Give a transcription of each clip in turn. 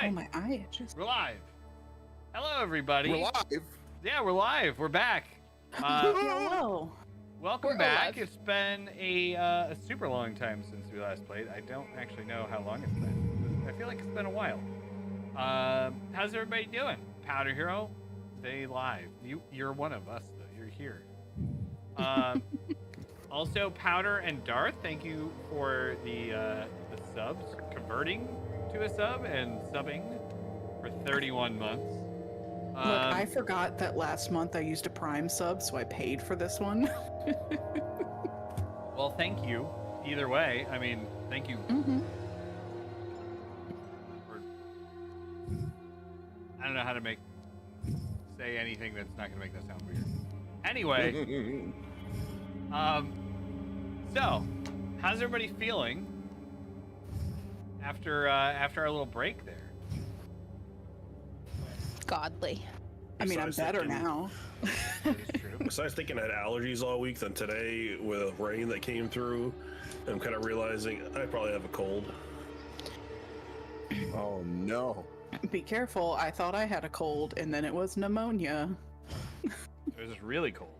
right. Oh, my eye itches. We're live. Hello, everybody. We're live. Yeah, we're live. We're back. Hello. Welcome We're back. alive. It's been a super long time since we last played. I don't actually know how long it's been. I feel like it's been a while. How's everybody doing? Powder Hero, stay live. You're one of us, though. You're here. Also, Powder and Darth, thank you for the subs, converting to a sub and subbing for 31 months. Look, I forgot that last month I used a Prime sub, so I paid for this one. Well, thank you. Either way, I mean, thank you. Mm-hmm. I don't know how to say anything that's not gonna make that sound weird. Anyway, so how's everybody feeling after our little break there? Godly. I mean, I'm Besides better thinking- now. That is true. Besides thinking I had allergies all week, then today with rain that came through, I'm kind of realizing I probably have a cold. Oh no. Be careful. I thought I had a cold, and then it was pneumonia. It was just really cold.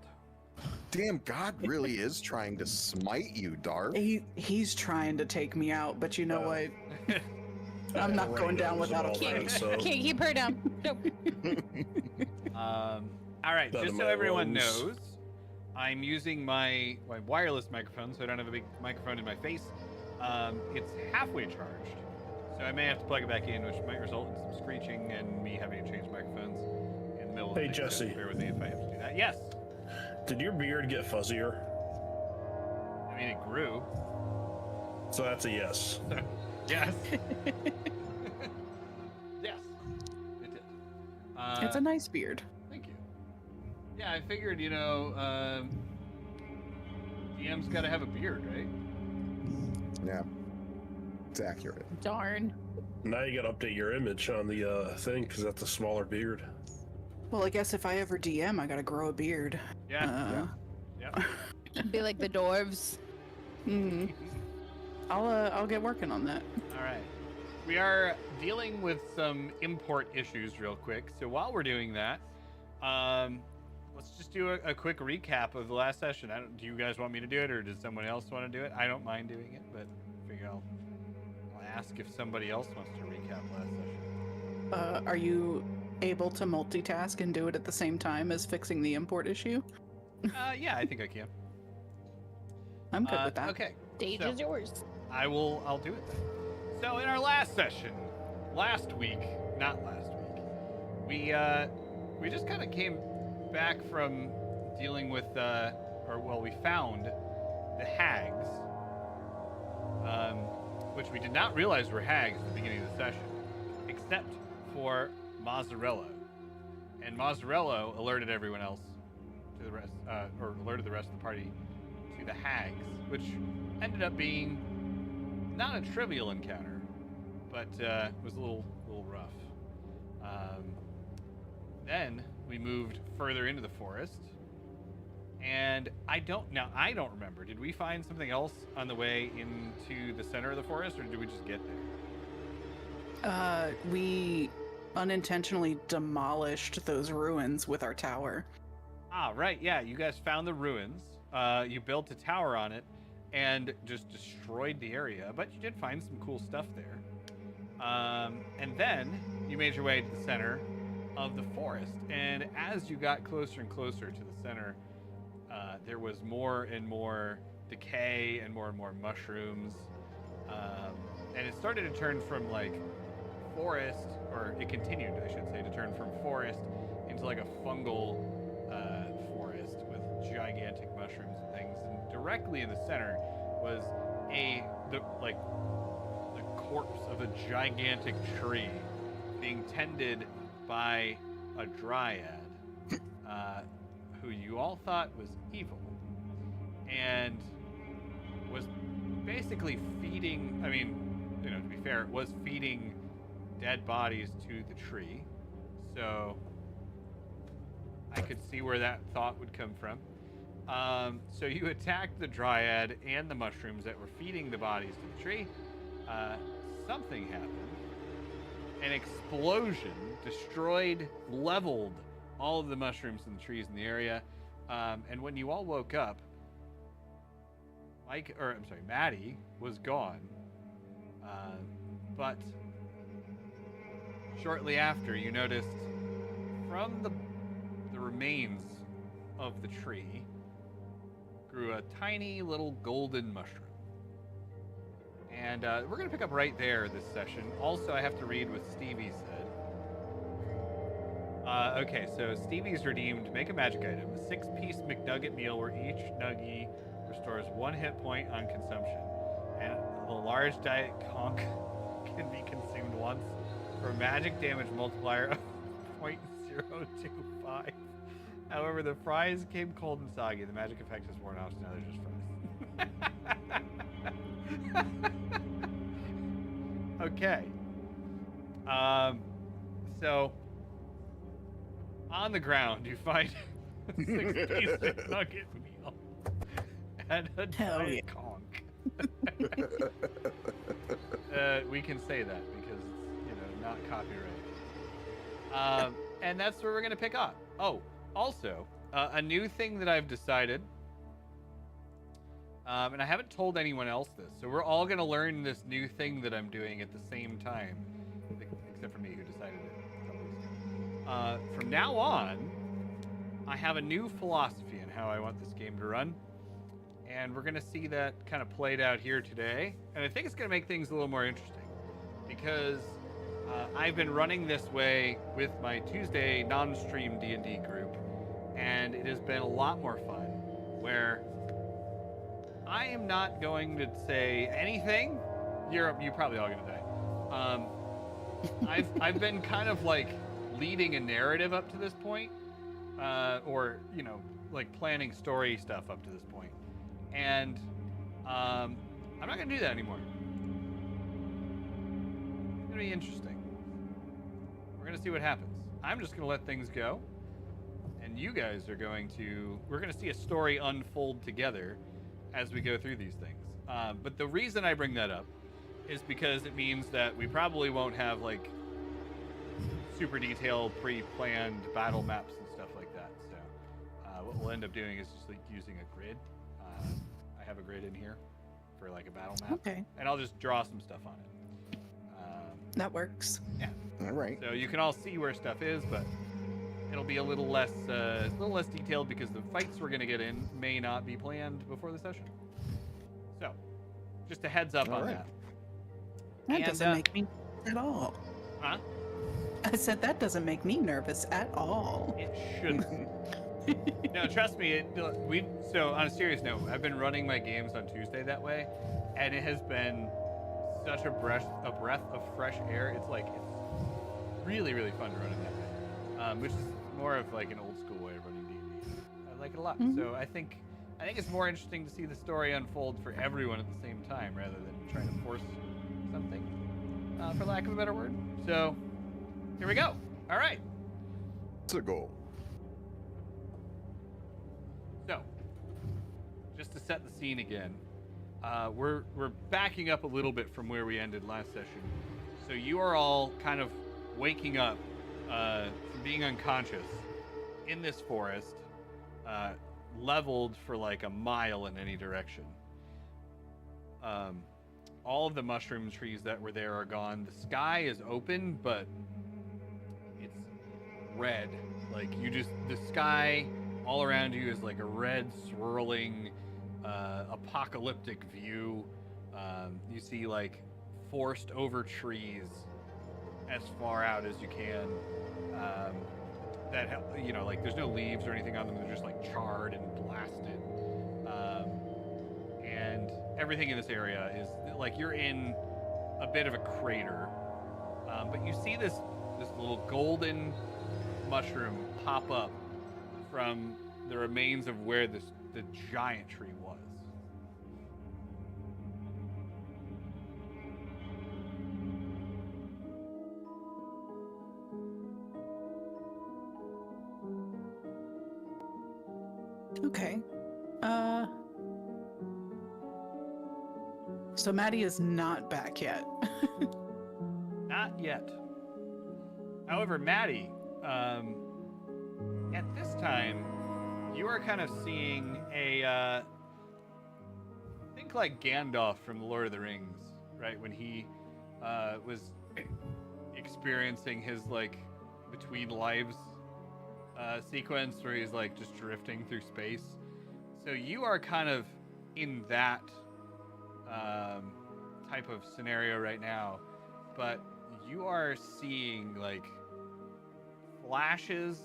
Damn, God really is trying to smite you, Darth. He's trying to take me out, but you know what? I'm not going down without a fight. fight. Can't keep her down. Nope. All right, None just of so my everyone lungs. knows, I'm using my wireless microphone, so I don't have a big microphone in my face. It's halfway charged, so I may have to plug it back in, which might result in some screeching and me having to change microphones in the middle of Hey, things, so Jesse. bear with me if I have to do that. Yes. Did your beard get fuzzier? I mean, it grew. So that's a yes. Yes. Yes. It did. It's a nice beard. Thank you. Yeah, I figured, DM's got to have a beard, right? Yeah. It's accurate. Darn. Now you got to update your image on the thing because that's a smaller beard. Well, I guess if I ever DM, I gotta grow a beard. Yeah. Yeah. Be like the dwarves. Mhm. I'll get working on that. All right. We are dealing with some import issues real quick. So while we're doing that, let's just do a quick recap of the last session. Do you guys want me to do it, or does someone else want to do it? I don't mind doing it, but I figure I'll ask if somebody else wants to recap last session. Are you able to multitask and do it at the same time as fixing the import issue? Yeah, I think I can. I'm good with that. Okay. Stage So- is yours. I'll do it then. So in our last session, not last week, we just kind of came back from dealing with, we found the hags, which we did not realize were hags at the beginning of the session, except for Mazzarello. And Mazzarello alerted everyone else to the rest, or alerted the rest of the party to the hags, which ended up being not a trivial encounter, but was a little rough. Then we moved further into the forest, and I don't remember. Did we find something else on the way into the center of the forest, or did we just get there? We unintentionally demolished those ruins with our tower. Ah, right. Yeah, you guys found the ruins. You built a tower on it and just destroyed the area, but you did find some cool stuff there. And then you made your way to the center of the forest, and as you got closer and closer to the center, there was more and more decay and more mushrooms, and it started to turn from like forest, or it continued, I should say, to turn from forest into like a fungal forest with gigantic mushrooms and things. And directly in the center was the corpse of a gigantic tree being tended by a dryad who you all thought was evil and was basically feeding, to be fair, it was feeding dead bodies to the tree. So I could see where that thought would come from. So you attacked the dryad and the mushrooms that were feeding the bodies to the tree. Something happened, an explosion destroyed, leveled all of the mushrooms and the trees in the area. And when you all woke up, Maddie was gone. But shortly after, you noticed from the remains of the tree grew a tiny little golden mushroom. And we're going to pick up right there this session. Also, I have to read what Stevie said. Okay, so Stevie's redeemed, make a magic item. A 6-piece McNugget meal where each nuggie restores 1 hit point on consumption. And a large diet conch can be consumed once for a magic damage multiplier of 0.025. However, the fries came cold and soggy. The magic effect is worn off, so now they're just fries. Okay. So on the ground, you find a 6-piece nugget meal and a giant conch. We can say that because it's, not copyrighted. And that's where we're going to pick up. Oh, also, a new thing that I've decided, and I haven't told anyone else this, so we're all going to learn this new thing that I'm doing at the same time, except for me who decided it a couple weeks ago. From now on, I have a new philosophy in how I want this game to run, and we're going to see that kind of played out here today, and I think it's going to make things a little more interesting, because I've been running this way with my Tuesday non-stream D&D group, and it has been a lot more fun, where I am not going to say anything. You're probably all going to die. I've been kind of like leading a narrative up to this point, or like planning story stuff up to this point, and I'm not going to do that anymore. It's going to be interesting. We're going to see what happens. I'm just going to let things go, and you guys are we're going to see a story unfold together as we go through these things. But the reason I bring that up is because it means that we probably won't have like super detailed pre-planned battle maps and stuff like that. So what we'll end up doing is just like using a grid. I have a grid in here for like a battle map. Okay. And I'll just draw some stuff on it. That works. Yeah. All right. So you can all see where stuff is, but it'll be a little less detailed because the fights we're gonna get in may not be planned before the session. So, just a heads up on that. That doesn't make me at all. Huh? I said that doesn't make me nervous at all. It shouldn't. No, trust me. So on a serious note, I've been running my games on Tuesday that way, and it has been such a breath of fresh air. It's really, really fun to run it that way. Which is more of like an old school way of running D&D. I like it a lot. Mm-hmm. So I think it's more interesting to see the story unfold for everyone at the same time rather than trying to force something, for lack of a better word. So here we go. All right. It's a goal. So just to set the scene again, we're backing up a little bit from where we ended last session. So you are all kind of waking up from being unconscious in this forest, leveled for like a mile in any direction. All of the mushroom trees that were there are gone. The sky is open, but it's red. Like the sky all around you is like a red swirling apocalyptic view. You see like forest over trees as far out as you can. Like there's no leaves or anything on them. They're just like charred and blasted. And everything in this area is like you're in a bit of a crater. But you see this little golden mushroom pop up from the remains of where the giant tree was. Okay. So Maddie is not back yet. Not yet. However, Maddie, at this time, you are kind of seeing a think like Gandalf from the Lord of the Rings, right? When he was experiencing his like between lives sequence where he's like just drifting through space. So you are kind of in that type of scenario right now, but you are seeing like flashes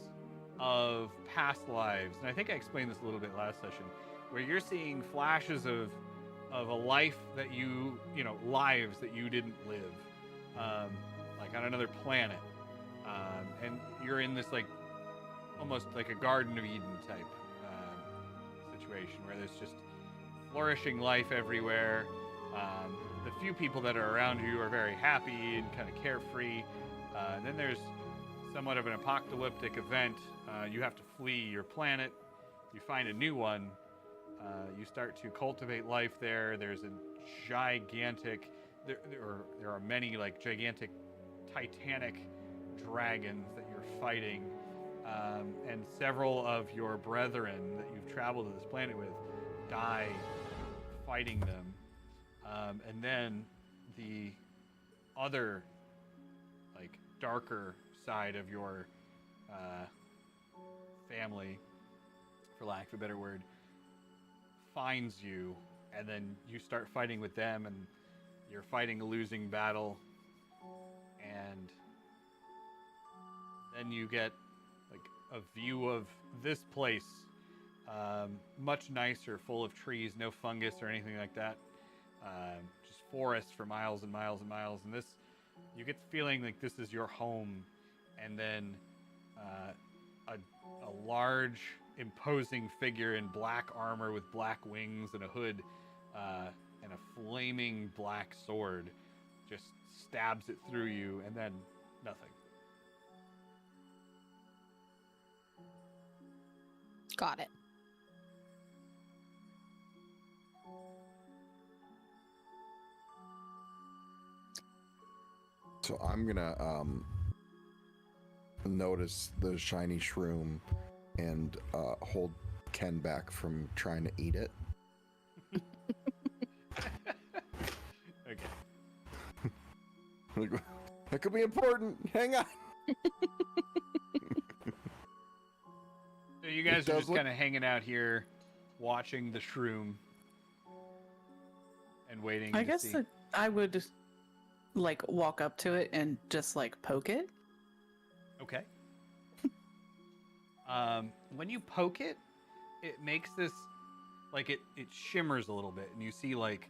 of past lives, and I think I explained this a little bit last session, where you're seeing flashes of a life that you know, lives that you didn't live, like on another planet, and you're in this like almost like a Garden of Eden type situation where there's just flourishing life everywhere. The few people that are around you are very happy and kind of carefree. Then there's somewhat of an apocalyptic event. You have to flee your planet. You find a new one. You start to cultivate life there. There's a gigantic, there are many like gigantic titanic dragons that you're fighting. And several of your brethren that you've traveled to this planet with die fighting them. And then the other, like, darker side of your family, for lack of a better word, finds you, and then you start fighting with them, and you're fighting a losing battle, and then you get like a view of this place, much nicer, full of trees, no fungus or anything like that, just forests for miles and miles and miles, and this, you get the feeling like this is your home. And then a large imposing figure in black armor with black wings and a hood and a flaming black sword just stabs it through you, and then nothing. Got it. So I'm gonna notice the shiny shroom and hold Ken back from trying to eat it. Okay. Like, that could be important. Hang on. So you guys It are does just look- kind of hanging out here, watching the shroom, and waiting. I to guess see. that I would like walk up to it and just like poke it. Okay. When you poke it, it makes this, like it shimmers a little bit, and you see like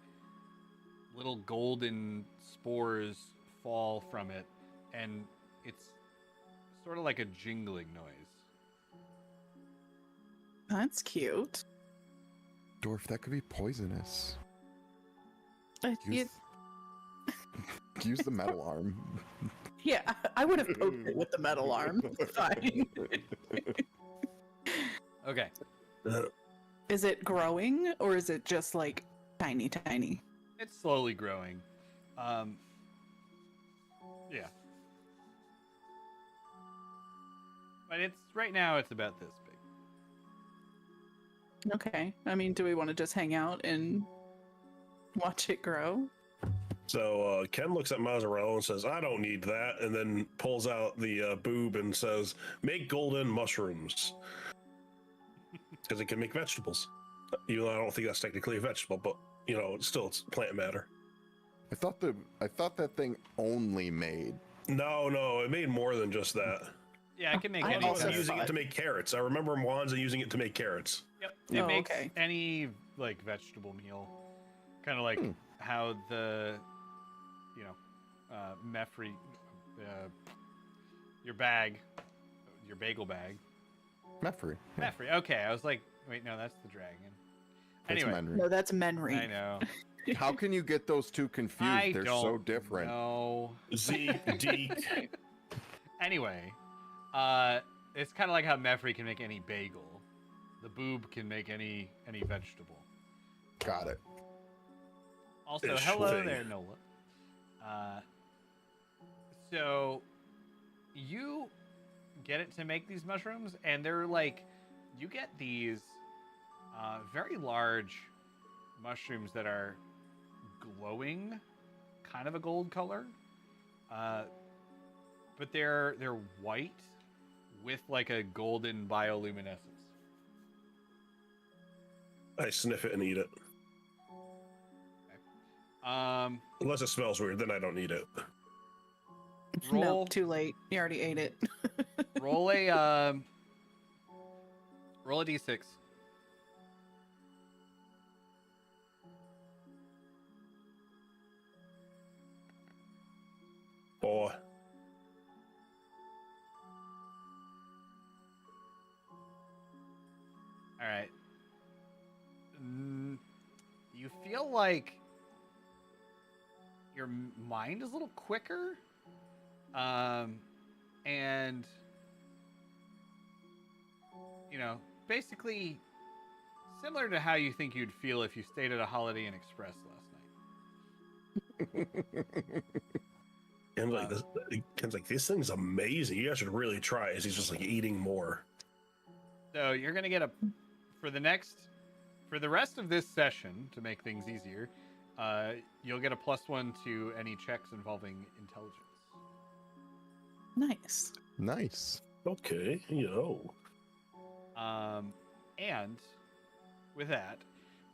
little golden spores fall from it, and it's sort of like a jingling noise. That's cute. Dwarf, that could be poisonous. You- Use the metal arm. yeah, I would have poked it with the metal arm. Fine. Okay. Is it growing or is it just like tiny, tiny? It's slowly growing. Yeah. But it's right now it's about this big. Okay. I mean, do we want to just hang out and watch it grow? So Ken looks at Mazzarella and says, "I don't need that," and then pulls out the boob and says, "Make golden mushrooms," because it can make vegetables. Even though I don't think that's technically a vegetable, but you know, it's plant matter. I thought that thing only made. No, it made more than just that. Yeah, I can make I any. also Wanza using it thought- to make carrots. I remember Wanza using it to make carrots. Yep. It Oh, makes okay. any like vegetable meal, kind of like how the, you know, Mefri, your bagel bag. Mefri. Yeah, Mefri. Okay, I was like, wait, no, that's the dragon. that's Anyway, Menry. No, that's Menry. I know. How can you get those two confused? I They're don't so different. know. Zeke, Deke. Anyway, it's kind of like how Mefri can make any bagel. The boob can make any vegetable. Got it. Also, Ish hello thing. there, Nola. So you get it to make these mushrooms, and they're like, you get these very large mushrooms that are glowing, kind of a gold color, but they're white with like a golden bioluminescence. I sniff it and eat it. Unless it smells weird, then I don't need it. Roll. No, too late. You already ate it. roll a d6. Boy. All right. You feel like your mind is a little quicker, and you know, basically similar to how you think you'd feel if you stayed at a Holiday Inn Express last night. And like this, Ken's like, this thing's amazing. You guys should really try it. He's just like eating more. So you're gonna get for the rest of this session, to make things easier, you'll get a +1 to any checks involving intelligence. Nice. Nice. Okay, And with that,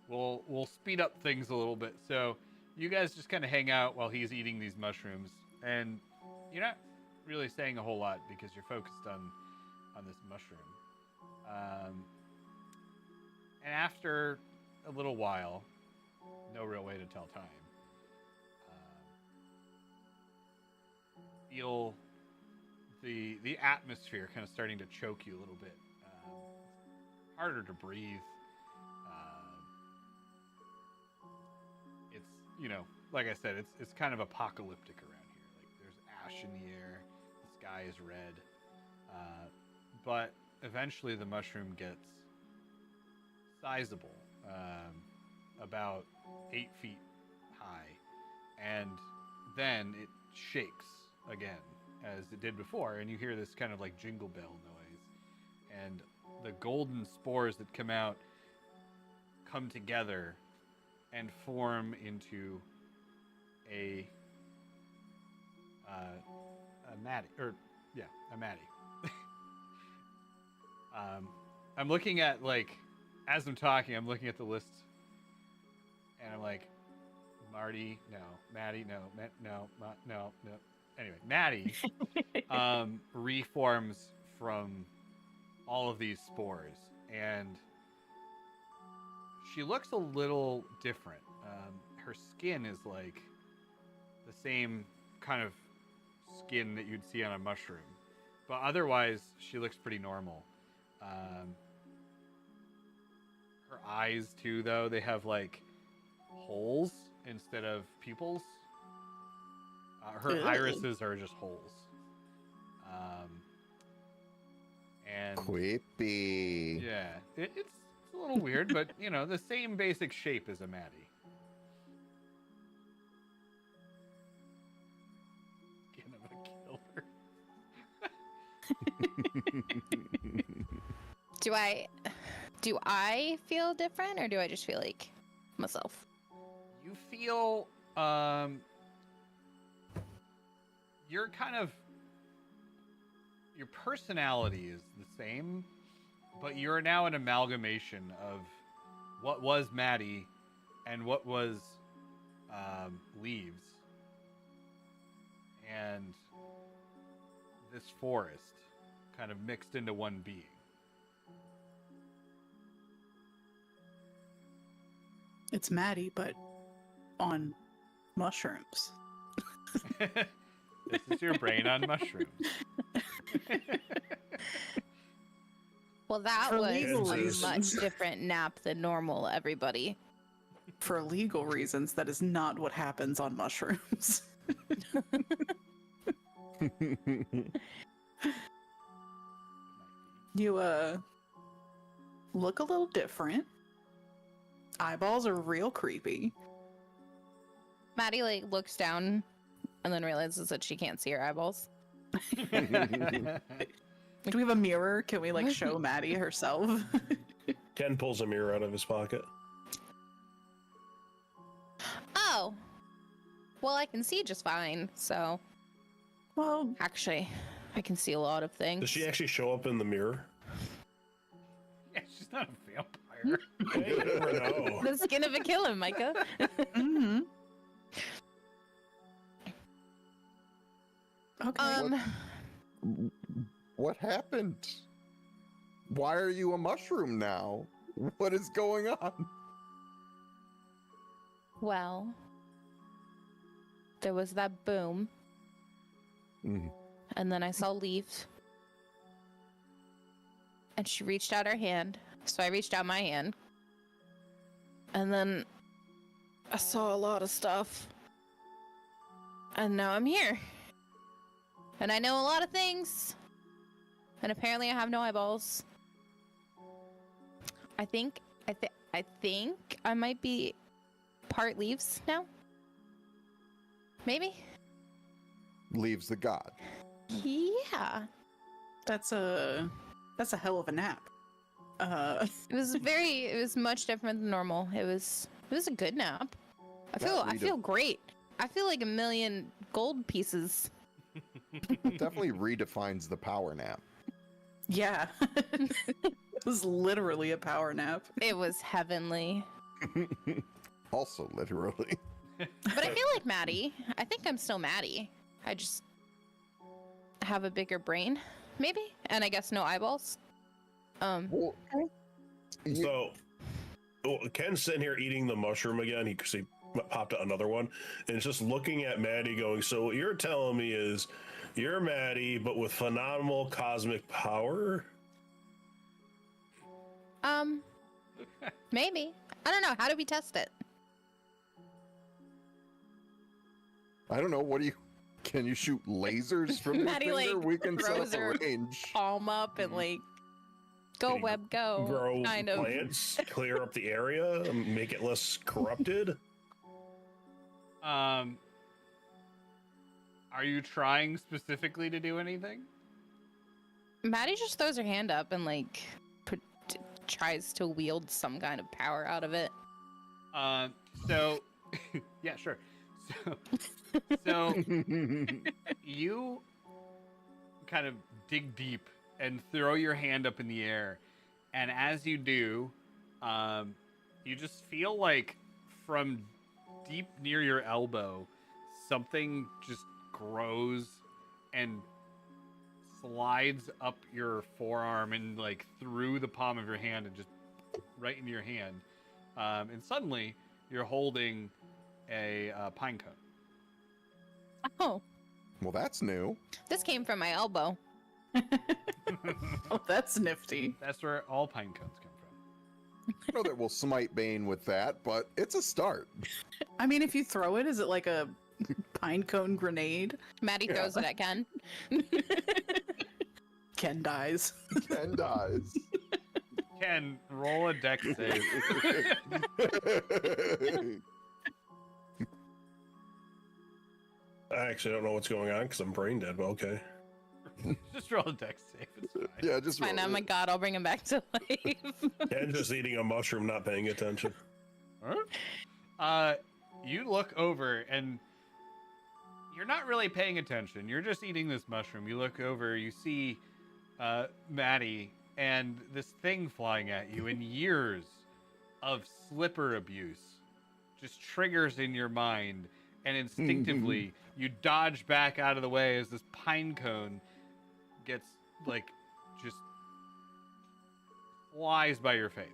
we'll speed up things a little bit. So you guys just kind of hang out while he's eating these mushrooms, and you're not really saying a whole lot because you're focused on this mushroom. And after a little while, no real way to tell time, feel the atmosphere kind of starting to choke you a little bit. Harder to breathe. It's, like I said, it's kind of apocalyptic around here. Like there's ash in the air, the sky is red. But eventually the mushroom gets sizable, about 8 feet high, and then it shakes again as it did before, and you hear this kind of like jingle bell noise, and the golden spores that come out come together and form into a matty, a matty. I'm looking at, like, as I'm talking, I'm looking at the list, and I'm like, Marty, no, Maddie, no, no. Anyway, Maddie reforms from all of these spores, and she looks a little different. Her skin is like the same kind of skin that you'd see on a mushroom, but otherwise she looks pretty normal. Her eyes too, though, they have like holes instead of pupils. Her irises are just holes. And Creepy. yeah, it's a little weird, but the same basic shape as a Maddie. Skin of a killer. Do I feel different, or do I just feel like myself? You feel you're kind of, your personality is the same, but you're now an amalgamation of what was Maddie and what was Leaves and this forest kind of mixed into one being. It's Maddie, but on mushrooms. This is your brain on mushrooms. Well, that For was legal a reasons. much different nap than normal, everybody. For legal reasons, that is not what happens on mushrooms. You, look a little different. Eyeballs are real creepy. Maddie looks down and then realizes that she can't see her eyeballs. Do we have a mirror? Can we like show Maddie herself? Ken pulls a mirror out of his pocket. Oh. Well, I can see just fine, so Well, actually, I can see a lot of things. Does she actually show up in the mirror? Yeah, she's not a vampire. Hey, you never know. The skin of a killer, Micah. mm-hmm. Okay. What happened? Why are you a mushroom now? What is going on? Well, there was that boom, Mm. and then I saw leaves. And she reached out her hand, so I reached out my hand. And then I saw a lot of stuff. And now I'm here. And I know a lot of things. And apparently I have no eyeballs. I think I might be part leaves now. Maybe? Leaves the god. Yeah. That's a hell of a nap. It was much different than normal. It was a good nap. I feel great. I feel like 1,000,000 gold pieces. Definitely redefines the power nap. Yeah. It was literally a power nap. It was heavenly. Also, literally. But I feel like Maddie. I think I'm still Maddie. I just have a bigger brain, maybe? And I guess no eyeballs. Well, So, Ken's sitting here eating the mushroom again. He popped out another one, and it's just looking at Maddie going, so what you're telling me is you're Maddie, but with phenomenal cosmic power? Maybe. I don't know. How do we test it? I don't know. What do you? Can you shoot lasers from your Maddie, finger? like, We can set throws up her a range. Palm up and like, go Can you web, go. Grow Kind of. plants, clear up the area, make it less corrupted? Are you trying specifically to do anything? Maddie just throws her hand up and like tries to wield some kind of power out of it. So, yeah, sure. So you kind of dig deep and throw your hand up in the air, and as you do, you just feel like from deep near your elbow, something just grows and slides up your forearm and like through the palm of your hand and just right into your hand, and suddenly you're holding a pine cone. Oh, Well, that's new. this came from my elbow. Oh, that's nifty. That's where all pine cones come from. I know that we'll smite Bane with that, but it's a start. I mean, if you throw it, is it like a pine cone grenade? Maddie throws it at Ken. Ken dies. And dies. Ken, roll a dex save. I actually don't know what's going on because I'm brain dead, but okay. Just roll a dex save. It's fine. Yeah, just Fine, roll oh my it. god, I'll bring him back to life. Ken's just eating a mushroom, not paying attention. You look over and you're not really paying attention. You're just eating this mushroom. You look over, you see Maddie and this thing flying at you, and years of slipper abuse just triggers in your mind, and instinctively you dodge back out of the way as this pine cone gets like just flies by your face.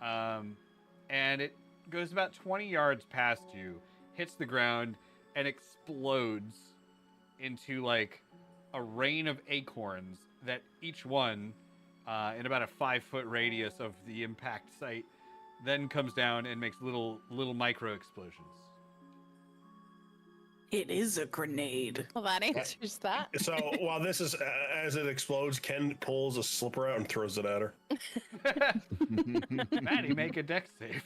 And it goes about 20 yards past you, hits the ground, and explodes into like a rain of acorns that each one, in about a 5-foot radius of the impact site, then comes down and makes little micro explosions. It is a grenade. Well, that answers that. So while this is, as it explodes, Ken pulls a slipper out and throws it at her. Maddie, make a dex save.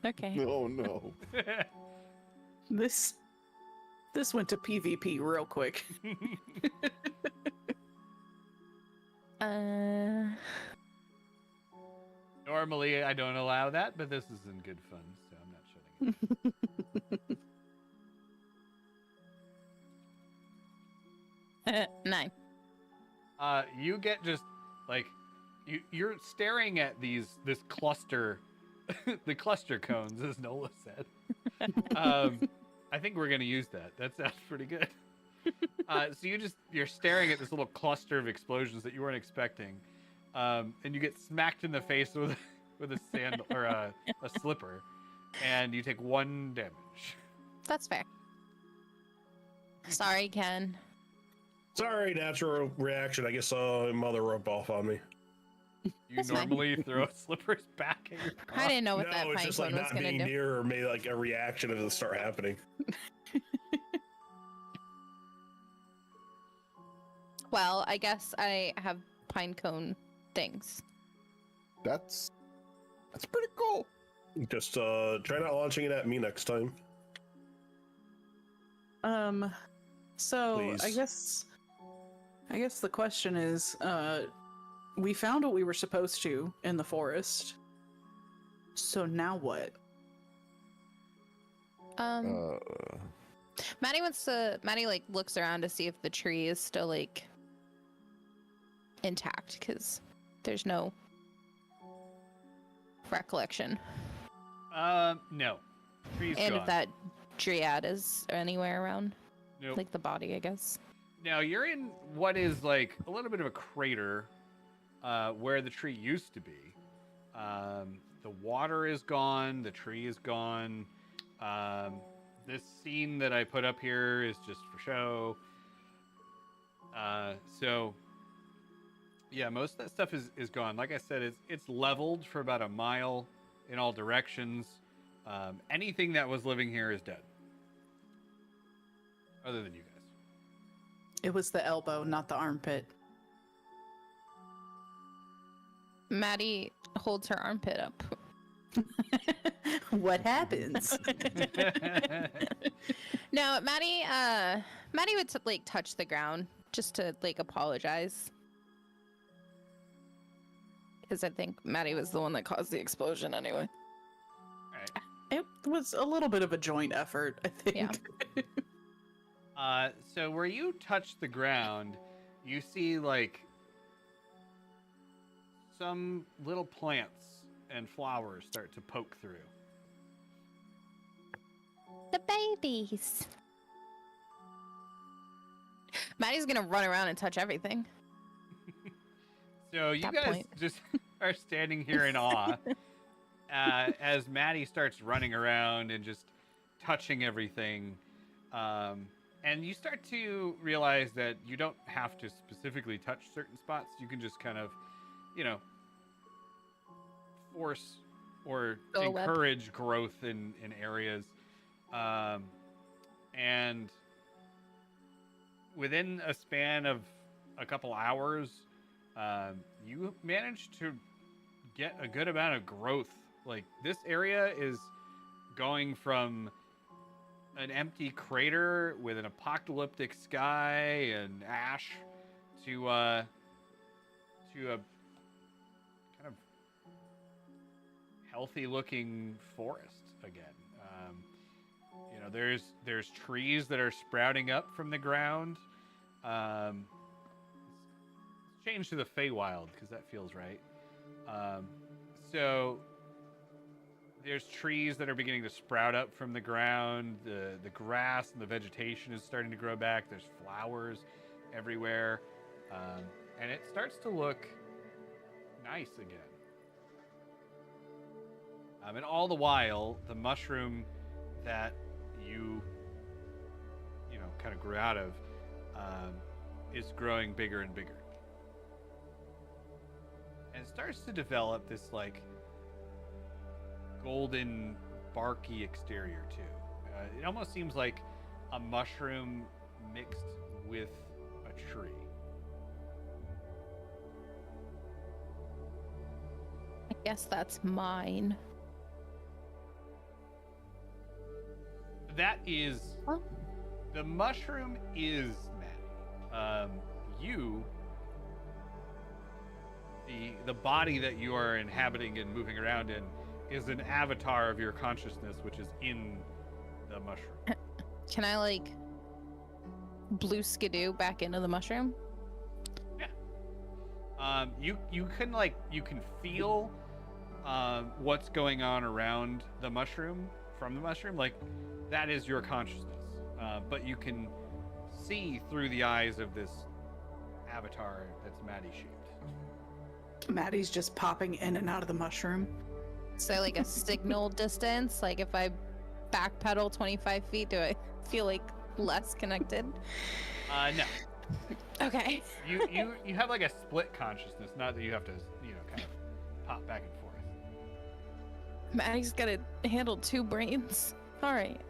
Okay. Oh no. This This went to PvP real quick. Normally, I don't allow that, but this is in good fun, so I'm not shutting it. 9. You get just like you're staring at this cluster, the cluster cones, as Nola said. I think we're gonna use that. That sounds pretty good. So you're staring at this little cluster of explosions that you weren't expecting, and you get smacked in the face with a sandal or a slipper, and you take 1 damage. That's fair. Sorry, Ken. Sorry, natural reaction. I guess my mother rubbed off on me. You That's normally throw slippers back at your I didn't know what that No, it's pine just like cone was not gonna being do. near or made like a reaction if it start happening. Well, I guess I have pine cone things. That's pretty cool. Just try not launching it at me next time. So Please. I guess the question is, we found what we were supposed to in the forest. So now what? Maddie like looks around to see if the tree is still like intact, because there's no recollection. No. Tree's And gone. if that dryad is anywhere around, Nope. like the body, I guess. Now you're in what is like a little bit of a crater, where the tree used to be. The water is gone. The tree is gone. This scene that I put up here is just for show. So yeah, most of that stuff is gone. Like I said, it's leveled for about a mile in all directions. Anything that was living here is dead, other than you guys. It was the elbow, not the armpit. Maddie holds her armpit up. What happens? No, Maddie would like touch the ground just to like apologize. Because I think Maddie was the one that caused the explosion anyway. Right. It was a little bit of a joint effort, I think. Yeah. So where you touch the ground, you see like some little plants and flowers start to poke through. The babies. Maddie's gonna run around and touch everything. So you That guys point. just are standing here in awe as Maddie starts running around and just touching everything. And you start to realize that you don't have to specifically touch certain spots. You can just kind of, force or Go web. encourage growth in areas. And within a span of a couple hours, you managed to get a good amount of growth. Like, this area is going from an empty crater with an apocalyptic sky and ash to a kind of healthy looking forest again. There's trees that are sprouting up from the ground. Let's change to the Feywild because that feels right. So there's trees that are beginning to sprout up from the ground. The grass and the vegetation is starting to grow back. There's flowers everywhere. And it starts to look nice again. And all the while, the mushroom that you kind of grew out of is growing bigger and bigger. And it starts to develop this like golden barky exterior too. It almost seems like a mushroom mixed with a tree. I guess that's mine. That is Huh? The mushroom is Maddie. You, the body that you are inhabiting and moving around in, is an avatar of your consciousness, which is in the mushroom. Can I like blue skidoo back into the mushroom? You can feel what's going on around the mushroom from the mushroom. Like that is your consciousness, but you can see through the eyes of this avatar that's Maddie shaped. Maddie's just popping in and out of the mushroom. So like a signal distance, like if I backpedal 25 feet, do I feel like less connected? No. Okay. You have like a split consciousness, not that you have to, kind of pop back and forth. Maddie's gotta handle 2 brains. All right.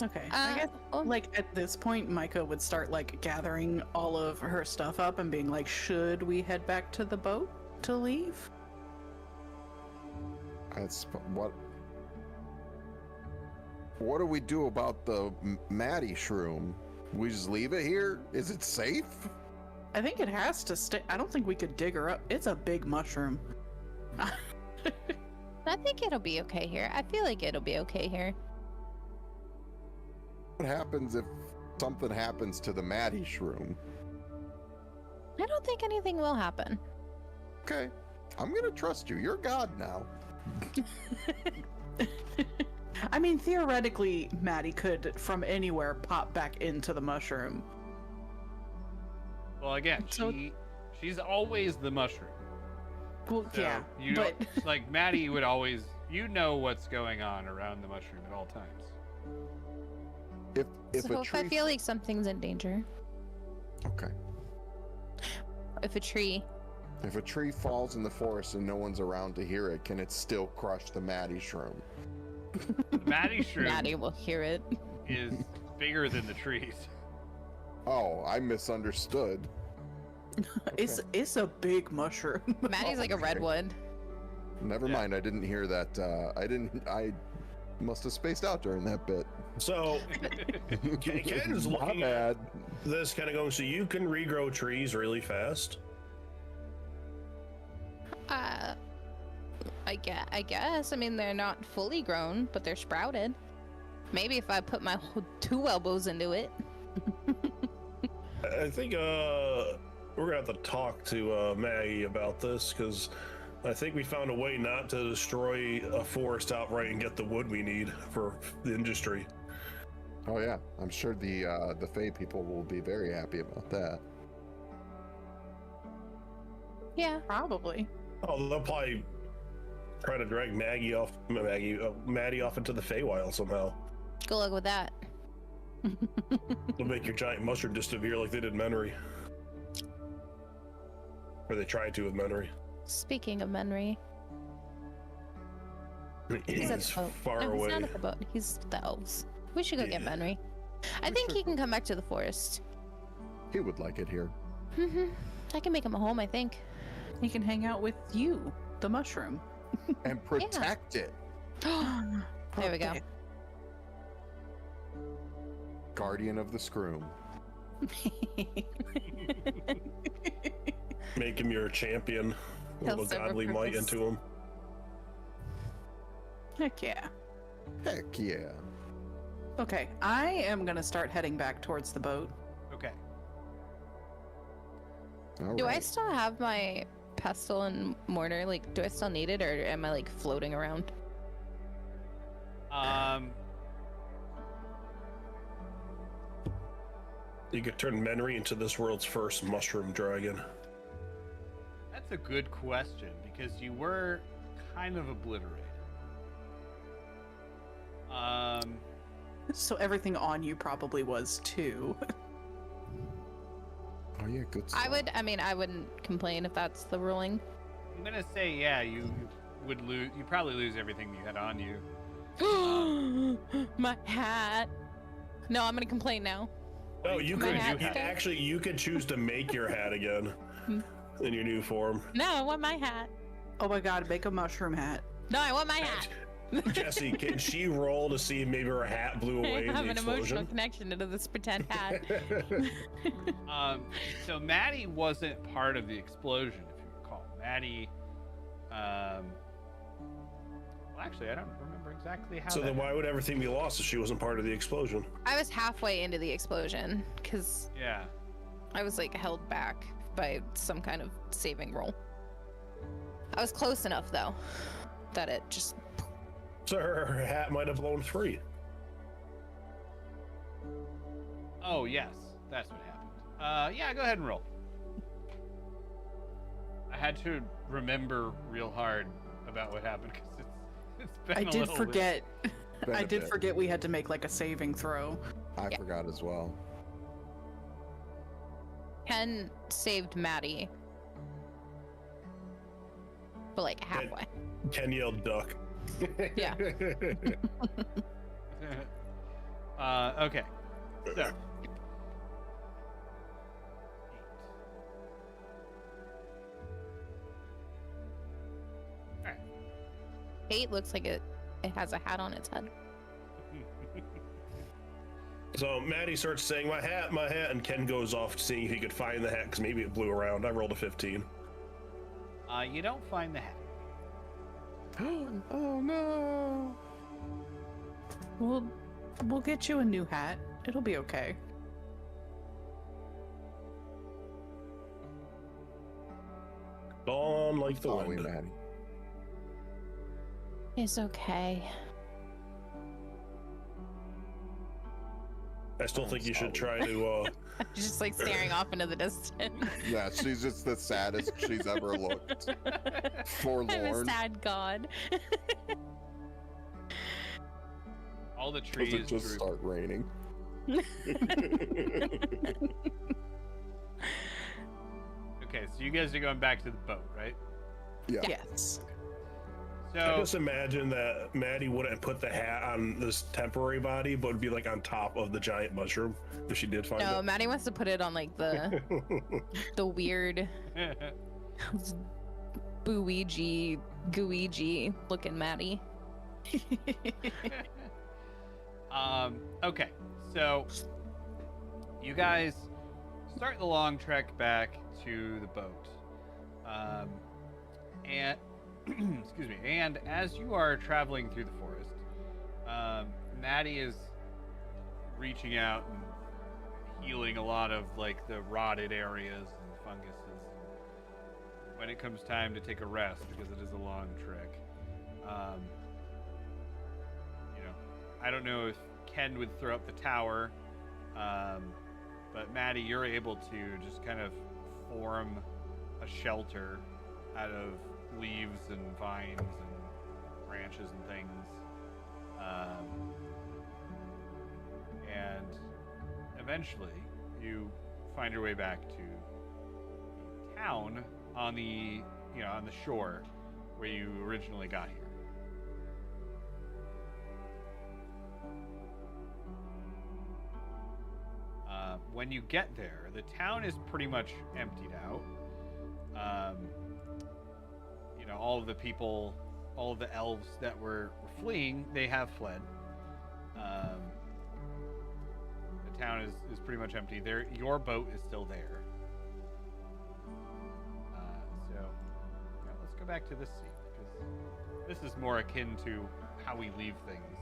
Okay. I guess like at this point, Micah would start like gathering all of her stuff up and being like, should we head back to the boat to leave? That's what do we do about the Maddie shroom? We just leave it here? Is it safe? I think it has to stay. I don't think we could dig her up. It's a big mushroom. I think it'll be okay here. I feel like it'll be okay here. What happens if something happens to the Maddie shroom? I don't think anything will happen. Okay, I'm gonna trust you. You're God now. I mean, theoretically, Maddie could, from anywhere, pop back into the mushroom. Well, again, So- she's always the mushroom. Well, So yeah, you but don't, like Maddie would always, what's going on around the mushroom at all times. If So a if tree, I feel like something's in danger, okay, if a tree, if a tree falls in the forest and no one's around to hear it, can it still crush the Maddie shroom? The Maddie shroom Maddie will hear it. is bigger than the trees. Oh, I misunderstood. it's a big mushroom. Maddie's like a redwood. Never Yeah. mind. I didn't hear that. I must have spaced out during that bit. So Ken's My looking bad. at this kind of going, so you can regrow trees really fast? I guess. I mean, they're not fully grown, but they're sprouted. Maybe if I put my 2 elbows into it. I think we're gonna have to talk to Maggie about this, because I think we found a way not to destroy a forest outright and get the wood we need for the industry. Oh yeah, I'm sure the Fae people will be very happy about that. Yeah. Probably. Oh, they'll probably try to drag Maddie off into the Feywild somehow. Good luck with that. They'll make your giant mushroom disappear like they did Menry. Or they tried to with Menry. Speaking of Menry, he's at He's the boat. far No, he's away. not at the boat. He's with the elves. We should go get Yeah. Menry. I think he can come back to the forest. He would like it here. I can make him a home, I think. He can hang out with you, the mushroom. And protect it. There we go. Okay. Guardian of the Scroom. Make him your champion. A He'll little serve a godly might purpose. into him. Heck yeah. Heck yeah. Okay, I am gonna start heading back towards the boat. Okay. All Do I right. still have my pestle and mortar? Like, do I still need it, or am I like floating around? You could turn Menry into this world's first mushroom dragon. That's a good question because you were kind of obliterated. So everything on you probably was too. Oh yeah, good stuff. I wouldn't complain if that's the ruling. I'm gonna say, yeah, you would lose. You probably lose everything you had on you. My hat. No, I'm gonna complain now. No, you My could hat still? actually you could choose to make your hat again in your new form. No, I want my hat. Oh my god, make a mushroom hat. No, I want my hat. Jesse, can she roll to see if maybe her hat blew away I in have the an emotional explosion? connection to this pretend hat. So Maddie wasn't part of the explosion, if you recall. Maddie, well, actually, I don't remember exactly how. So that then why would everything be lost if she wasn't part of the explosion? I was halfway into the explosion because Yeah. I was like held back by some kind of saving roll. I was close enough though that it just. So her hat might have blown free. Oh yes, that's what happened. Yeah, go ahead and roll. I had to remember real hard about what happened because it's been I a did little forget. Been I a did bit. forget we had to make like a saving throw. I Yeah. forgot as well. Ken saved Maddie. But like halfway. Ken yelled duck. Yeah. Okay. So. Alright. 8 looks like it has a hat on its head. So Maddie starts saying, my hat, and Ken goes off seeing if he could find the hat because maybe it blew around. I rolled a 15. You don't find the hat. Oh no! We'll get you a new hat. It'll be okay. Gone like the Sorry, wind. Maddie. It's okay. I still think you should try Sorry. to, Just like staring off into the distance. Yeah, she's just the saddest she's ever looked. I'm a Forlorn. sad god. All the Does trees it just droop. start raining? Okay, so you guys are going back to the boat, right? Yeah. Yes. I So just imagine that Maddie wouldn't put the hat on this temporary body, but would be like on top of the giant mushroom if she did find No, it. Maddie wants to put it on like the weird Booigi, gooigi looking Maddie. okay, so you guys start the long trek back to the boat, and excuse me. And as you are traveling through the forest, Maddie is reaching out and healing a lot of like the rotted areas and funguses. When it comes time to take a rest, because it is a long trek, you know, I don't know if Ken would throw up the tower, but Maddie, you're able to just kind of form a shelter out of leaves and vines and branches and things, and eventually you find your way back to the town on the on the shore where you originally got here. When you get there, the town is pretty much emptied out. All of the people, all of the elves that were fleeing, they have fled. The town is pretty much empty. Your boat is still there. So let's go back to this scene, because this is more akin to how we leave things.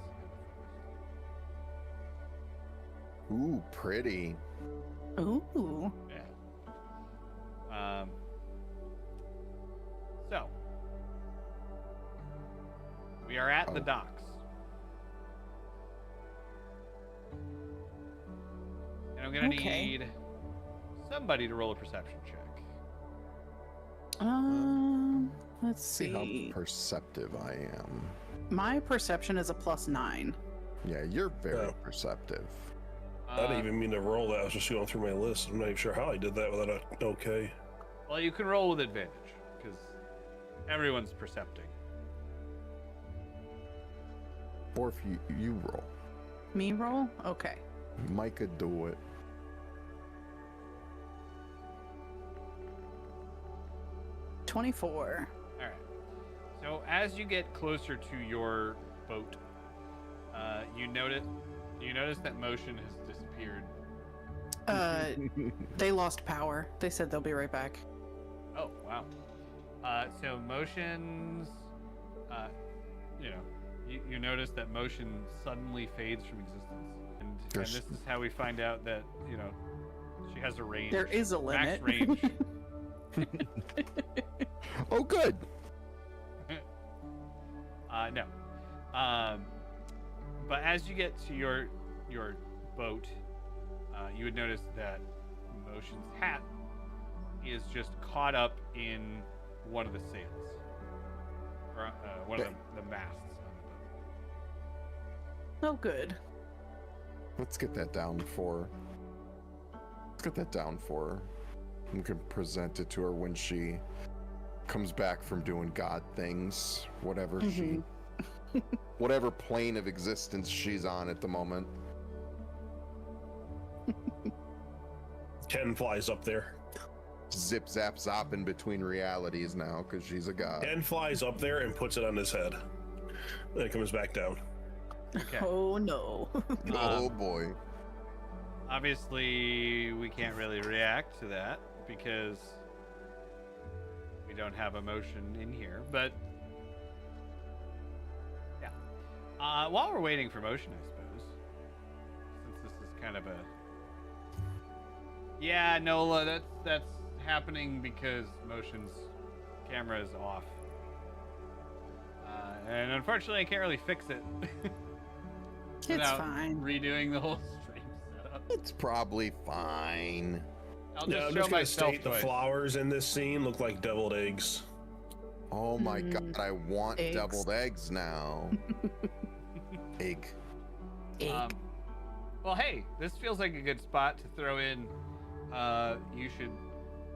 Ooh, pretty. Ooh. Yeah. So we are at the docks, and I'm gonna Okay. need somebody to roll a perception check. Let's See how see. perceptive I am. My perception is a +9. Yeah, you're very Yeah. perceptive. I didn't even mean to roll that. I was just going through my list. I'm not even sure how I did that without a okay. Well, you can roll with advantage because everyone's percepting. Or if you roll. Me roll? Okay. Micah, do it. $24. All right. So as you get closer to your boat. You notice that motion has disappeared. They lost power. They said they'll be right back. Oh, wow. So motions, you notice that motion suddenly fades from existence. And this is how we find out that, she has a range. There is a limit. Max range. Oh, good. No. But as you get to your boat, you would notice that Motion's hat is just caught up in one of the sails, or one of the masts on the boat. Oh, good. Let's get that down for her. We can present it to her when she comes back from doing God things, whatever whatever plane of existence she's on at the moment. Ken flies up there. Zip zap zop in between realities now because she's a god. Ken flies up there and puts it on his head. Then it comes back down. Okay. Oh no. Oh boy. Obviously, we can't really react to that because we don't have emotion in here. But yeah, while we're waiting for motion, I suppose, since this is kind of a Nola, that's happening because motion's camera is off, and unfortunately, I can't really fix it. It's fine. Redoing the whole stream setup. It's probably fine. I'll No, just I'm show just gonna myself state the twice. flowers in this scene look like deviled eggs. Oh my god, I want Eggs. deviled eggs now. Egg. Well, hey, this feels like a good spot to throw in. You should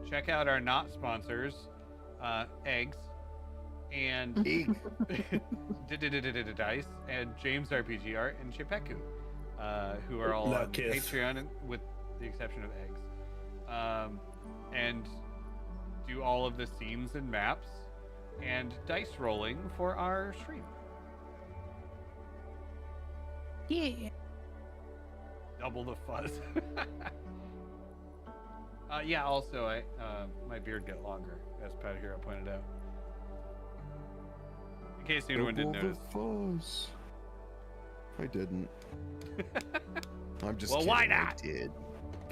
check out our not sponsors, Eggs, and Egg. Dice, and James RPG Art, and Chipeku, who are all No on kiss. Patreon, with the exception of Eggs, and do all of the scenes and maps and dice rolling for our stream. Yeah. Double the fuzz. Yeah, also, my beard got longer, as Pat Hero pointed out. In case anyone didn't notice. Fuzz. I didn't. I'm just Well, kidding. why not? I did.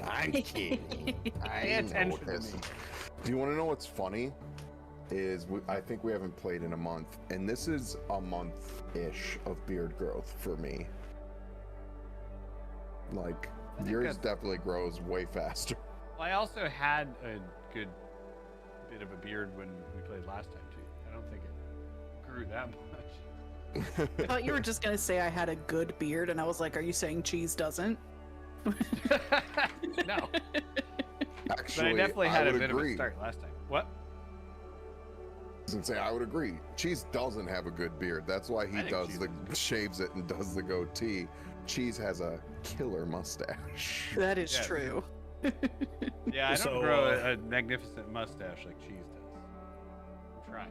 I'm kidding. Pay I attention to noticed. me. Do you want to know what's funny? I think we haven't played in a month, and this is a month-ish of beard growth for me. Like, think yours that's- definitely grows way faster. Well, I also had a good bit of a beard when we played last time, too. I don't think it grew that much. I thought you were just gonna say I had a good beard, and I was like, are you saying cheese doesn't? No. Actually, But I definitely had a would bit agree. of a start last time. What? And say I would agree. Cheese doesn't have a good beard. That's why he I think does Cheese shaves it and does the goatee. Cheese has a killer mustache. That is Yeah. true. Yeah, I don't So, grow a magnificent mustache like Cheese does. I'm trying.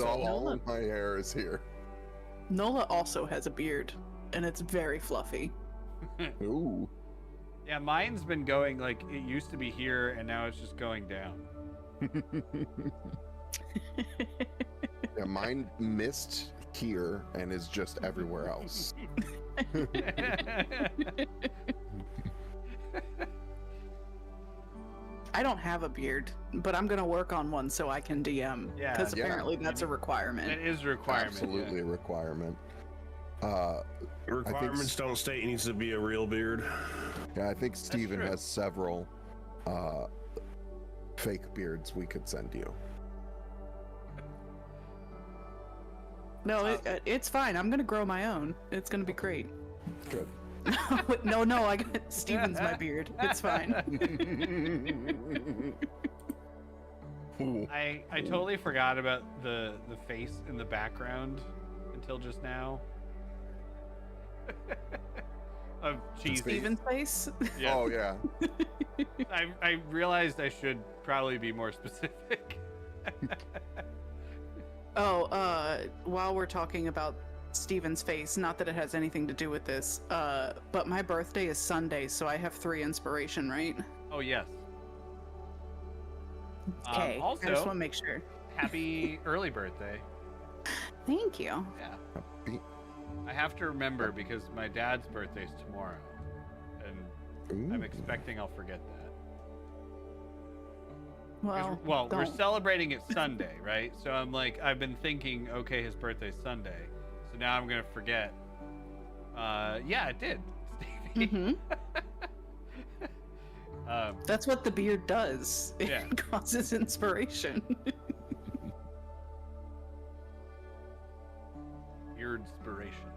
All of my hair is here. Nola also has a beard, and it's very fluffy. Ooh. Yeah, mine's been going like it used to be here, and now it's just going down. Yeah, mine missed here and is just everywhere else. I don't have a beard, but I'm gonna work on one so I can DM. Yeah. Because Yeah. apparently that's a requirement. It is a requirement. Absolutely a requirement. Requirements don't state it needs to be a real beard. Yeah, I think Steven true. has several fake beards we could send you. No, it's fine. I'm gonna grow my own. It's gonna be great. Good. no, I got Steven's my beard. It's fine. Ooh. I totally forgot about the face in the background until just now. Of Cheese. Steven's face. Yeah. Oh yeah. I realized I should probably be more specific. While we're talking about Steven's face, not that it has anything to do with this, but my birthday is Sunday, so I have 3 inspiration, right? Oh, yes. Okay. I just Also, want to make sure. happy early birthday. Thank you. Yeah. Happy- I have to remember because my dad's birthday's tomorrow, and I'm Ooh. expecting I'll forget that. Well, We're don't. celebrating it Sunday, right? So I'm like, I've been thinking, okay, his birthday's Sunday, so now I'm gonna forget. Yeah, it did, Stevie. Mhm. That's what the beard does. It Yeah. causes inspiration. Your inspiration.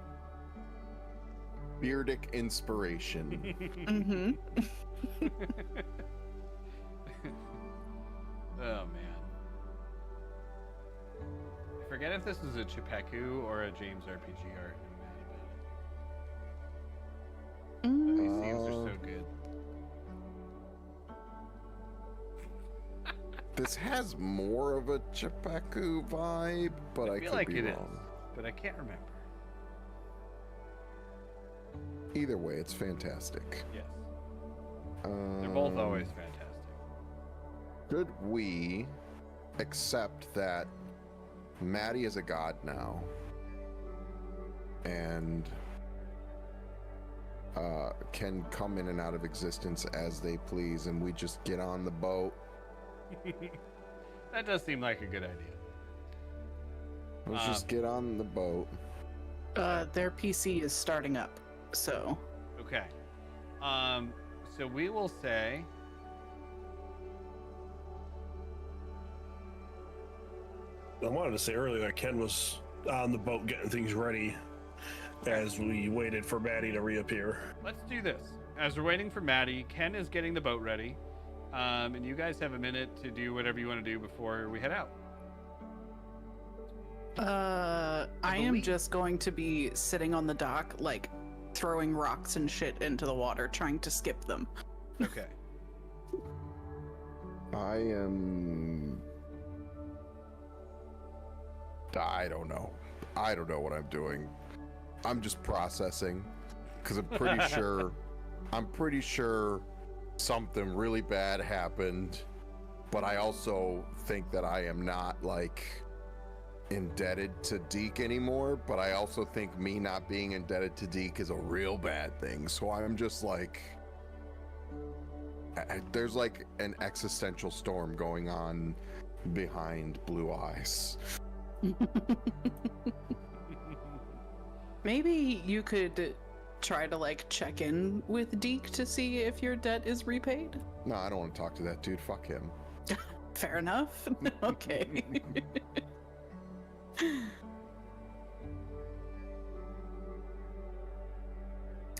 Beardic inspiration. Mm-hmm. Oh man. I forget if this is a Chipeku or a James RPG art. I'm mad about it. These scenes are so good. This has more of a Chipeku vibe, but I feel could like be it wrong. is, but I can't remember. Either way, it's fantastic. Yes. They're both always fantastic. Should we accept that Maddie is a god now and can come in and out of existence as they please, and we just get on the boat? That does seem like a good idea. Let's just get on the boat. Their PC is starting up, so. Okay. So we will say I wanted to say earlier that Ken was on the boat getting things ready as we waited for Maddie to reappear. let's do this. As we're waiting for Maddie, Ken is getting the boat ready. And you guys have a minute to do whatever you want to do before we head out. I am just going to be sitting on the dock, like, throwing rocks and shit into the water, trying to skip them. Okay. I don't know. I don't know what I'm doing. I'm just processing because I'm pretty sure something really bad happened, but I also think that I am not like indebted to Deke anymore, but I also think me not being indebted to Deke is a real bad thing. So I'm just like, there's like an existential storm going on behind Blue Eyes. Maybe you could try to, like, check in with Deke to see if your debt is repaid? No, I don't want to talk to that dude. Fuck him. Fair enough. Okay.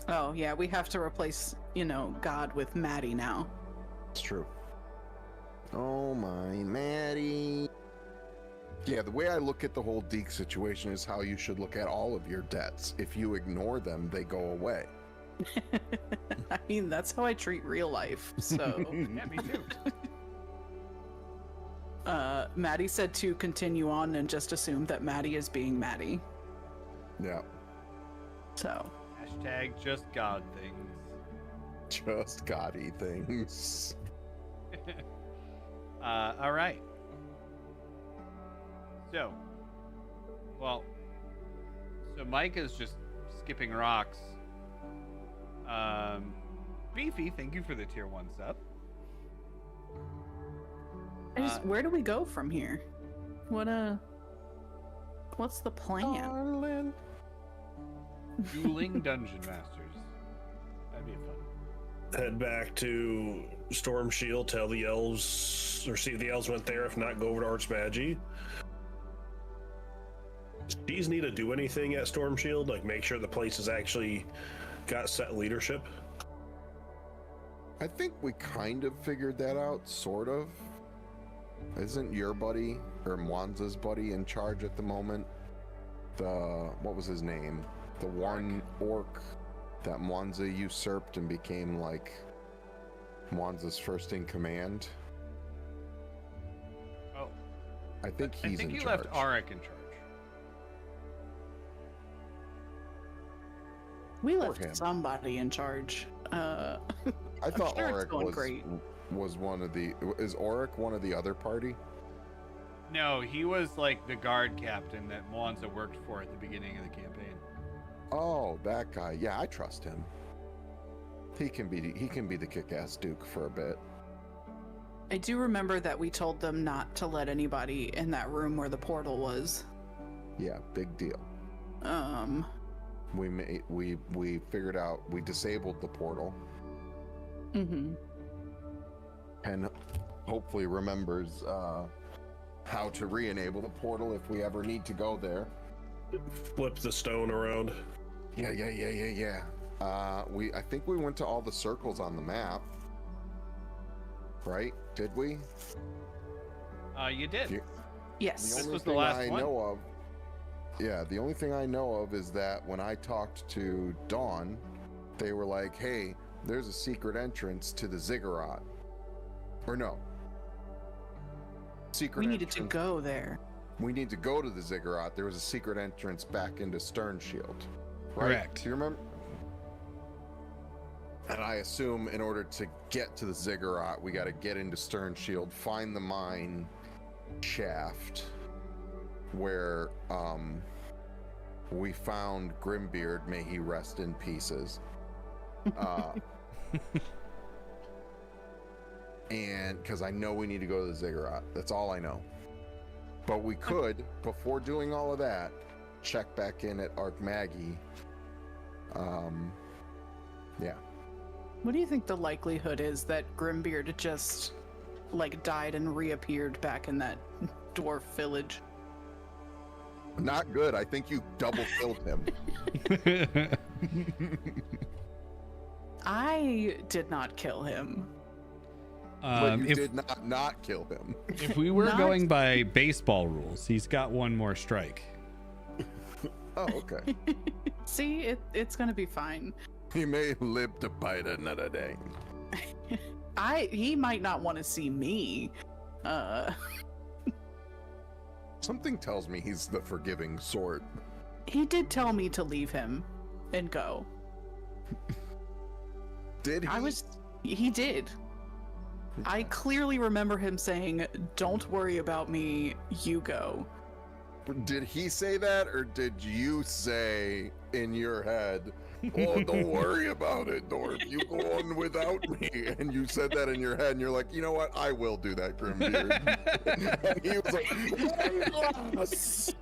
Oh, yeah, we have to replace, God with Maddie now. It's true. Oh my Maddie. Yeah, the way I look at the whole Deke situation is how you should look at all of your debts. If you ignore them, they go away. I mean, that's how I treat real life, so. Yeah, me too. Maddie said to continue on and just assume that Maddie is being Maddie. Yeah. So. Hashtag just God things. Just gaudy things. All right. So Mike is just skipping rocks. Beefy, thank you for the tier 1 sub. Where do we go from here? What's the plan? Dueling Dungeon Masters. That'd be fun. Head back to Storm Shield, tell the elves, or see if the elves went there. If not, go over to Archmagi. Does Cheese need to do anything at Storm Shield? Like make sure the place has actually got set leadership? I think we kind of figured that out, sort of. Isn't your buddy, or Mwanza's buddy, in charge at the moment? What was his name? The one orc that Mwanza usurped and became like Mwanza's first in command. Oh. I think he's in you charge. left Arik in charge. We Or left him. somebody in charge. I thought sure it's Auric going great. was one of the. Is Auric one of the other party? No, he was like the guard captain that Mwanza worked for at the beginning of the campaign. Oh, that guy. Yeah, I trust him. He can be the kick-ass Duke for a bit. I do remember that we told them not to let anybody in that room where the portal was. Yeah, big deal. We figured out, we disabled the portal. Mm-hmm. And hopefully remembers how to re-enable the portal if we ever need to go there. Flip the stone around. Yeah. I think we went to all the circles on the map. Right? Did we? You did. Yes. This only was the thing last I one. know of. Yeah, the only thing I know of is that when I talked to Dawn, they were like, "Hey, there's a secret entrance to the ziggurat." Or no. Secret We needed to entrance- go there. We need to go to the ziggurat. There was a secret entrance back into Stern Shield. Right? Correct. Do you remember? And I assume in order to get to the ziggurat, we got to get into Stern Shield, find the mine shaft where we found Grimbeard. May he rest in pieces. And because I know we need to go to the ziggurat. That's all I know. But we could, before doing all of that, check back in at Ark Maggie. Yeah. What do you think the likelihood is that Grimbeard just like died and reappeared back in that dwarf village? Not good. I think you double killed him. I did not kill him. But you If, did not kill him. if we were Not- going by baseball rules, he's got one more strike. Oh, okay. See, it's gonna be fine. He may live to bite another day. He might not want to see me. Something tells me he's the forgiving sort. He did tell me to leave him and go. Did he? He did. I clearly remember him saying, "Don't worry about me, you go." Did he say that, or did you say in your head, "Oh, don't worry about it, Dorf. You go on without me"? And you said that in your head, and you're like, "You know what? I will do that, Grimbeard." And he was like, "Yes."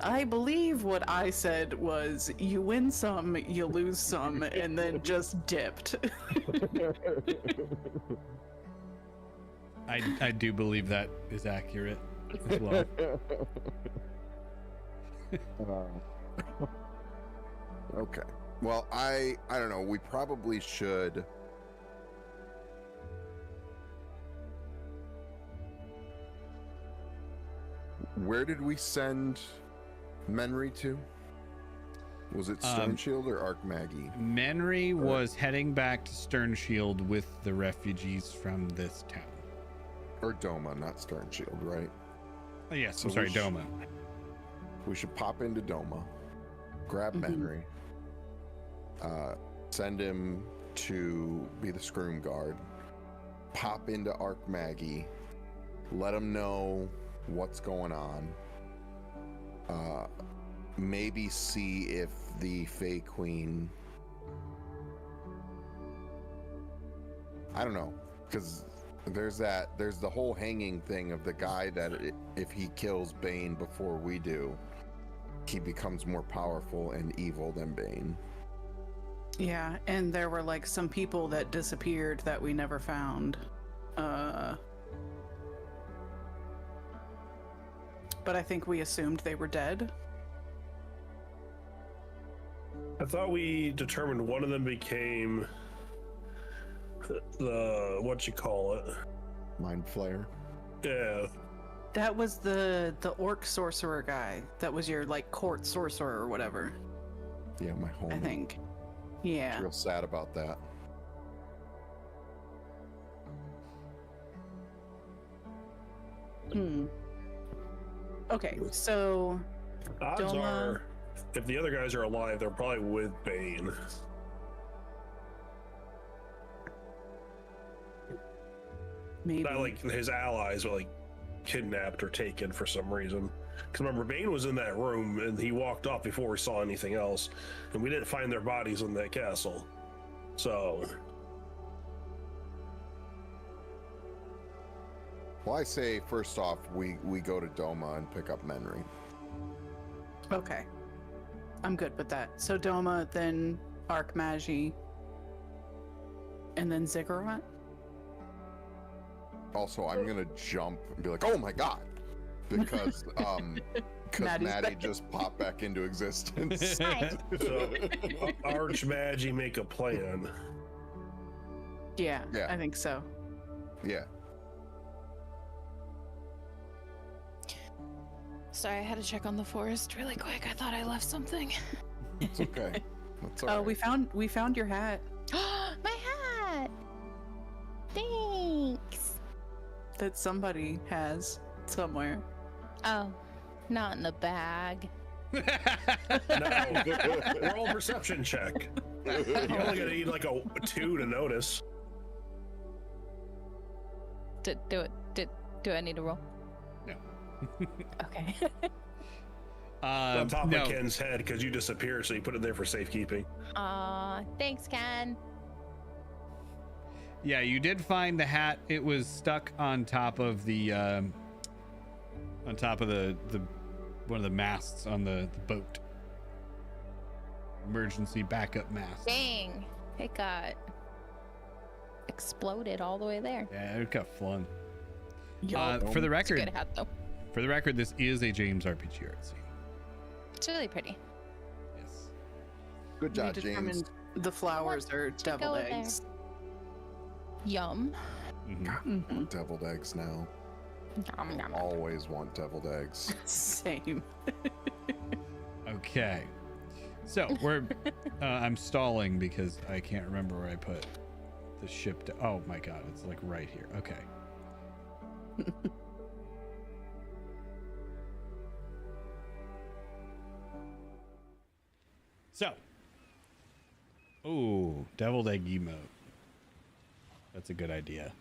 I believe what I said was, "You win some, you lose some," and then just dipped. I do believe that is accurate as well. Okay. Well, I don't know. We probably should. Where did we send Menry to? Was it Stern Shield or Ark Maggie? Menry was heading back to Stern Shield with the refugees from this town. Or Doma, not Stern Shield, right? Oh, yes, So I'm sorry, we should- Doma. We should pop into Doma, grab Menry, send him to be the Scroom Guard, pop into Ark Maggie, let him know what's going on, maybe see if the Fey Queen, I don't know, because there's the whole hanging thing of the guy that if he kills Bane before we do, he becomes more powerful and evil than Bane. Yeah, and there were like some people that disappeared that we never found. But I think we assumed they were dead. I thought we determined one of them became the what you call it. Mind Flayer. Yeah. That was the orc sorcerer guy. That was your like court sorcerer or whatever, Yeah, my homie. I think. Yeah. Real sad about that. Okay, so Odds Doma- are, if the other guys are alive, they're probably with Bane. maybe. Not like his allies were like kidnapped or taken for some reason. Because remember, Bane was in that room and he walked off before we saw anything else, and we didn't find their bodies in that castle. So, Well, I say first off, we go to Doma and pick up Menry. Okay. I'm good with that. So Doma, then Archmagi, and then Ziggurat? Also, I'm gonna jump and be like, "Oh my god!" because Maddie just popped back into existence. so Archmagi make a plan. Yeah, Yeah. I think so. Yeah. Sorry, I had to check on the forest really quick. I thought I left something. It's okay. That's all Oh, right. we found your hat My hat! Thanks! that somebody has somewhere. Oh, not in the bag. No, roll perception check. You're only gonna need like a 2 to notice. Do I need to roll? No. Okay. On top no. of Ken's head because you disappeared, so you put it there for safekeeping. Aw, thanks, Ken. Yeah, you did find the hat. It was stuck on top of the one of the masts on the boat. Emergency backup mast. Dang, it got exploded all the way there. Yeah, it got flung. Yup. For the It's a record, good hat, though. this is a James RPG art scene. It's really pretty. Yes. Good We job, James. determined the flowers are to deviled go there. eggs. Yum. Mhm. Mhm. Deviled eggs now. Yum, yum, yum. Always want deviled eggs. Same. Okay. So we're I'm stalling because I can't remember where I put the ship to. Oh my god, it's like right here. Okay. So. Ooh, deviled egg emote. That's a good idea.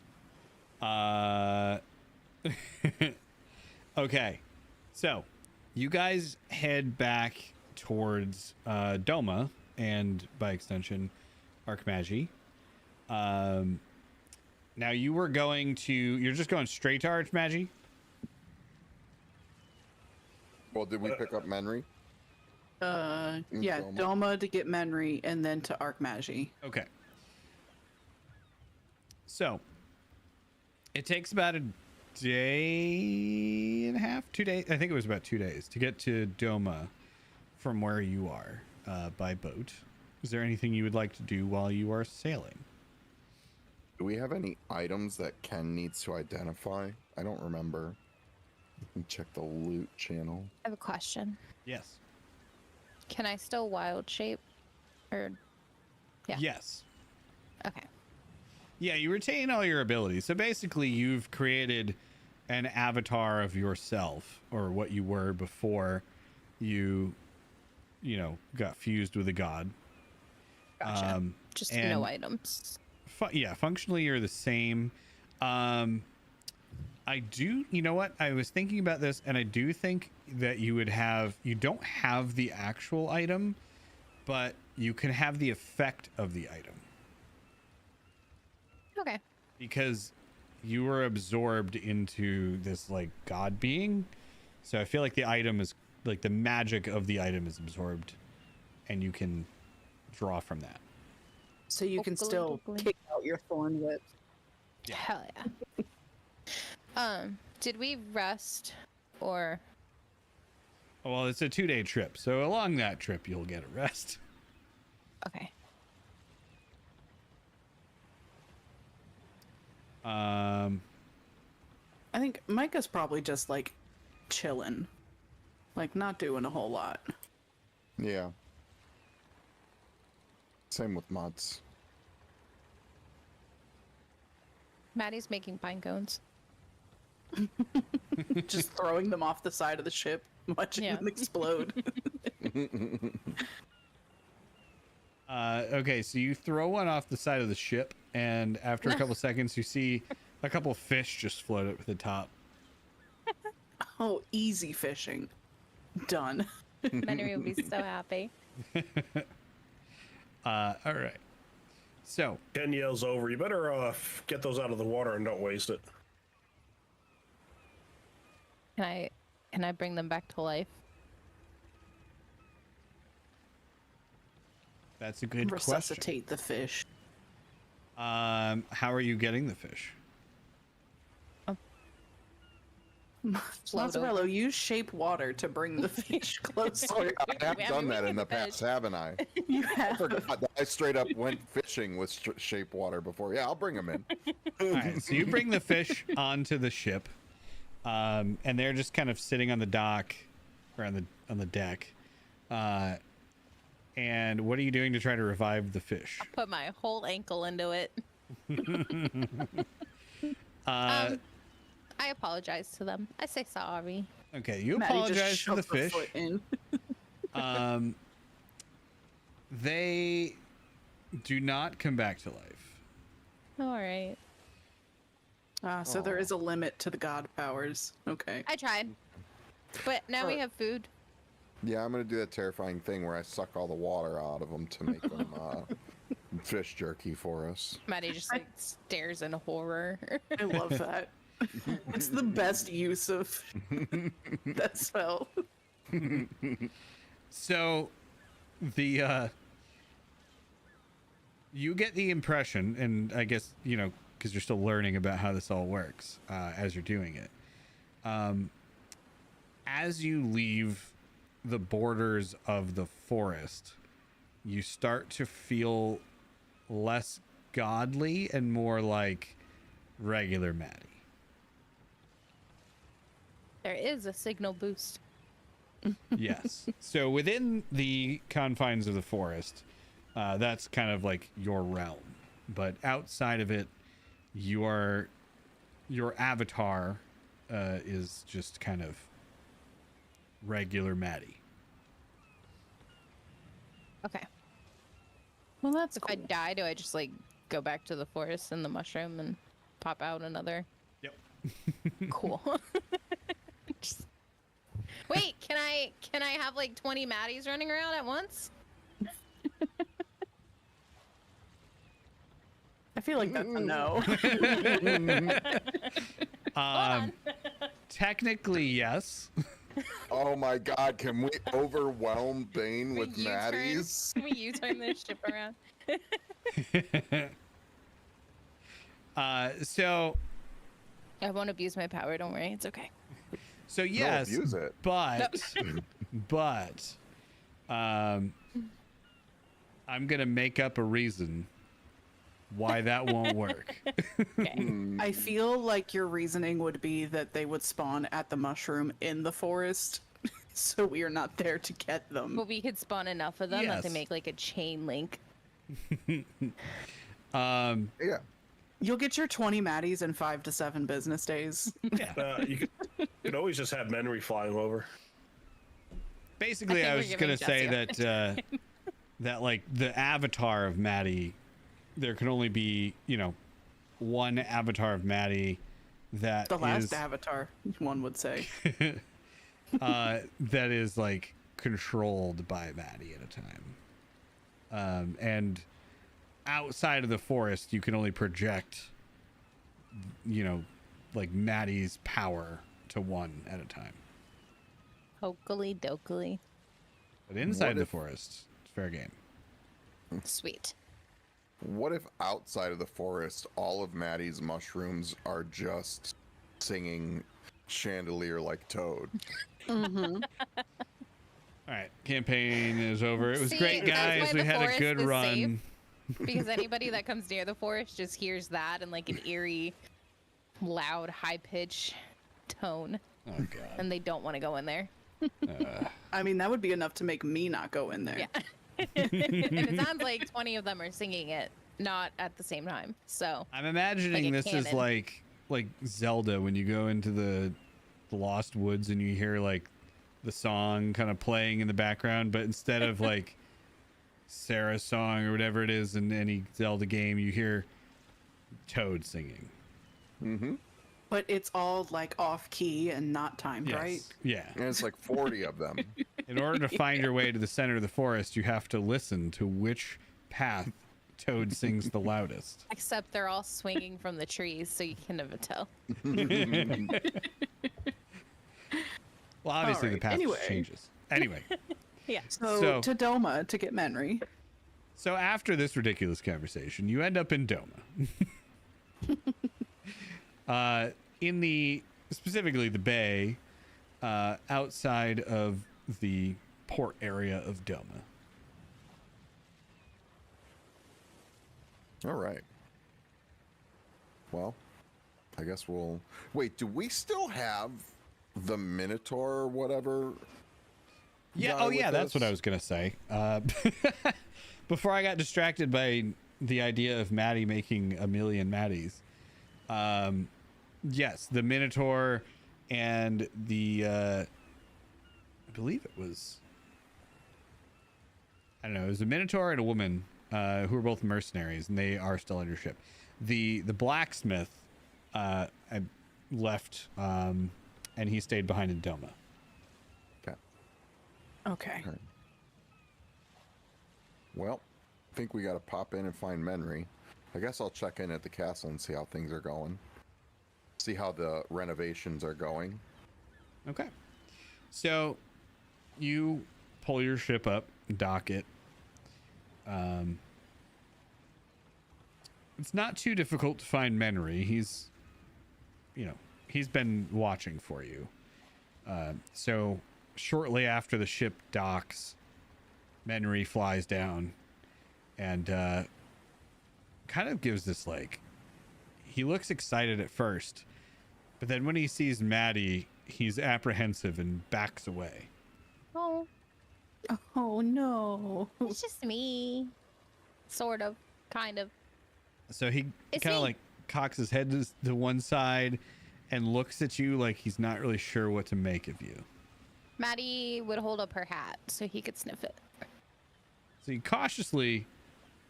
Okay. So, you guys head back towards Doma and by extension Archmagi. Now you were going to you're just going straight to Archmagi? Well, did we pick up Menry? Yeah, Doma. Doma to get Menry, and then to Archmagi. Okay. So, it takes about a day and a half, 2 days. I think it was about 2 days to get to Doma from where you are by boat. Is there anything you would like to do while you are sailing? Do we have any items that Ken needs to identify? I don't remember. Let me check the loot channel. I have a question. Yes. Can I still wild shape? Or yeah. Yes. Okay. Yeah, you retain all your abilities. So basically, you've created an avatar of yourself, or what you were before you got fused with a god. Gotcha. Just and- no items. Yeah, functionally you're the same. I do, you know what? I was thinking about this, and I do think that you don't have the actual item, but you can have the effect of the item. Okay. Because you were absorbed into this like god being. So I feel like the item is like the magic of the item is absorbed, and you can draw from that. So you can still kick out your thorn whip. Yeah. Hell yeah. Did we rest or? Well, it's a 2-day trip, so along that trip you'll get a rest. Okay. I think Micah's probably just like chilling, like not doing a whole lot. Yeah. Same with Mutz. Maddie's making pine cones. Just throwing them off the side of the ship, watching them explode. Okay, so you throw one off the side of the ship, and after a couple seconds, you see a couple fish just float up to the top. Oh, easy fishing. Done. Henry will be so happy. All right. So Ken yells over, you better get those out of the water and don't waste it. Can I bring them back to life? that's a good Resuscitate the fish. question. How are you getting the fish? Mozzarella, use shape water to bring the fish closer. I have done that in the past, haven't I? You I have. forgot that I straight up went fishing with shape water before. Yeah, I'll bring them in. All right, so you bring the fish onto the ship, and they're just kind of sitting on the dock or on the deck. And what are you doing to try to revive the fish? Put my whole ankle into it. I apologize to them. I say sorry. Okay, you Maddie just apologize to the shoved her fish. foot in. They do not come back to life. All right. So there is a limit to the god powers. Okay. I tried. But now we have food. Yeah, I'm gonna do that terrifying thing where I suck all the water out of them to make them fish jerky for us. Maddie just like stares in horror. I love that. It's the best use of that spell. So, the you get the impression, and I guess because you're still learning about how this all works as you're doing it. As you leave the borders of the forest, you start to feel less godly and more like regular Maddie. There is a signal boost. Yes. So within the confines of the forest, that's kind of like your realm. But outside of it, your avatar is just kind of regular Maddie. Okay. Well, that's If I die, do I just like go back to the forest and the mushroom and pop out another? Yep. Cool. Just... Wait, can I have like 20 Maddies running around at once? I feel like that's a no. Technically, yes. Oh my god, can we overwhelm Bane with U-turn- Maddies? Can we U-turn this ship around? So I won't abuse my power, don't worry, it's okay. So yes, use it. but I'm gonna make up a reason why that won't work. Okay. I feel like your reasoning would be that they would spawn at the mushroom in the forest, so we are not there to get them. But we could spawn enough of them that they Yes. make like a chain link. Yeah. You'll get your 20 Maddies in 5 to 7 business days. You could always just have Menry flying over. Basically, I I think was we're just gonna giving say that that like the avatar of Maddie, there can only be one avatar of Maddie that The last is avatar, one would say. that is like controlled by Maddie at a time. And outside of the forest, you can only project, like Maddie's power to one at a time. Hokely dokely. But inside What the if- forest, it's fair game. Sweet. What if outside of the forest, all of Maddie's mushrooms are just singing Chandelier like Toad? Mm-hmm. All right, campaign is over. It was See, great, that's guys. why We the had a forest good is run. safe. Because anybody that comes near the forest just hears that in like an eerie, loud, high-pitched tone, Oh god. and they don't want to go in there. I mean, that would be enough to make me not go in there. Yeah. And it sounds like 20 of them are singing it, not at the same time. So I'm imagining Like a this is cannon. like like Zelda when you go into the Lost Woods and you hear like the song kind of playing in the background, but instead of like Sarah's song or whatever it is in any Zelda game, you hear Toad singing. Mm-hmm. But it's all like off key and not timed, right? Yeah. And it's like 40 of them. In order to find your way to the center of the forest, you have to listen to which path Toad sings the loudest. Except they're all swinging from the trees, so you can never tell. Well, obviously the Alright, path anyway. changes. Anyway. Yeah. So to Doma to get Menry. So after this ridiculous conversation, you end up in Doma. In the specifically the bay, outside of the port area of Doma. All right. Well, I guess we'll wait. Do we still have the Minotaur or whatever? Yeah. guy Oh, with yeah. That's what us? I was gonna say. Before I got distracted by the idea of Maddie making a million Maddies. Yes, the Minotaur and the I believe it was, I don't know, it was a Minotaur and a woman who were both mercenaries, and they are still on your ship. The blacksmith I left, and he stayed behind in Doma. Okay. Okay. All right. Well, I think we got to pop in and find Menry. I guess I'll check in at the castle and see how things are going. See how the renovations are going. Okay. So you pull your ship up, dock it. It's not too difficult to find Menry. He's been watching for you. So shortly after the ship docks, Menry flies down and kind of gives this like, he looks excited at first, but then when he sees Maddie, he's apprehensive and backs away. Oh, Oh no. it's just me. Sort of. Kind of. So he It's kind of me. like cocks his head to one side and looks at you like he's not really sure what to make of you. Maddie would hold up her hat so he could sniff it. So he cautiously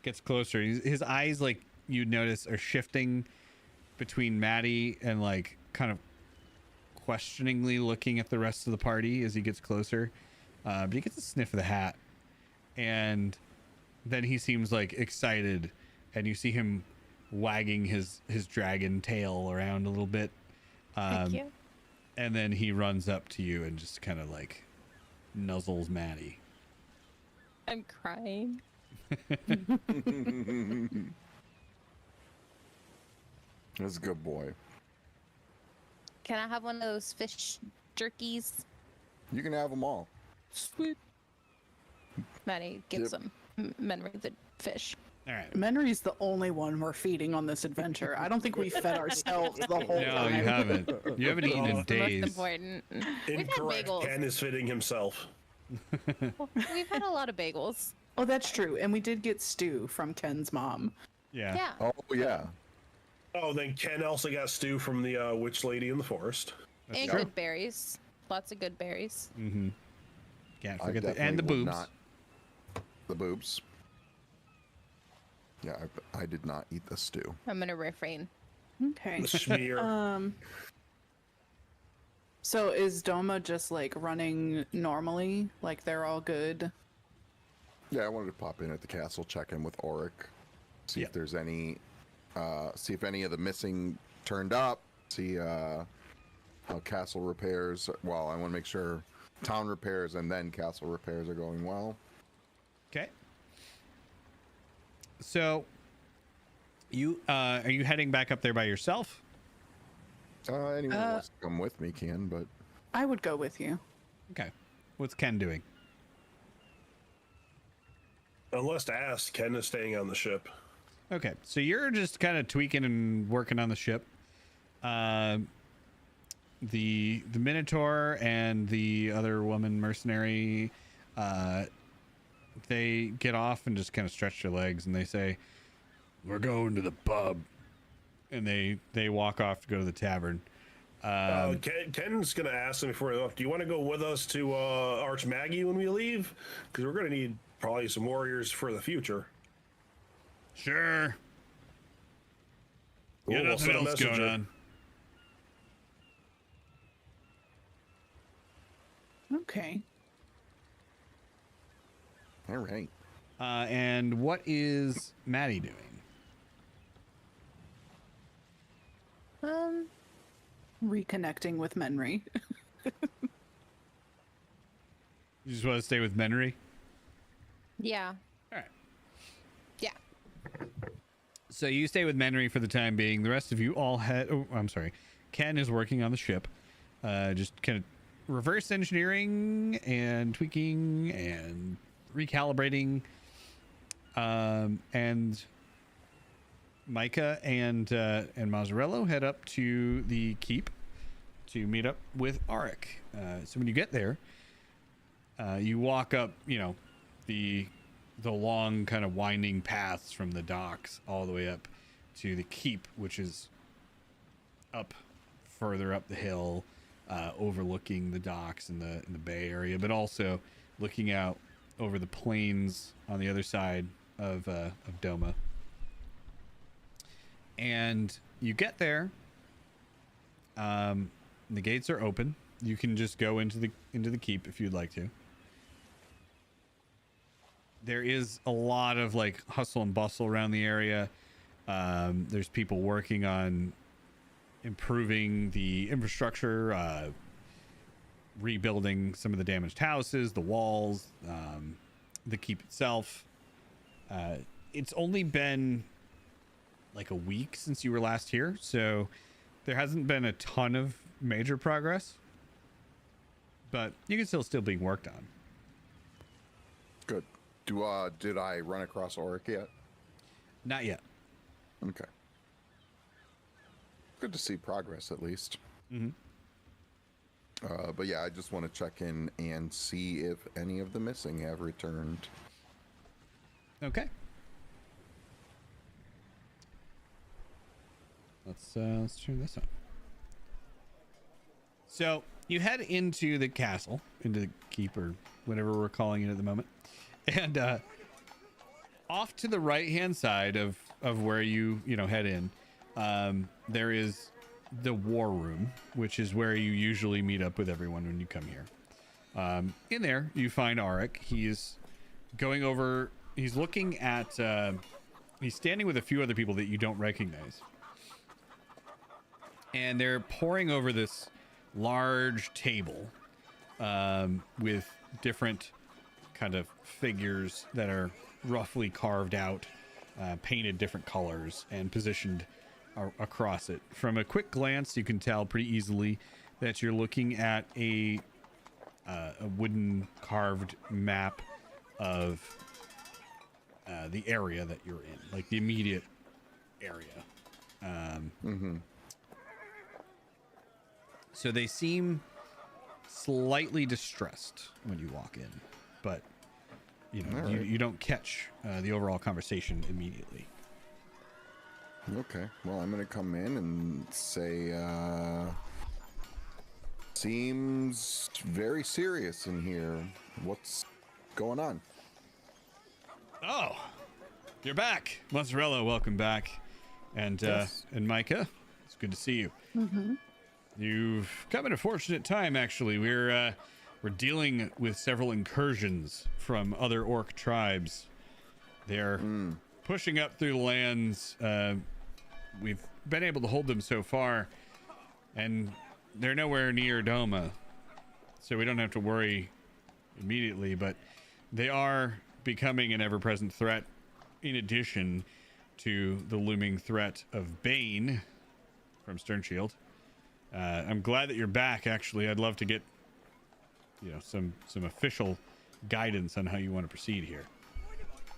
gets closer. His eyes, like you notice, are shifting between Maddie and like kind of questioningly looking at the rest of the party as he gets closer. But he gets a sniff of the hat, and then he seems like excited, and you see him wagging his dragon tail around a little bit. Thank you. And then he runs up to you and just kind of like nuzzles Maddie. I'm crying. That's a good boy. Can I have one of those fish jerkies? You can have them all. Sweet. Maddie gives Yep. him Menry the fish. All right. Menry's the only one we're feeding on this adventure. I don't think we fed ourselves the whole No, time. you haven't. You haven't eaten in That's the most days. important. We've had Incorrect. bagels. Ken is fitting himself. We've had a lot of bagels. Oh, that's true. And we did get stew from Ken's mom. Yeah. Yeah. Oh yeah. Oh, then Ken also got stew from the witch lady in the forest. That's And true. good berries. Lots of good berries. Mm-hmm. Can't I forget that. And the definitely would boobs. not- The boobs. Yeah, I did not eat the stew. I'm gonna refrain. Okay. The smear. So is Doma just like running normally? Like they're all good? Yeah, I wanted to pop in at the castle, check in with Auric, see Yeah. if there's any, see if any of the missing turned up, see how castle repairs. Well, I want to make sure town repairs and then castle repairs are going well. Okay. So, you are you heading back up there by yourself? Anyone who wants to come with me can, but I would go with you. Okay. What's Ken doing? Unless asked, Ken is staying on the ship. Okay, so you're just kind of tweaking and working on the ship. The Minotaur and the other woman mercenary, they get off and just kind of stretch their legs and they say, "We're going to the pub. and they walk off to go to the tavern. Ken's gonna ask them before they left. Do you want to go with us to Arch Maggie when we leave? Because we're gonna need probably some warriors for the future. Sure. Cool, Yeah, we'll nothing send a else going messenger. on. Okay. All right. And what is Maddie doing? Reconnecting with Menry. You just want to stay with Menry? Yeah. All right. Yeah. So you stay with Menry for the time being. The rest of you all head. Oh, I'm sorry. Ken is working on the ship, just kind of reverse engineering and tweaking and recalibrating. And Micah and Mazzarello head up to the keep to meet up with Arik. So when you get there, you walk up, the long kind of winding paths from the docks all the way up to the keep, which is up further up the hill, overlooking the docks in the bay area, but also looking out over the plains on the other side of Doma. And you get there. The gates are open. You can just go into the keep if you'd like to. There is a lot of like hustle and bustle around the area. There's people working on improving the infrastructure, rebuilding some of the damaged houses, the walls, the keep itself. It's only been like a week since you were last here, so there hasn't been a ton of major progress, but you can still being worked on. Good. Did I run across Auric yet? Not yet. Okay. Good to see progress at least. Mm-hmm. But yeah, I just want to check in and see if any of the missing have returned. Okay. Let's turn this on. So you head into the castle, into the keep, or whatever we're calling it at the moment, and off to the right hand side of where you head in, there is the war room, which is where you usually meet up with everyone when you come here. In there you find Arik. He's going over. He's looking at. He's standing with a few other people that you don't recognize. And they're poring over this large table with different kind of figures that are roughly carved out, painted different colors, and positioned across it. From a quick glance, you can tell pretty easily that you're looking at a wooden carved map of the area that you're in, like the immediate area. So they seem slightly distressed when you walk in, but you don't catch the overall conversation immediately. Okay, well, I'm gonna come in and say, seems very serious in here. What's going on? Oh, you're back, Mozzarella. Welcome back, and Yes. and Micah, it's good to see you. Mm-hmm. You've come at a fortunate time, actually. We're dealing with several incursions from other orc tribes. They're pushing up through the lands. We've been able to hold them so far, and they're nowhere near Doma, so we don't have to worry immediately, but they are becoming an ever-present threat, in addition to the looming threat of Bane from Sternshield. I'm glad that you're back, actually. I'd love to get some official guidance on how you want to proceed here.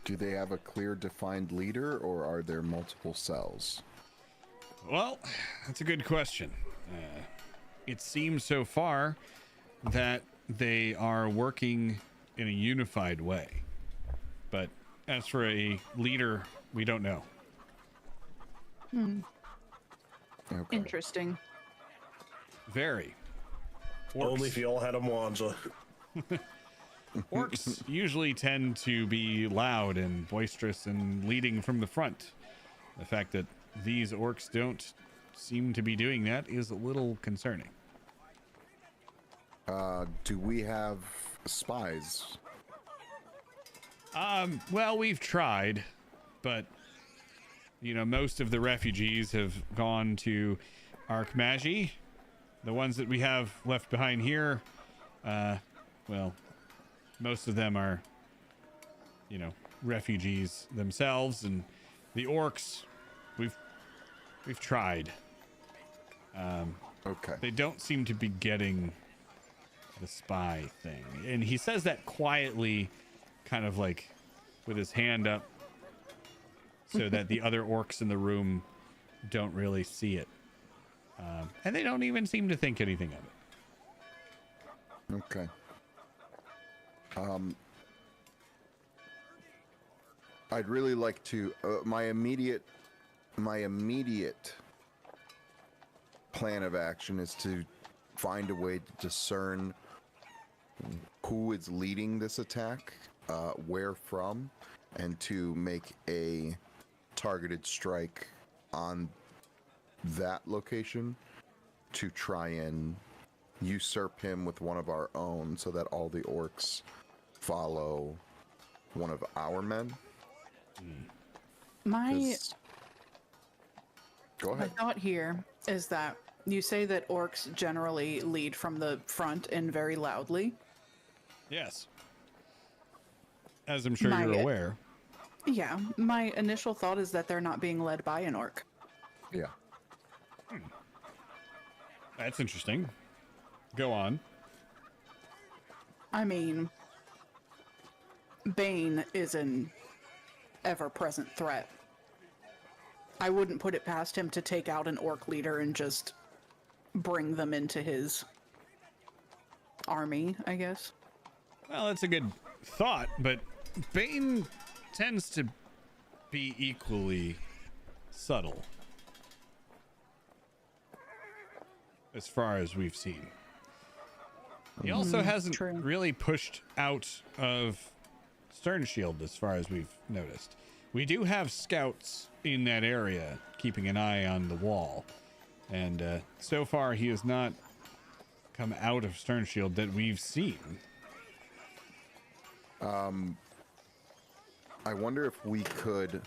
Do they have a clear defined leader, or are there multiple cells? Well, that's a good question. It seems so far that they are working in a unified way, but as for a leader, we don't know. Okay. Interesting. Very. Only if you all had a Mwanza. Orcs usually tend to be loud and boisterous and leading from the front. The fact that these orcs don't seem to be doing that is a little concerning. Do we have spies? Well, we've tried, but you know, most of the refugees have gone to Arkmagi. The ones that we have left behind here, well, most of them are, you know, refugees themselves, and the orcs, we've tried. Okay. They don't seem to be getting the spy thing, and he says that quietly, kind of like with his hand up, so that the other orcs in the room don't really see it, and they don't even seem to think anything of it. Okay. I'd really like to. My immediate plan of action is to find a way to discern who is leading this attack, where from, and to make a targeted strike on that location to try and usurp him with one of our own so that all the orcs follow one of our men. My 'Cause- Go ahead. thought here is that you say that orcs generally lead from the front and very loudly. Yes. As I'm sure My- you're aware. Yeah, my initial thought is that they're not being led by an orc. Yeah. That's interesting. Go on. I mean, Bane is an ever-present threat. I wouldn't put it past him to take out an orc leader and just bring them into his army, I guess. Well, that's a good thought, but Bane tends to be equally subtle, as far as we've seen. He also hasn't true. really pushed out of Stern Shield, as far as we've noticed. We do have scouts in that area keeping an eye on the wall, and so far he has not come out of Stern Shield that we've seen. I wonder if we could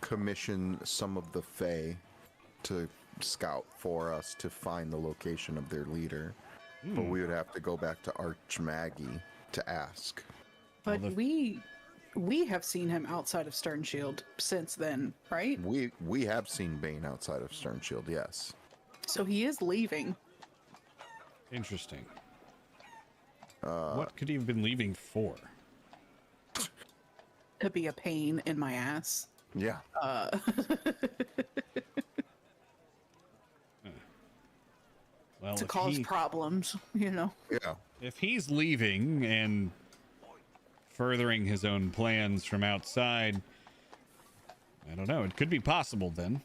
commission some of the Fae to scout for us to find the location of their leader. But we would have to go back to Archmagi to ask. But Well, we have seen him outside of Stern Shield since then, right? We have seen Bane outside of Stern Shield, yes. So he is leaving. Interesting. What could he have been leaving for? To be a pain in my ass. Yeah. Well, To if cause problems, you know. Yeah. if he's leaving and furthering his own plans from outside, I don't know. It could be possible then.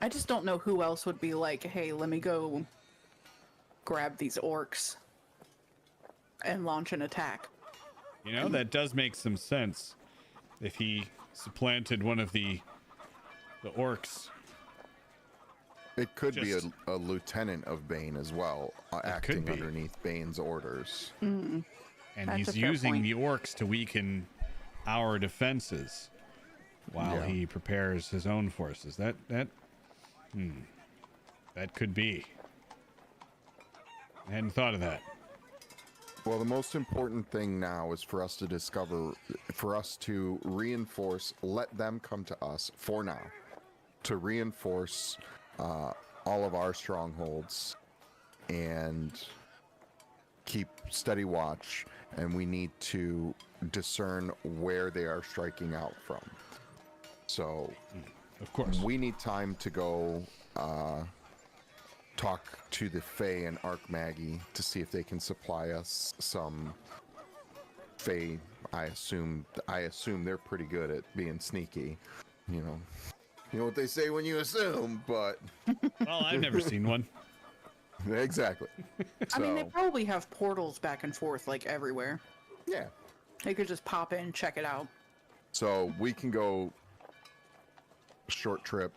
I just don't know who else would be like, hey, let me go grab these orcs and launch an attack. You know, that does make some sense. If he supplanted one of the orcs, It could be Just- a lieutenant of Bane as well, could acting be. underneath Bane's orders. and That's a he's fair using point. the orcs to weaken our defenses while Yeah. he prepares his own forces. That could be. I hadn't thought of that. Well, the most important thing now is for us to reinforce, let them come to us for now, to reinforce all of our strongholds and keep steady watch, and we need to discern where they are striking out from. So Of course. we need time to go talk to the Fae and Archmagi to see if they can supply us some Fae. I assume they're pretty good at being sneaky. you know what they say when you assume, but Well, I've never seen one. exactly. I mean, they So, probably have portals back and forth like everywhere. yeah. They could just pop in, check it out. So we can go short trip.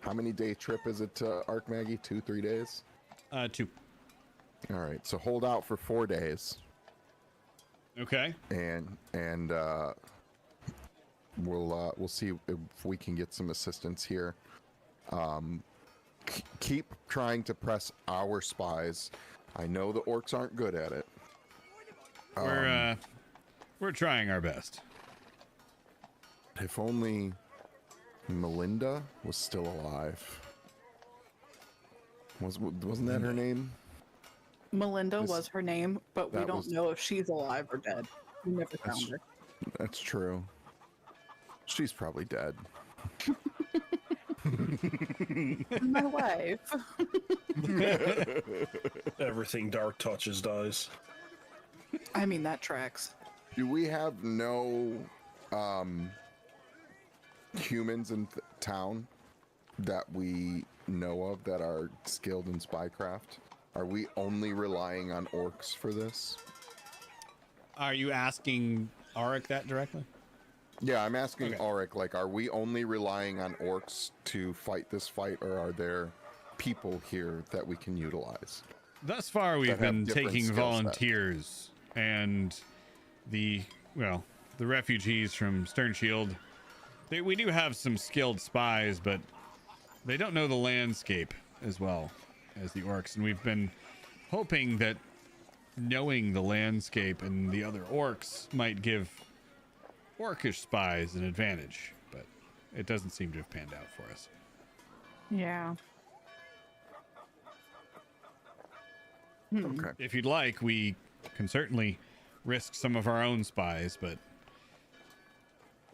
How many day trip is it to Ark Maggie? 2-3 days? 2. All right. So hold out for 4 days, Okay. and we'll see if we can get some assistance here. Keep trying to press our spies. I know the orcs aren't good at it. We're trying our best. If only Melinda was still alive. Wasn't that her name? Melinda was her name, but we that don't was- know if she's alive or dead. We never found her. That's true. She's probably dead. My wife. Everything dark touches dies. I mean, that tracks. Do we have no humans in town that we know of that are skilled in spycraft? Are we only relying on orcs for this? Are you asking Auric that directly? Yeah, I'm asking Okay. Auric, like, are we only relying on orcs to fight this fight, or are there people here that we can utilize? Thus far, we've have been different taking skill set. volunteers and the refugees from Stern Shield. We do have some skilled spies, but they don't know the landscape as well as the orcs. And we've been hoping that knowing the landscape and the other orcs might give orcish spies an advantage, but it doesn't seem to have panned out for us. Yeah. Okay. If you'd like, we can certainly risk some of our own spies, but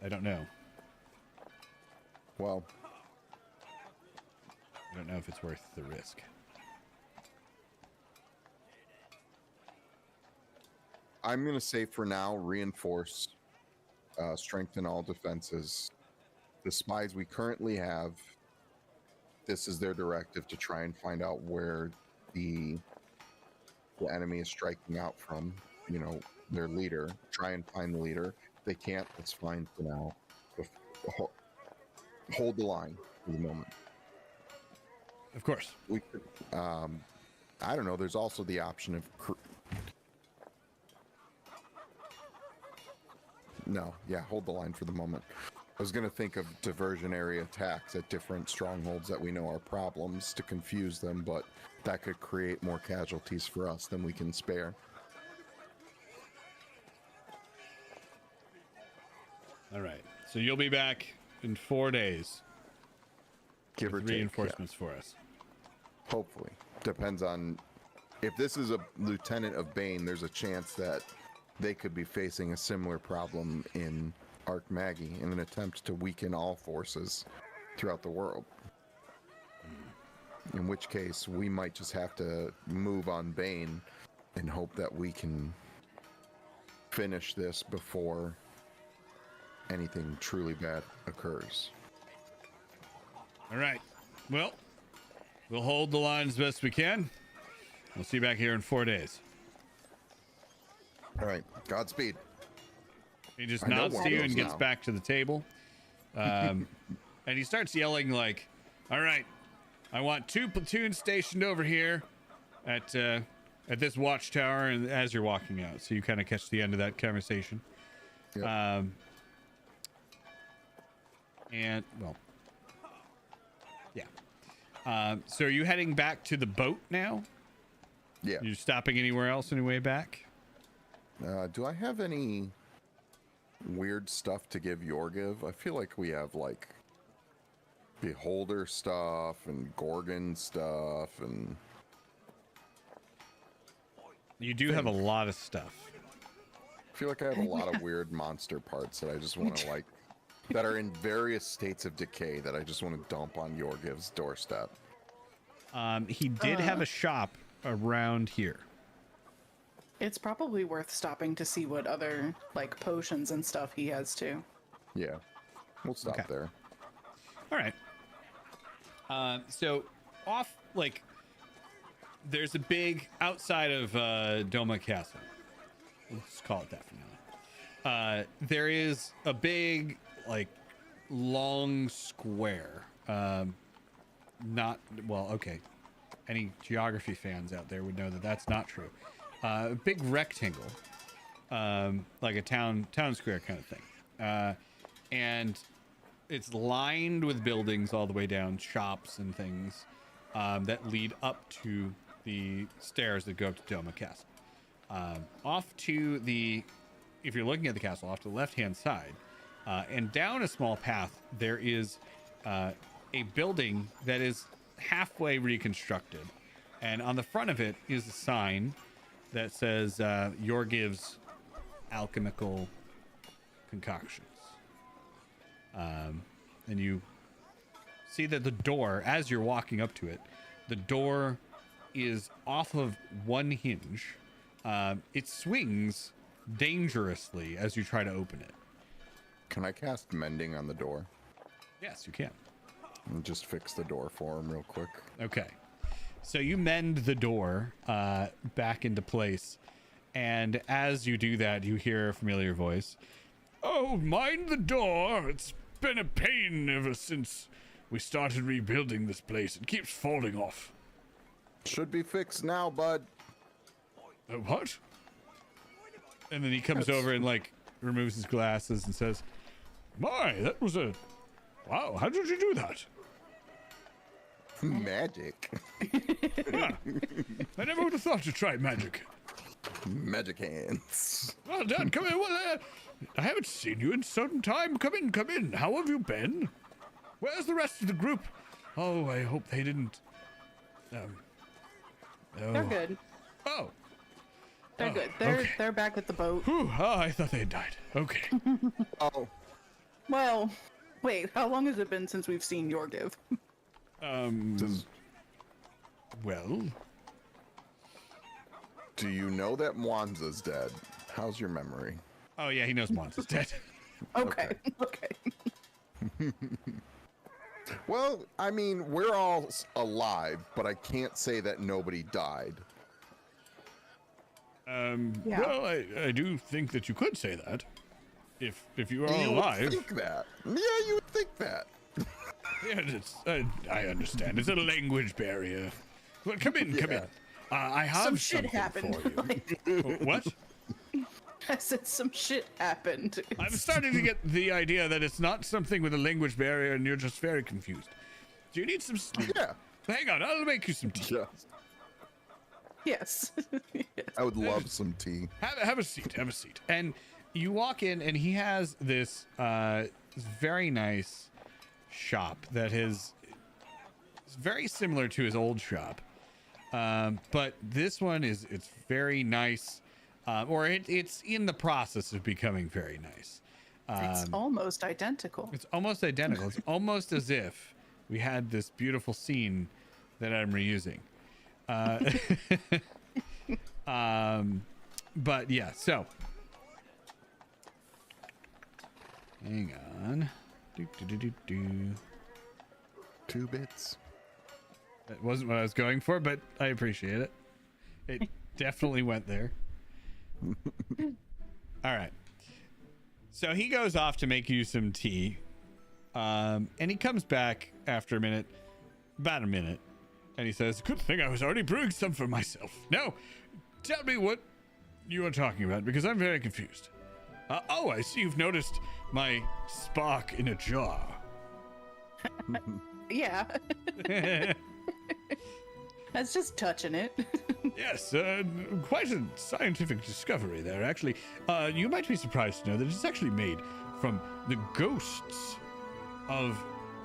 I don't know. Well, I don't know if it's worth the risk. I'm going to say for now, reinforce, strengthen all defenses. The spies we currently have, this is their directive to try and find out where the enemy is striking out from, you know, their leader. Try and find the leader. If they can't, that's fine for now. Hold the line for the moment. Of course. We could, I don't know, there's also the option of no, yeah, hold the line for the moment. I was going to think of diversionary attacks at different strongholds that we know are problems to confuse them, but that could create more casualties for us than we can spare. All right. So you'll be back in 4 days Give or with take. reinforcements for us. Yeah, hopefully. Depends on if this is a lieutenant of Bane, there's a chance that they could be facing a similar problem in Ark Maggie in an attempt to weaken all forces throughout the world. In which case, we might just have to move on Bane and hope that we can finish this before anything truly bad occurs. All right. Well, we'll hold the line as best we can. We'll see you back here in 4 days. All right, Godspeed. He just I know nods one to of you those and gets now. back to the table. And he starts yelling like, all right, I want 2 platoons stationed over here at this watchtower, and as you're walking out. So you kind of catch the end of that conversation. Yep. And, well, yeah. So are you heading back to the boat now? Yeah. You stopping anywhere else on your way back? Do I have any weird stuff to give Yorgiv? I feel like we have like Beholder stuff and Gorgon stuff and You do have a lot of stuff. I feel like I have a lot of weird monster parts that I just want to like that are in various states of decay that I just want to dump on Yorgiv's doorstep. He did have a shop around here. It's probably worth stopping to see what other like potions and stuff he has too. Yeah. We'll stop Okay. there. All right. So off, like, there's a big outside of Doma Castle. Let's call it that for now. There is a big, like, long square. Not well. Okay. Any geography fans out there would know that that's not true. A big rectangle, like a town square kind of thing, and it's lined with buildings all the way down, shops and things that lead up to the stairs that go up to Doma Castle. Off to the, if you're looking at the castle, off to the left-hand side, and down a small path, there is a building that is halfway reconstructed, and on the front of it is a sign that says Yorgiv's alchemical concoctions. And you see that the door, as you're walking up to it, the door is off of one hinge. It swings dangerously as you try to open it. Can I cast mending on the door? Yes, you can. And just fix the door for him real quick. Okay. So you mend the door back into place. And as you do that, you hear a familiar voice. Oh, mind the door. It's been a pain ever since we started rebuilding this place. It keeps falling off. Should be fixed now, bud. What? And then he comes over and, like, removes his glasses and says, my, that was a... Wow, how did you do that? Magic. Yeah. I never would have thought to try magic. Magic hands. Well done. Come in. Well, I haven't seen you in some time. Come in, come in. How have you been? Where's the rest of the group? Oh, I hope they didn't... They're good. Oh. They're good. They're back at the boat. Whew, oh, I thought they had died. Okay. Oh. Well, wait, how long has it been since we've seen Yorgiv? Well... Do you know that Mwanza's dead? How's your memory? Oh, yeah, he knows Mwanza's dead. Okay. Well, I mean, we're all alive, but I can't say that nobody died. Yeah. Well, I do think that you could say that. If you are all You would alive. think that. Yeah, you would think that. Yeah, it's, I understand. It's a language barrier. Well, come in, come in. Yeah. I have Some shit something happened. for you. What? I said some shit happened. I'm starting to get the idea that it's not something with a language barrier and you're just very confused. Do you need some sleep? Yeah. Hang on, I'll make you some tea. Just, Yes. Yes. I would love some tea. Have a seat, have a seat. And you walk in and he has this very nice shop that is very similar to his old shop. But this one it's very nice, or it's in the process of becoming very nice. It's almost identical. It's almost identical. It's almost as if we had this beautiful scene that I'm reusing. But yeah, so hang on. Do. 2 bits. That wasn't what I was going for, but I appreciate it. It definitely went there. All right. So he goes off to make you some tea. And he comes back after about a minute. And he says, good thing I was already brewing some for myself. Now, tell me what you are talking about, because I'm very confused. Oh, I see you've noticed my spark in a jar. Yeah. That's just touching it. Yes, quite a scientific discovery there, actually. You might be surprised to know that it's actually made from the ghosts of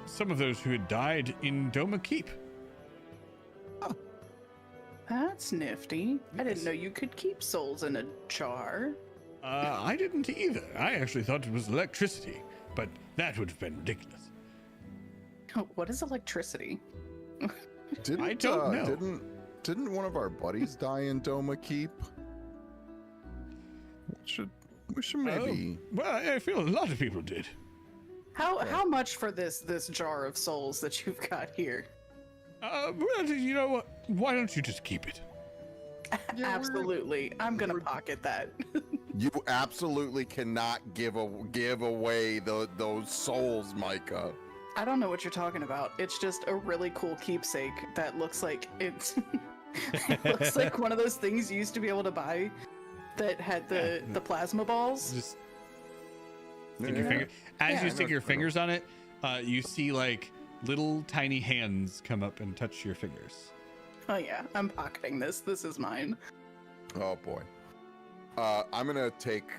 some of those who had died in Doma Keep. That's nifty. I didn't know you could keep souls in a jar. I didn't either. I actually thought it was electricity, but that would have been ridiculous. What is electricity? I don't know. Didn't one of our buddies die in Doma Keep? We should maybe. Well, I feel a lot of people did. How much for this jar of souls that you've got here? Well, you know what? Why don't you just keep it? Absolutely, I'm gonna pocket that. You absolutely cannot give away those souls, Micah. I don't know what you're talking about. It's just a really cool keepsake that looks like it's it looks like one of those things you used to be able to buy that had the plasma balls. Just stick your finger. As you stick your fingers on it, you see like little tiny hands come up and touch your fingers. Oh yeah, I'm pocketing this. This is mine. Oh boy. I'm gonna take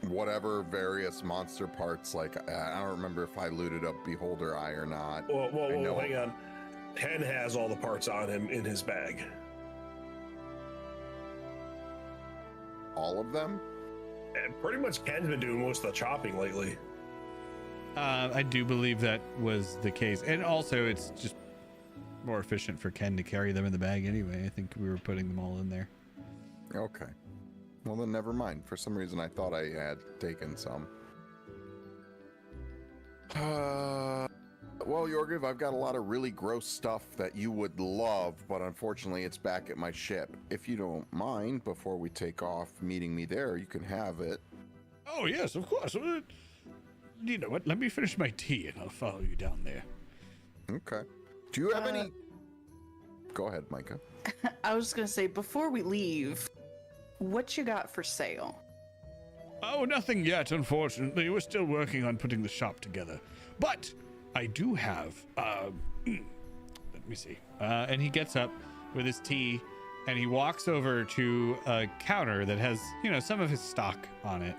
whatever various monster parts, like I don't remember if I looted up Beholder Eye or not. Whoa, hang on. Ken has all the parts on him in his bag. All of them? And pretty much Ken's been doing most of the chopping lately. I do believe that was the case. And also it's just more efficient for Ken to carry them in the bag anyway. I think we were putting them all in there. Okay. Well, then never mind. For some reason, I thought I had taken some. Well, Yorgiv, I've got a lot of really gross stuff that you would love, but unfortunately, it's back at my ship. If you don't mind, before we take off, meeting me there, you can have it. Oh, yes, of course. You know what? Let me finish my tea and I'll follow you down there. Okay. Do you have any... Go ahead, Micah. I was just gonna say, before we leave, what you got for sale? Oh, nothing yet, unfortunately. We're still working on putting the shop together. But I do have, let me see. And he gets up with his tea and he walks over to a counter that has, you know, some of his stock on it,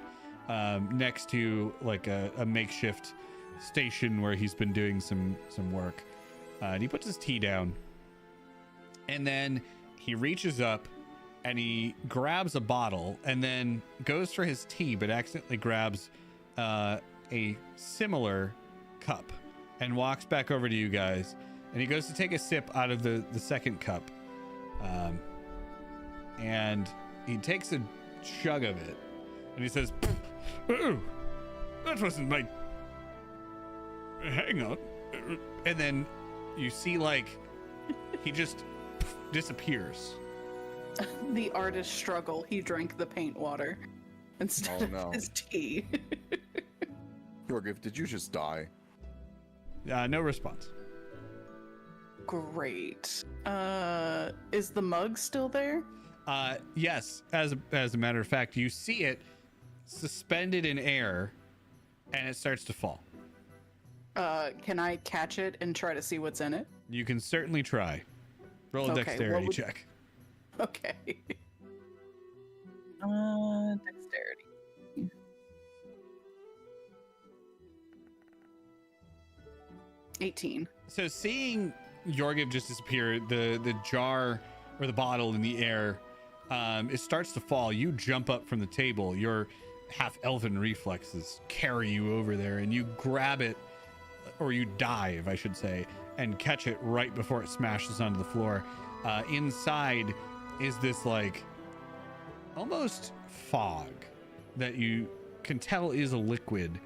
next to like a makeshift station where he's been doing some work. And he puts his tea down and then he reaches up and he grabs a bottle and then goes for his tea, but accidentally grabs a similar cup and walks back over to you guys. And he goes to take a sip out of the second cup. And he takes a chug of it and he says, "Oh, that wasn't my... Hang on." And then you see like he just disappears. The artist struggle. He drank the paint water instead of his tea. Yorgiv, did you just die? No response. Great. Is the mug still there? Yes. As a matter of fact, you see it suspended in air, and it starts to fall. Can I catch it and try to see what's in it? You can certainly try. Roll a dexterity check. Okay. Dexterity. 18. So seeing Yorgiv just disappear, the jar or the bottle in the air, it starts to fall. You jump up from the table. Your half-elven reflexes carry you over there, and you grab it, or you dive, I should say, and catch it right before it smashes onto the floor. Inside is this like almost fog that you can tell is a liquid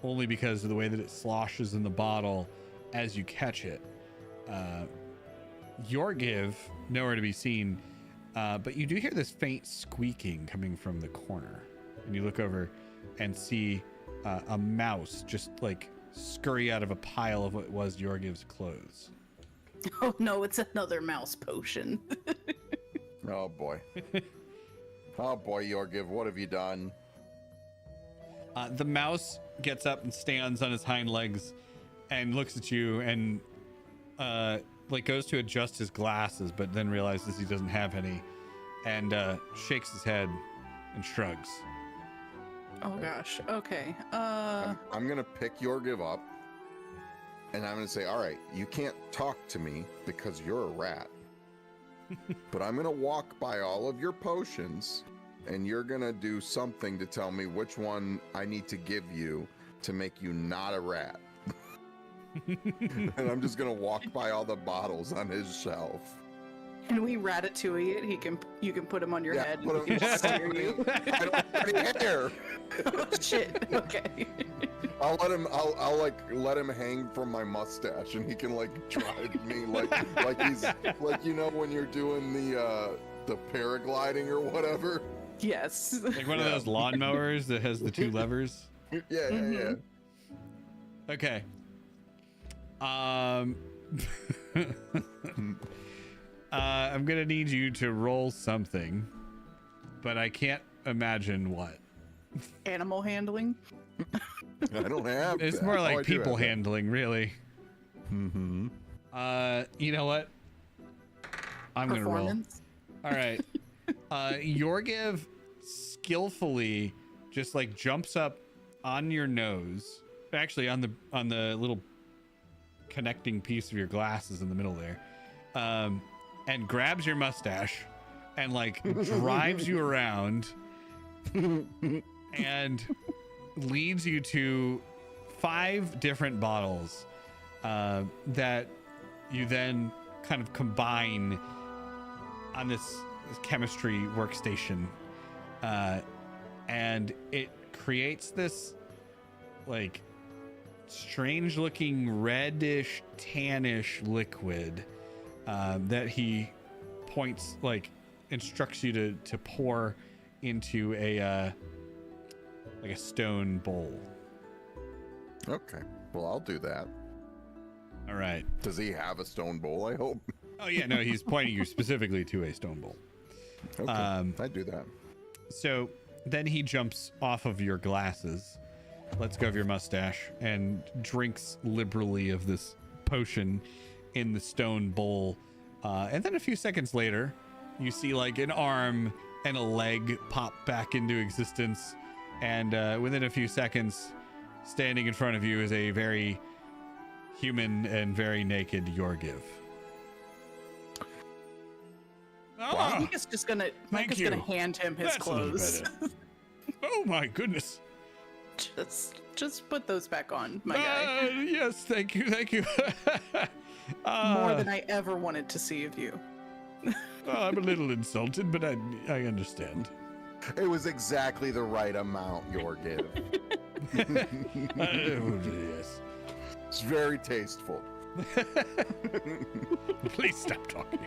only because of the way that it sloshes in the bottle as you catch it. Yorgiv, nowhere to be seen, but you do hear this faint squeaking coming from the corner, and you look over and see a mouse just like scurry out of a pile of what was Yorgiv's clothes. Oh no, it's another mouse potion. Oh boy. Oh boy, Yorgiv, what have you done? The mouse gets up and stands on his hind legs and looks at you and like goes to adjust his glasses, but then realizes he doesn't have any and shakes his head and shrugs. Oh gosh. Okay. I'm gonna pick Yorgiv up and I'm gonna say, all right, you can't talk to me because you're a rat. But I'm gonna walk by all of your potions and you're gonna do something to tell me which one I need to give you to make you not a rat. And I'm just gonna walk by all the bottles on his shelf. Can we ratatouille it? You can put him on your Yeah, head put and him- he can steer you. I don't have any hair. Oh, shit. Okay. I'll like let him hang from my mustache, and he can like drive me like he's like, you know, when you're doing the paragliding or whatever. Yes. Like one of those lawnmowers that has the two levers. Yeah. Okay. I'm gonna need you to roll something, but I can't imagine what. Animal handling. I don't have. It's that. more Oh, I like do people have that. handling, really. Mm-hmm. You know what? I'm gonna roll. Performance. All right. Yorgiv skillfully just like jumps up on your nose, actually on the little connecting piece of your glasses in the middle there, and grabs your mustache and like drives you around and leads you to 5 different bottles that you then kind of combine on this chemistry workstation, and it creates this like strange looking reddish tannish liquid that he instructs you to pour into a like a stone bowl. Okay. Well, I'll do that. All right. Does he have a stone bowl? I hope. Oh yeah, no, he's pointing you specifically to a stone bowl. Okay. I do that. So then he jumps off of your glasses, lets go of your mustache, and drinks liberally of this potion in the stone bowl. And then a few seconds later, you see like an arm and a leg pop back into existence. And within a few seconds, standing in front of you is a very human and very naked Yorgiv. Ah, Micah's just gonna hand him his That's a little clothes. better. Oh my goodness. just put those back on, my guy. Yes, thank you. More than I ever wanted to see of you. I'm a little insulted, but I understand. It was exactly the right amount, Yorgiv. Yes. It's very tasteful. Please stop talking.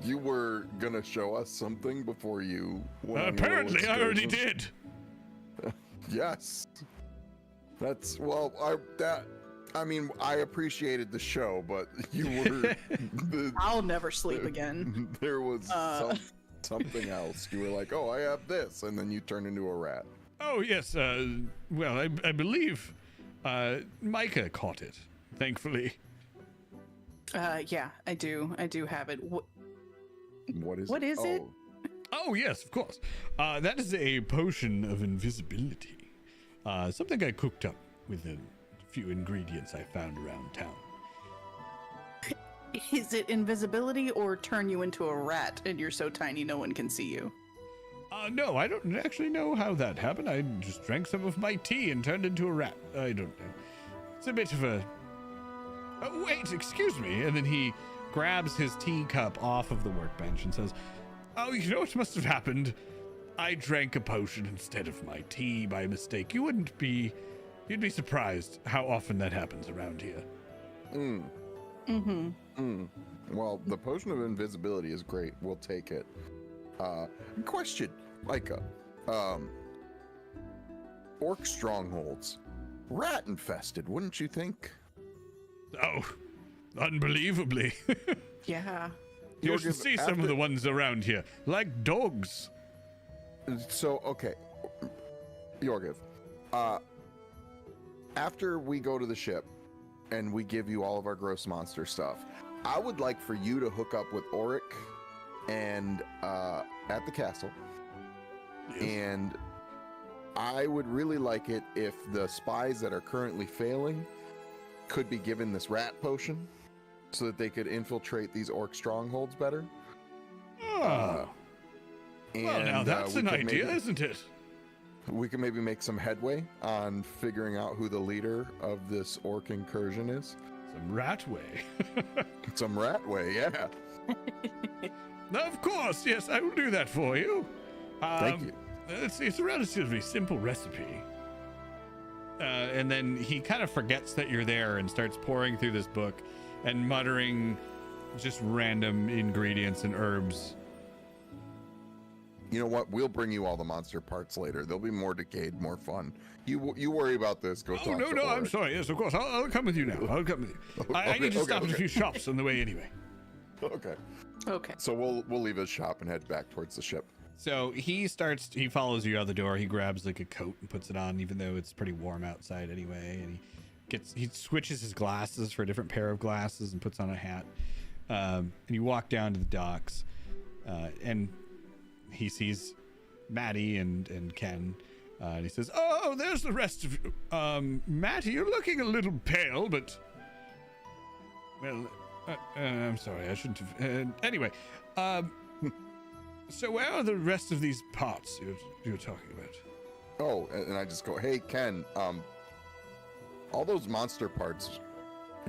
You were gonna show us something before you went on your Apparently, I already excursion? did. Yes. That's I appreciated the show, but you were I'll never sleep again. there was something else. You were like, "Oh, I have this," and then you turned into a rat. Oh yes. Well, I believe Micah caught it. Thankfully. Yeah, I do have it. What is What it? is it? Oh yes, of course. That is a potion of invisibility. Something I cooked up with a few ingredients I found around town. Is it invisibility or turn you into a rat and you're so tiny no one can see you? No, I don't actually know how that happened. I just drank some of my tea and turned into a rat. I don't know. It's a bit of a... Oh, wait, excuse me. And then he grabs his teacup off of the workbench and says, "Oh, you know what must have happened? I drank a potion instead of my tea by mistake. You'd be surprised how often that happens around here." Well, the potion of invisibility is great. We'll take it. Question, Micah. Orc strongholds. Rat infested, wouldn't you think? Oh, unbelievably. Yeah. You should see some of the ones around here, like dogs. So, okay. Yorgiv, after we go to the ship and we give you all of our gross monster stuff, I would like for you to hook up with Auric and at the castle. Yes. And I would really like it if the spies that are currently failing could be given this rat potion so that they could infiltrate these orc strongholds better. Oh. Well, now that's an idea, isn't it? We can maybe make some headway on figuring out who the leader of this orc incursion is. Some ratway. Some ratway, yeah. Of course, yes, I will do that for you. Thank you. It's a relatively simple recipe. And then he kind of forgets that you're there and starts pouring through this book and muttering just random ingredients and herbs. You know what? We'll bring you all the monster parts later. They'll be more decayed, more fun. You worry about this. Go talk to no, I'm sorry. Yes, of course. I'll come with you now. I'll come with you. I need to stop at a few shops on the way anyway. Okay. So we'll leave his shop and head back towards the ship. So he follows you out the door. He grabs like a coat and puts it on, even though it's pretty warm outside anyway. And he switches his glasses for a different pair of glasses and puts on a hat. And you walk down to the docks, and he sees Maddie and Ken. And he says, "Oh, there's the rest of you. Matty, you're looking a little pale, but well, I'm sorry, I shouldn't have. Anyway, so where are the rest of these parts you're talking about?" Oh, and I just go, "Hey, Ken, all those monster parts,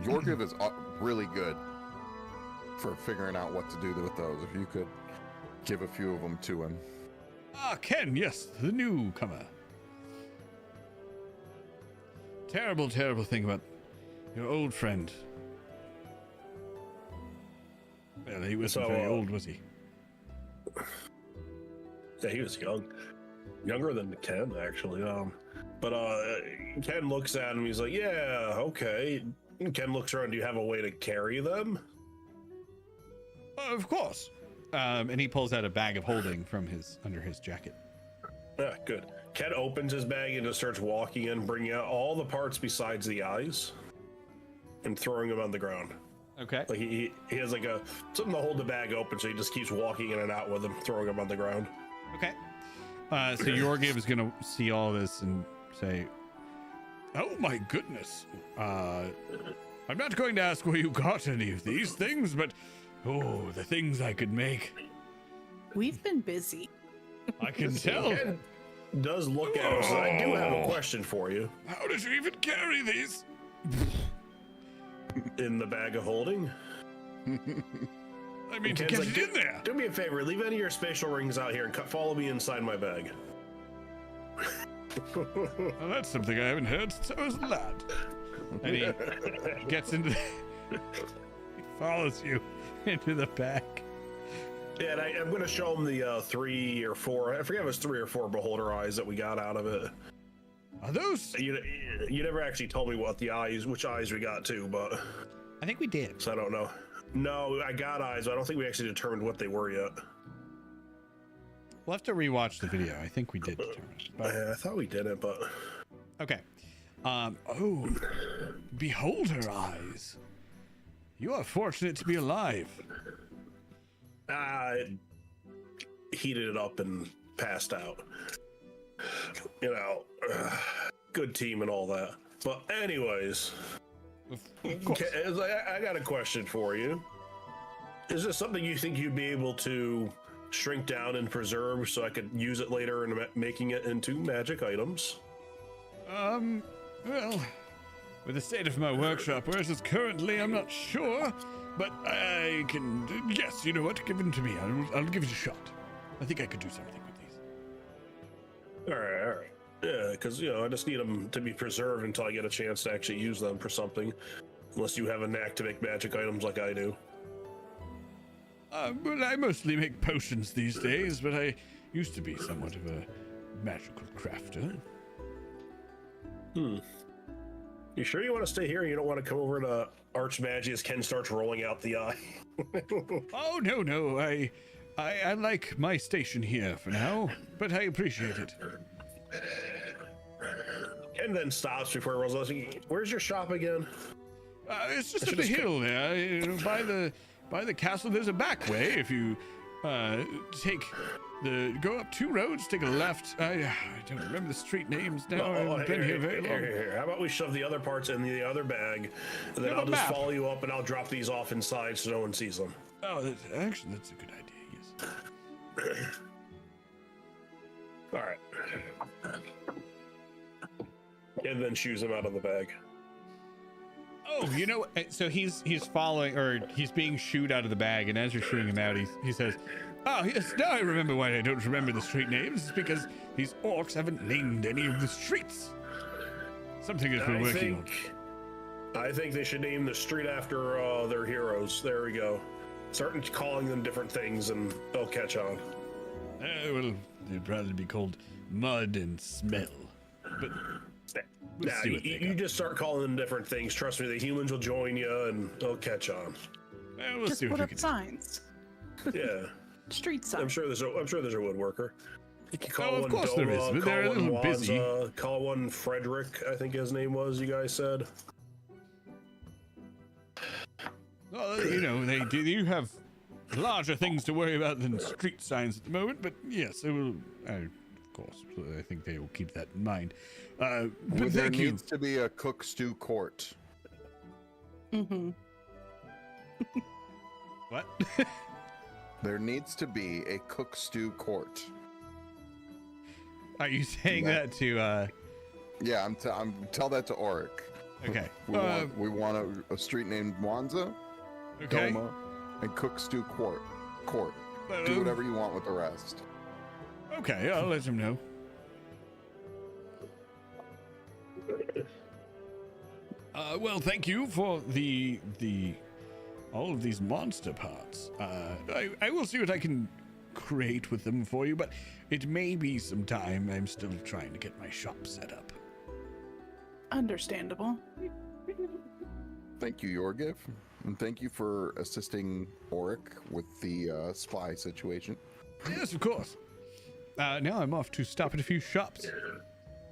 Yorgiv is really good for figuring out what to do with those. If you could give a few of them to him." Ah, Ken, yes, the newcomer. Terrible, terrible thing about your old friend. Well, he wasn't very old, was he? Yeah, he was younger than Ken, actually. But Ken looks at him. He's like, "Yeah, okay." And Ken looks around. "Do you have a way to carry them?" Of course. And he pulls out a bag of holding from under his jacket. Yeah, good. Ken opens his bag and just starts walking in, bringing out all the parts besides the eyes, and throwing them on the ground. Okay. Like he has like something to hold the bag open, so he just keeps walking in and out with them, throwing them on the ground. Okay. So Yorgiv is gonna see all this and say, "Oh my goodness. I'm not going to ask where you got any of these things, but oh, the things I could make." We've been busy. I can tell. Ken does look at him, so I do have a question for you. How did you even carry these? In the bag of holding? I mean, to get it in there. Do me a favor, leave any of your spatial rings out here and follow me inside my bag. Well, that's something I haven't heard since I was a lad. And he gets into he follows you into the bag. Yeah, and I'm going to show him the 3 or 4, I forget if it was 3 or 4 beholder eyes that we got out of it. Are those? You never actually told me which eyes we got too, but I think we did. So I don't know. No, I got eyes, but I don't think we actually determined what they were yet. We'll have to rewatch the video. I think we did determine it. But... I thought we didn't, but okay. Oh, beholder eyes. You are fortunate to be alive. Heated it up and passed out. Good team and all that. But anyways, I got a question for you. Is this something you think you'd be able to shrink down and preserve so I could use it later in making it into magic items? Well, with the state of my workshop where it is currently, I'm not sure, but I can, yes, you know what, give them to me. I'll give it a shot. I think I could do something with these. All right. Yeah, because, I just need them to be preserved until I get a chance to actually use them for something. Unless you have a knack to make magic items like I do. Well, I mostly make potions these days, but I used to be somewhat of a magical crafter. You sure you want to stay here and you don't want to come over to Archmagi as Ken starts rolling out the eye? Oh, no. I like my station here for now, but I appreciate it. Ken then stops before he rolls out. Where's your shop again? It's just up the hill there, by the castle. There's a back way. If you go up 2 roads, take a left. I don't remember the street names now. I've been here very long. Here. How about we shove the other parts in the other bag, and then I'll just follow you up and I'll drop these off inside so no one sees them. Oh, that's a good idea, yes. All right. And then shoos them out of the bag. Oh, you know, so he's following, or he's being shooed out of the bag, and as you're shooting him out, he says, "Oh yes, now I remember why I don't remember the street names. It's because these orcs haven't named any of the streets. Something has been working on." I think they should name the street after their heroes. There we go. Start calling them different things, and they'll catch on. Well, it'd probably be called Mud and Smell, but. We'll you just start calling them different things. Trust me, the humans will join you and they'll catch on. We'll just see what put we up can signs. Yeah, Street signs. I'm sure there's a woodworker. You can call of one course Doma, there is, but they're a call one little busy. Wanza, call one Frederick, I think his name was, you guys said. Well, you know, they do have larger things to worry about than street signs at the moment, but yes, it will. Of course, I think they will keep that in mind. But there thank you. needs to be a cook stew court. Mm-hmm. What? There needs to be a cook stew court. Are you saying that to? Yeah, I'm tell that to Auric. Okay. We want a street named Wanza, Okay. Doma, and cook stew court. Do whatever you want with the rest. Okay, I'll let him know. Well, thank you for the all of these monster parts. I will see what I can create with them for you, but it may be some time. I'm still trying to get my shop set up. Understandable. Thank you, Yorgif, and thank you for assisting Auric with the spy situation. Yes, of course. Now I'm off to stop at a few shops.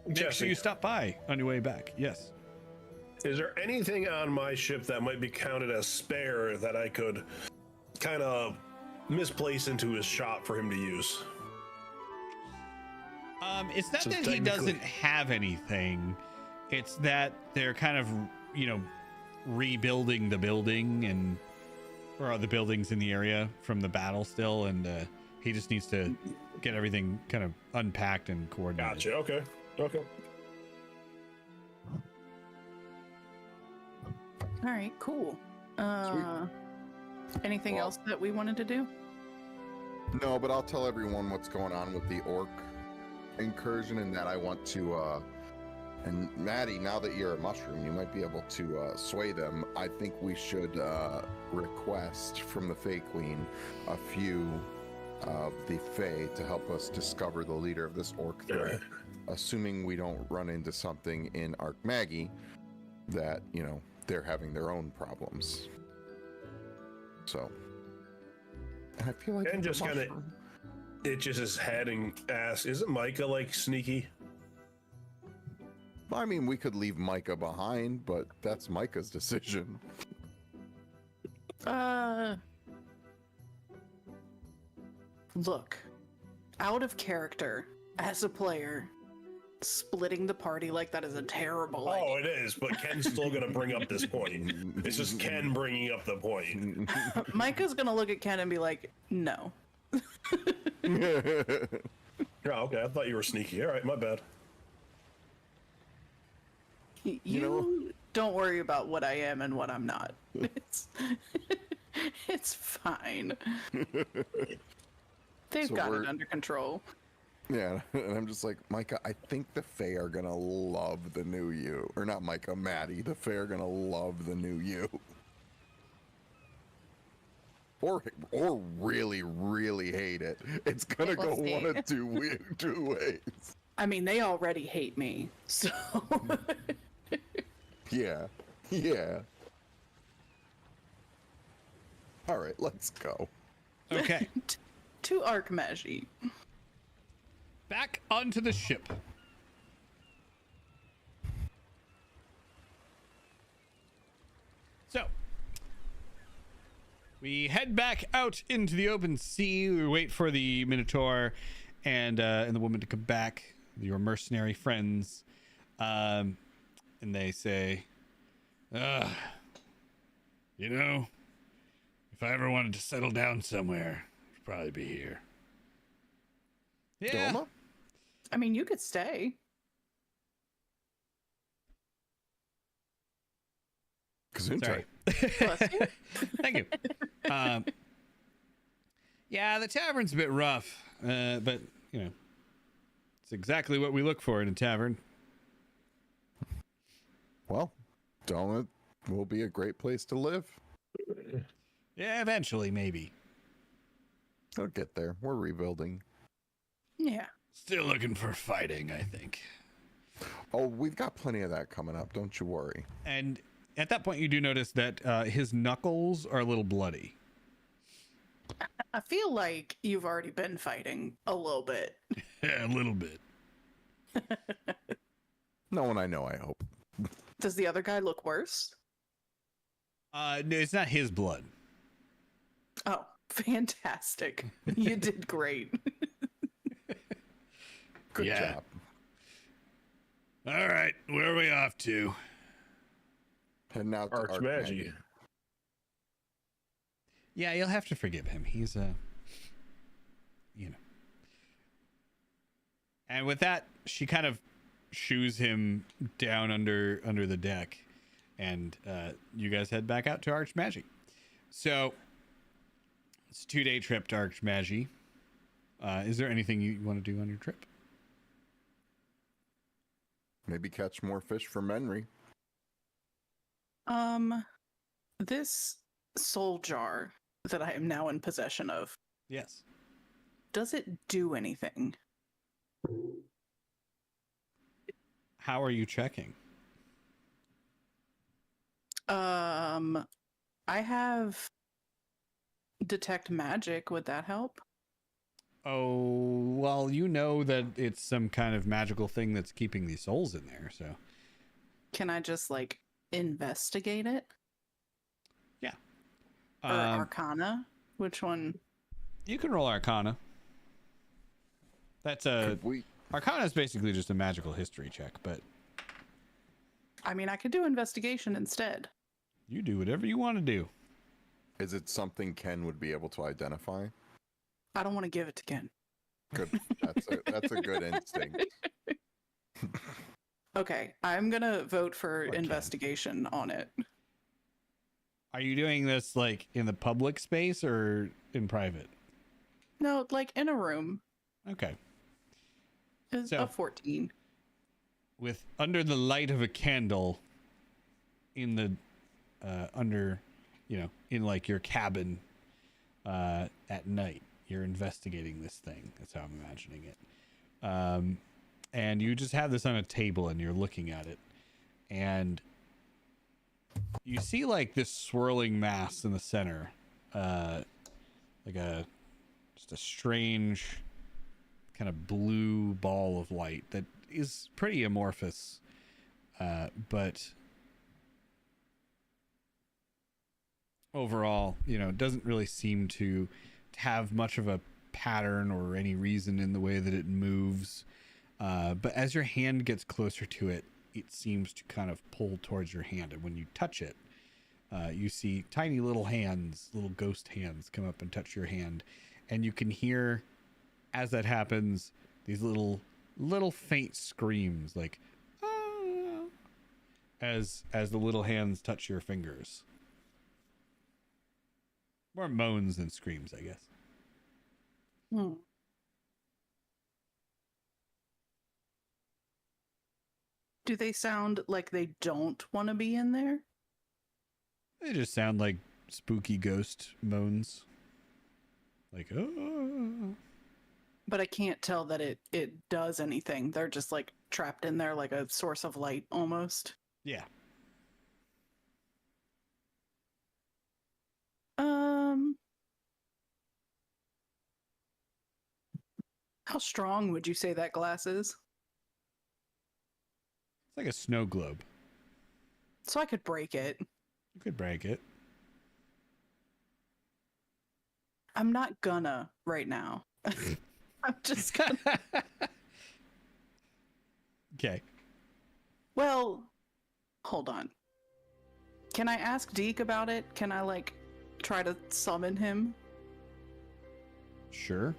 Make sure you stop by on your way back. Yes. Is there anything on my ship that might be counted as spare that I could kind of misplace into his shop for him to use? It's not So that he technically- doesn't have anything. It's that they're kind of, rebuilding the building or the buildings in the area from the battle still, and he just needs to get everything kind of unpacked and coordinated. Gotcha. Okay. All right, cool. Anything else that we wanted to do? No, but I'll tell everyone what's going on with the orc incursion, and that I want to. And Maddie, now that you're a mushroom, you might be able to sway them. I think we should request from the Fae Queen a few of the Fae to help us discover the leader of this orc threat, assuming we don't run into something in Arc Maggie that, they're having their own problems. So, and I feel like And it's a just kind of mushroom. itches his head and asks, "Isn't Micah like sneaky?" I mean, we could leave Micah behind, but that's Micah's decision. Look, out of character as a player, splitting the party like that is a terrible idea. Oh, it is, but Ken's still gonna bring up this point. It's just Ken bringing up the point. Micah's gonna look at Ken and be like, no. Yeah, okay. I thought you were sneaky. All right, my bad. You don't worry about what I am and what I'm not. It's fine. They've So got it under control. Yeah, and I'm just like, Micah, I think the Fae are gonna love the new you. Or not Micah, Maddie. The Fae are gonna love the new you. Or really, really hate it. It's gonna go We'll see. one of two ways. I mean, they already hate me, so... Yeah. All right, let's go. Okay. To Archmagi. Back onto the ship. So, we head back out into the open sea. We wait for the Minotaur and the woman to come back, your mercenary friends. And they say, if I ever wanted to settle down somewhere, it'd probably be here. Yeah. Doma? I mean, you could stay. Gesundheit. Bless you. Thank you. Yeah, the tavern's a bit rough, but you know, it's exactly what we look for in a tavern. Well, Donut will be a great place to live. Yeah, eventually, maybe. It'll get there. We're rebuilding. Yeah. Still looking for fighting, I think. Oh, we've got plenty of that coming up. Don't you worry. And at that point, you do notice that his knuckles are a little bloody. I feel like you've already been fighting a little bit. Yeah, a little bit. No one I know, I hope. Does the other guy look worse? No, it's not his blood. Oh, fantastic. You did great. Good Yeah. job. All right, where are we off to? Heading out to Archmagi. Yeah, you'll have to forgive him. He's you know. And with that, she kind of shoos him down under the deck, and you guys head back out to Archmagi. So it's a 2-day trip to Archmagi. Is there anything you want to do on your trip? Maybe catch more fish for Menry. This soul jar that I am now in possession of, Yes. does it do anything? How are you checking? I have detect magic. Would that help? Oh, well, you know that it's some kind of magical thing that's keeping these souls in there, so. Can I just like investigate it? Yeah. Or Arcana? Which one? You can roll Arcana. That's a... Arcana is basically just a magical history check, but... I mean, I could do investigation instead. You do whatever you want to do. Is it something Ken would be able to identify? I don't want to give it to Ken. Good. That's a good instinct. Okay, I'm gonna vote for Ken. investigation on it. Are you doing this like in the public space or in private? No, like in a room. Okay. Is So- a 14. With under the light of a candle in the under, you know, in like your cabin at night, you're investigating this thing. That's how I'm imagining it. And you just have this on a table and you're looking at it, and you see like this swirling mass in the center, like just a strange kind of blue ball of light that is pretty amorphous, but overall, you know, it doesn't really seem to have much of a pattern or any reason in the way that it moves. But as your hand gets closer to it, it seems to kind of pull towards your hand. And when you touch it, you see tiny little hands, little ghost hands come up and touch your hand. And you can hear, as that happens, these little faint screams like, ah, as the little hands touch your fingers. More moans than screams, I guess. Hmm. Do they sound like they don't want to be in there? They just sound like spooky ghost moans. Like, oh. But I can't tell that it does anything. They're just like trapped in there like a source of light almost. Yeah. How strong would you say that glass is? It's like a snow globe. So I could break it. You could break it. I'm not gonna right now. I'm just gonna. Okay. Well, hold on. Can I ask Deke about it? Can I like try to summon him? Sure.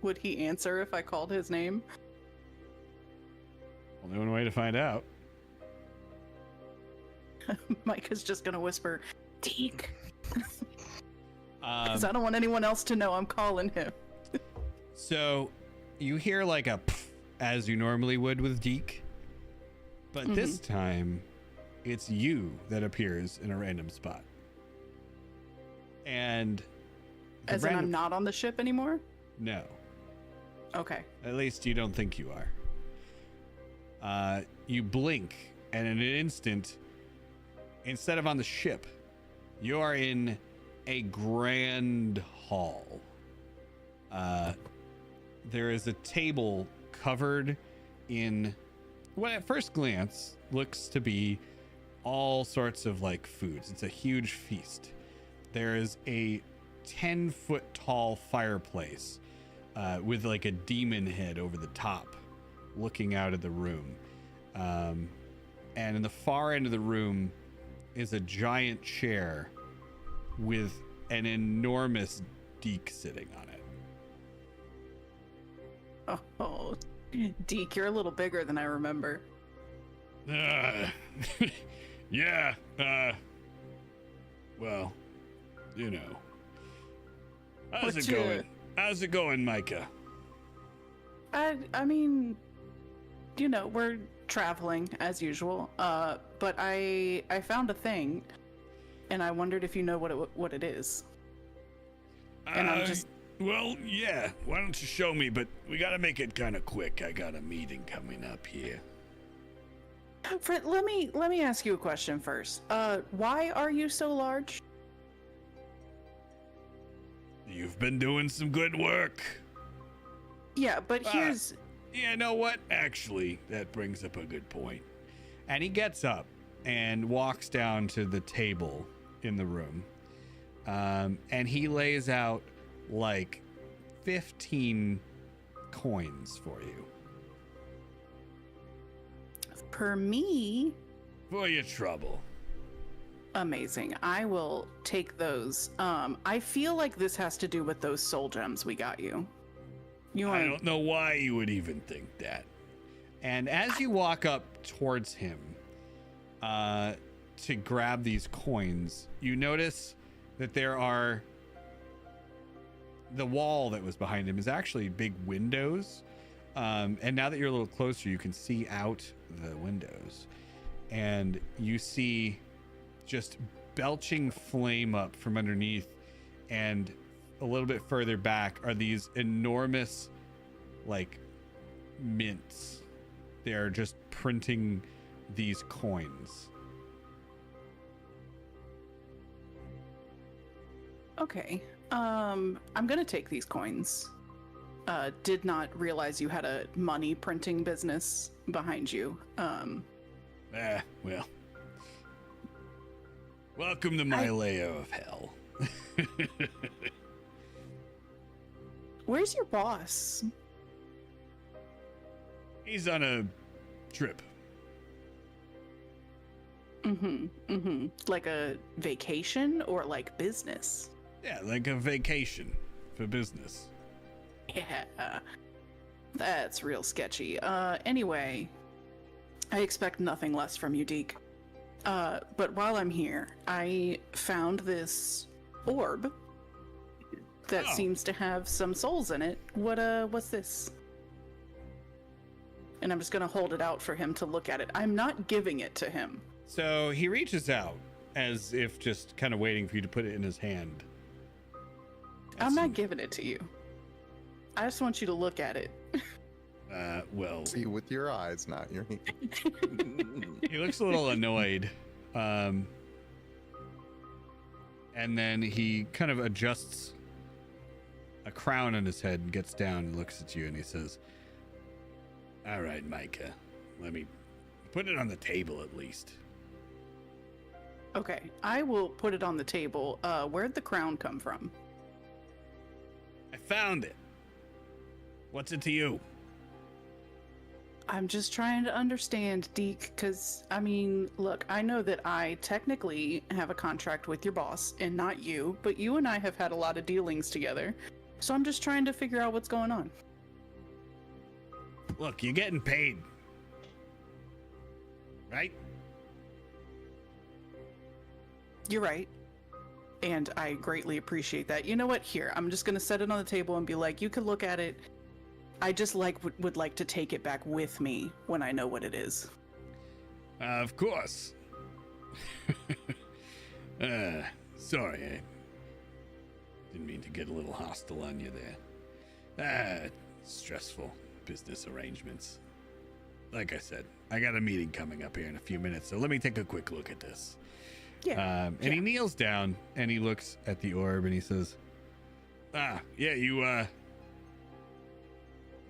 Would he answer if I called his name? Only one way to find out. Micah's just gonna whisper, Deke. Because Um, I don't want anyone else to know I'm calling him. so you hear like a pff, as you normally would with Deke, but this time it's you that appears in a random spot. And As in I'm not on the ship anymore? No. Okay. At least you don't think you are. You blink, and in an instant, instead of on the ship, you are in a grand hall. There is a table covered in what at first glance looks to be all sorts of like foods. It's a huge feast. There is a 10-foot tall fireplace with like a demon head over the top looking out of the room. And in the far end of the room is a giant chair with an enormous Deke sitting on it. Oh, Deke, you're a little bigger than I remember. Yeah, well, you know. How's it going? How's it going, Micah? I mean, you know, we're traveling as usual. But I found a thing, and I wondered if you know what it is. And I'm just. Well, yeah. Why don't you show me? But we gotta make it kind of quick. I got a meeting coming up here. Fred, let me ask you a question first. Why are you so large? You've been doing some good work. Yeah, but here's. Yeah, know what? Actually, that brings up a good point. And he gets up and walks down to the table in the room. And he lays out like 15 coins for you. For me? For your trouble. Amazing. I will take those. I feel like this has to do with those soul gems we got you. I don't know why you would even think that. And as you walk up towards him to grab these coins, you notice that there are... The wall that was behind him is actually big windows. And now that you're a little closer, you can see out the windows. And you see just belching flame up from underneath. And a little bit further back are these enormous, like, mints. They're just printing these coins. Okay. I'm gonna take these coins. Did not realize you had a money printing business behind you. Well. Welcome to my layer of hell. Where's your boss? He's on a trip. Like a vacation or like business? Yeah, like a vacation for business. Yeah, that's real sketchy. Anyway, I expect nothing less from you, Deke. But while I'm here, I found this orb that seems to have some souls in it. What's this? And I'm just gonna hold it out for him to look at it. I'm not giving it to him. So he reaches out as if just kind of waiting for you to put it in his hand. I'm not giving it to you. I just want you to look at it. Well, see with your eyes, not your he looks a little annoyed. And then he kind of adjusts a crown on his head and gets down and looks at you and he says, "All right, Micah, let me put it on the table at least." Okay, I will put it on the table. Where'd the crown come from? I found it. What's it to you? I'm just trying to understand, Deke, because, I mean, look, I know that I technically have a contract with your boss, and not you, but you and I have had a lot of dealings together, so I'm just trying to figure out what's going on. Look, you're getting paid. Right? You're right. And I greatly appreciate that. You know what? Here, I'm just gonna set it on the table and be like, you could look at it. I just would like to take it back with me when I know what it is. Of course. Sorry, I didn't mean to get a little hostile on you there. Stressful business arrangements. Like I said, I got a meeting coming up here in a few minutes, so let me take a quick look at this. Yeah. And he kneels down and he looks at the orb and he says, yeah, you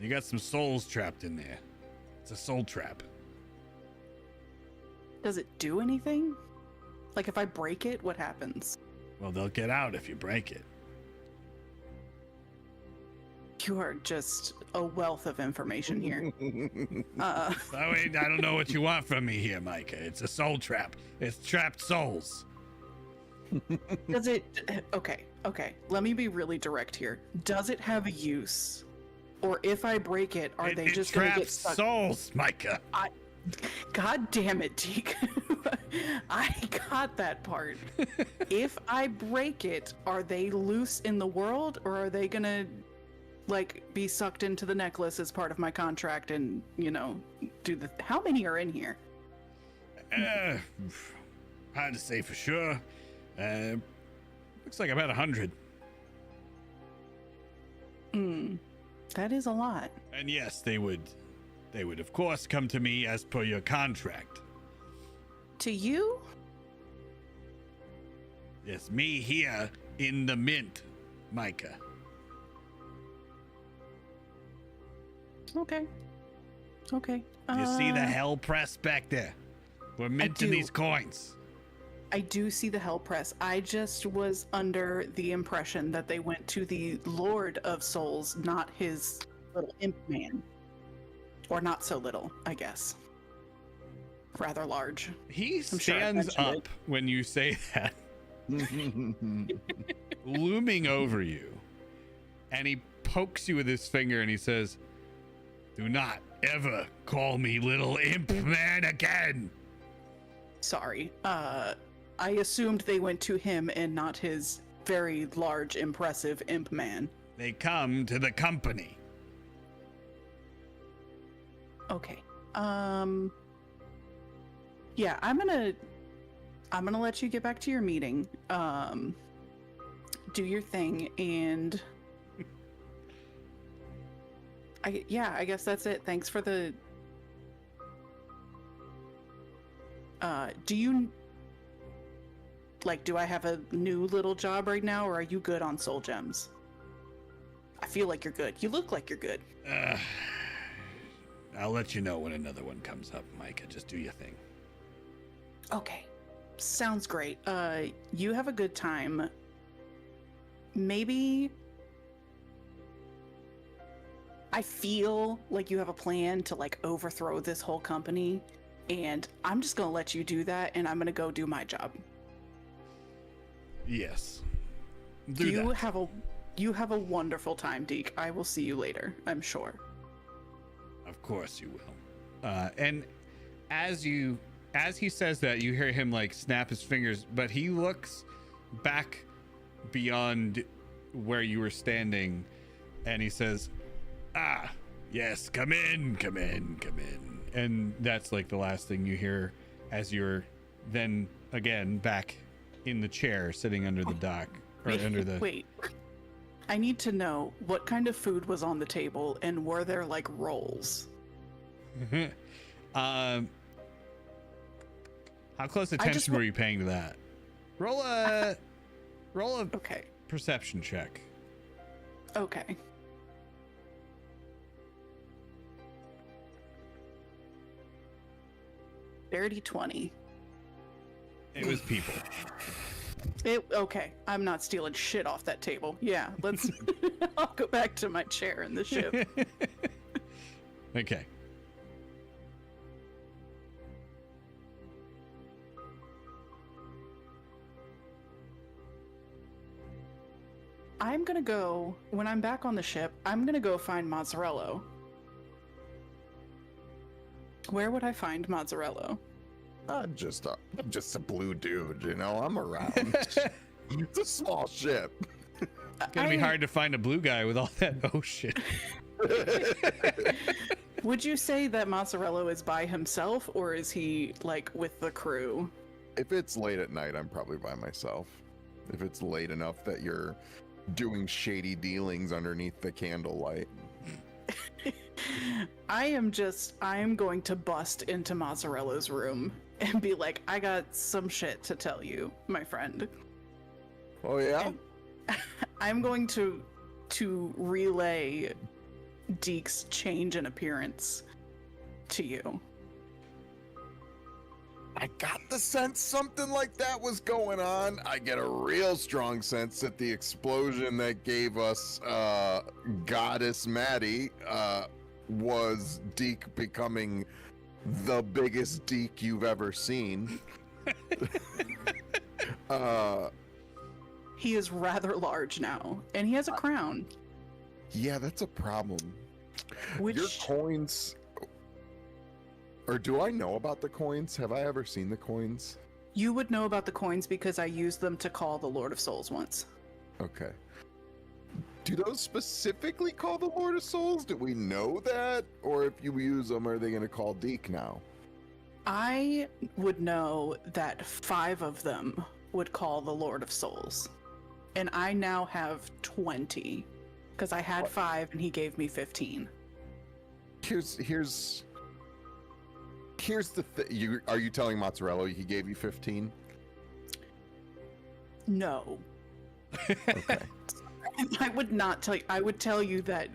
got some souls trapped in there. It's a soul trap. Does it do anything? Like if I break it, what happens? Well, they'll get out if you break it. You are just a wealth of information here. I don't know what you want from me here, Micah. It's a soul trap. It's trapped souls. Does it... Okay. Let me be really direct here. Does it have a use? Or if I break it, are they just going to get stuck? It traps souls, Micah. God damn it, Deke. I got that part. If I break it, are they loose in the world, or are they going to be sucked into the necklace as part of my contract and, do the... How many are in here? Hard to say for sure. Looks like about 100. That is a lot. And yes, they would of course come to me as per your contract. To you? Yes, me here in the mint, Micah. Okay. You see the hell press back there? We're minting these coins. I do see the hell press. I just was under the impression that they went to the Lord of Souls, not his little imp man. Or not so little, I guess. Rather large. He I'm sure I stands mentioned up when you say that, looming over you, and he pokes you with his finger and he says, "Do not ever call me little imp man again." Sorry. I assumed they went to him and not his very large, impressive imp man. They come to the company. Okay. Yeah, I'm gonna let you get back to your meeting. Do your thing, and I guess that's it. Thanks for the... do I have a new little job right now, or are you good on soul gems? I feel like you're good. You look like you're good. I'll let you know when another one comes up, Micah. Just do your thing. Okay. Sounds great. You have a good time. Maybe... I feel like you have a plan to, overthrow this whole company, and I'm just gonna let you do that, and I'm gonna go do my job. Yes. You have a wonderful time, Deke. I will see you later, I'm sure. Of course you will. And as he says that, you hear him snap his fingers, but he looks back beyond where you were standing, and he says, yes, come in. And that's the last thing you hear as you're then again back in the chair sitting under the dock, or under the... Wait. I need to know what kind of food was on the table, and were there rolls? How close attention were you paying to that? Roll a Okay. perception check. Okay. Dirty 20. It was people. Okay, I'm not stealing shit off that table. Yeah, let's... I'll go back to my chair in the ship. Okay. I'm gonna go... When I'm back on the ship, I'm gonna go find Mozzarella. Where would I find Mozzarella? I'm just a blue dude, you know. I'm around. It's a small ship. It's gonna be hard to find a blue guy with all that ocean. Would you say that Mozzarella is by himself, or is he like with the crew? If it's late at night, I'm probably by myself. If it's late enough that you're doing shady dealings underneath the candlelight. I'm going to bust into Mozzarella's room and be like, I got some shit to tell you, my friend. Oh yeah? And I'm going to relay Deke's change in appearance to you. I got the sense something like that was going on. I get a real strong sense that the explosion that gave us Goddess Maddie was Deke becoming the biggest Deke you've ever seen. He is rather large now, and he has a crown. Yeah, that's a problem. Which... Your coins... Or do I know about the coins? Have I ever seen the coins? You would know about the coins because I used them to call the Lord of Souls once. Okay. Do those specifically call the Lord of Souls? Do we know that? Or if you use them, are they going to call Deke now? I would know that 5 of them would call the Lord of Souls. And I now have 20. Because I had 5 and he gave me 15. Here's the thing. Are you telling Mozzarella he gave you 15? No. Okay. I would not tell you. I would tell you that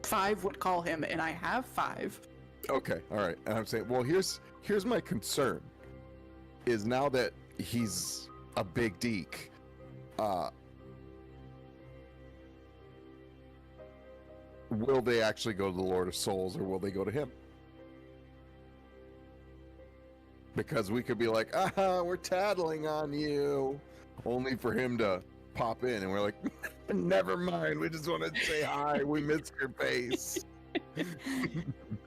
5 would call him, and I have 5. Okay, all right. And I'm saying, well, here's my concern. Is now that he's a big Deke, will they actually go to the Lord of Souls, or will they go to him? Because we could be like, we're tattling on you, only for him to pop in, and we're like, never mind, we just want to say hi, we missed your face.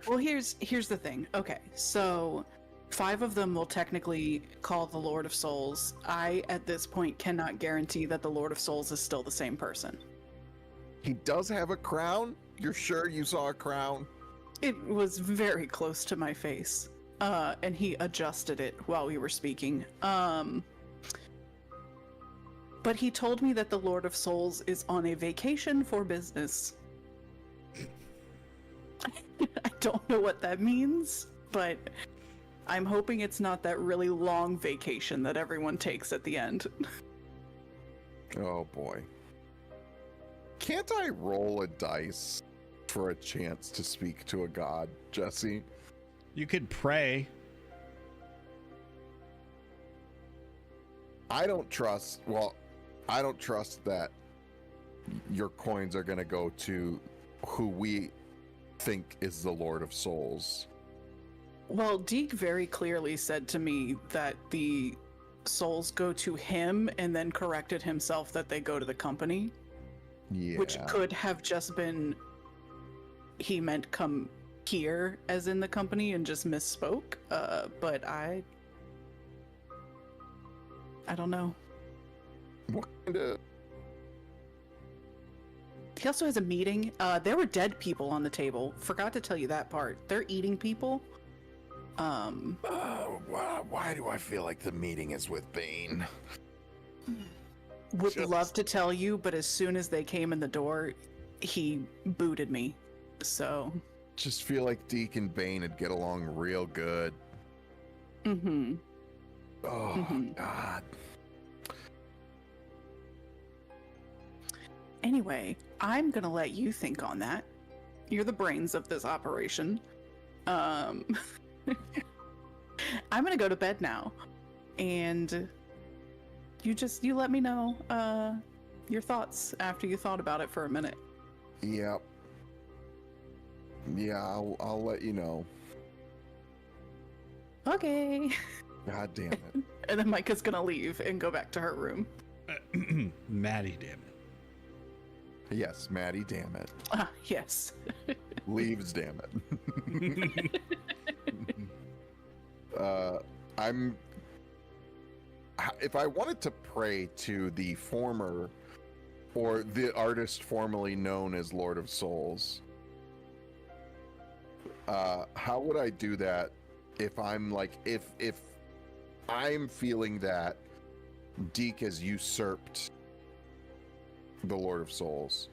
Well, here's the thing. Okay, so 5 of them will technically call the Lord of Souls. I, at this point, cannot guarantee that the Lord of Souls is still the same person. He does have a crown? You're sure you saw a crown? It was very close to my face. And he adjusted it while we were speaking. But he told me that the Lord of Souls is on a vacation for business. I don't know what that means, but I'm hoping it's not that really long vacation that everyone takes at the end. Oh boy. Can't I roll a dice for a chance to speak to a god, Jesse? You could pray. I don't trust that your coins are going to go to who we think is the Lord of Souls. Well, Deke very clearly said to me that the souls go to him and then corrected himself that they go to the company. Yeah. Which could have just been he meant come here as in the company and just misspoke. But I don't know. What kind of... He also has a meeting. There were dead people on the table. Forgot to tell you that part. They're eating people. Why do I feel like the meeting is with Bane? Would love to tell you, but as soon as they came in the door, he booted me. So... Just feel like Deke and Bane would get along real good. Mm-hmm. Oh, God. Anyway, I'm gonna let you think on that. You're the brains of this operation. I'm gonna go to bed now. And you let me know your thoughts after you thought about it for a minute. Yep. Yeah, I'll let you know. Okay. God damn it. And then Micah's gonna leave and go back to her room. Maddie, damn it. Yes, Maddie, damn it. Yes. Leaves, damn it. if I wanted to pray to the former or the artist formerly known as Lord of Souls, how would I do that if I'm like, if I'm feeling that Deke has usurped the Lord of Souls,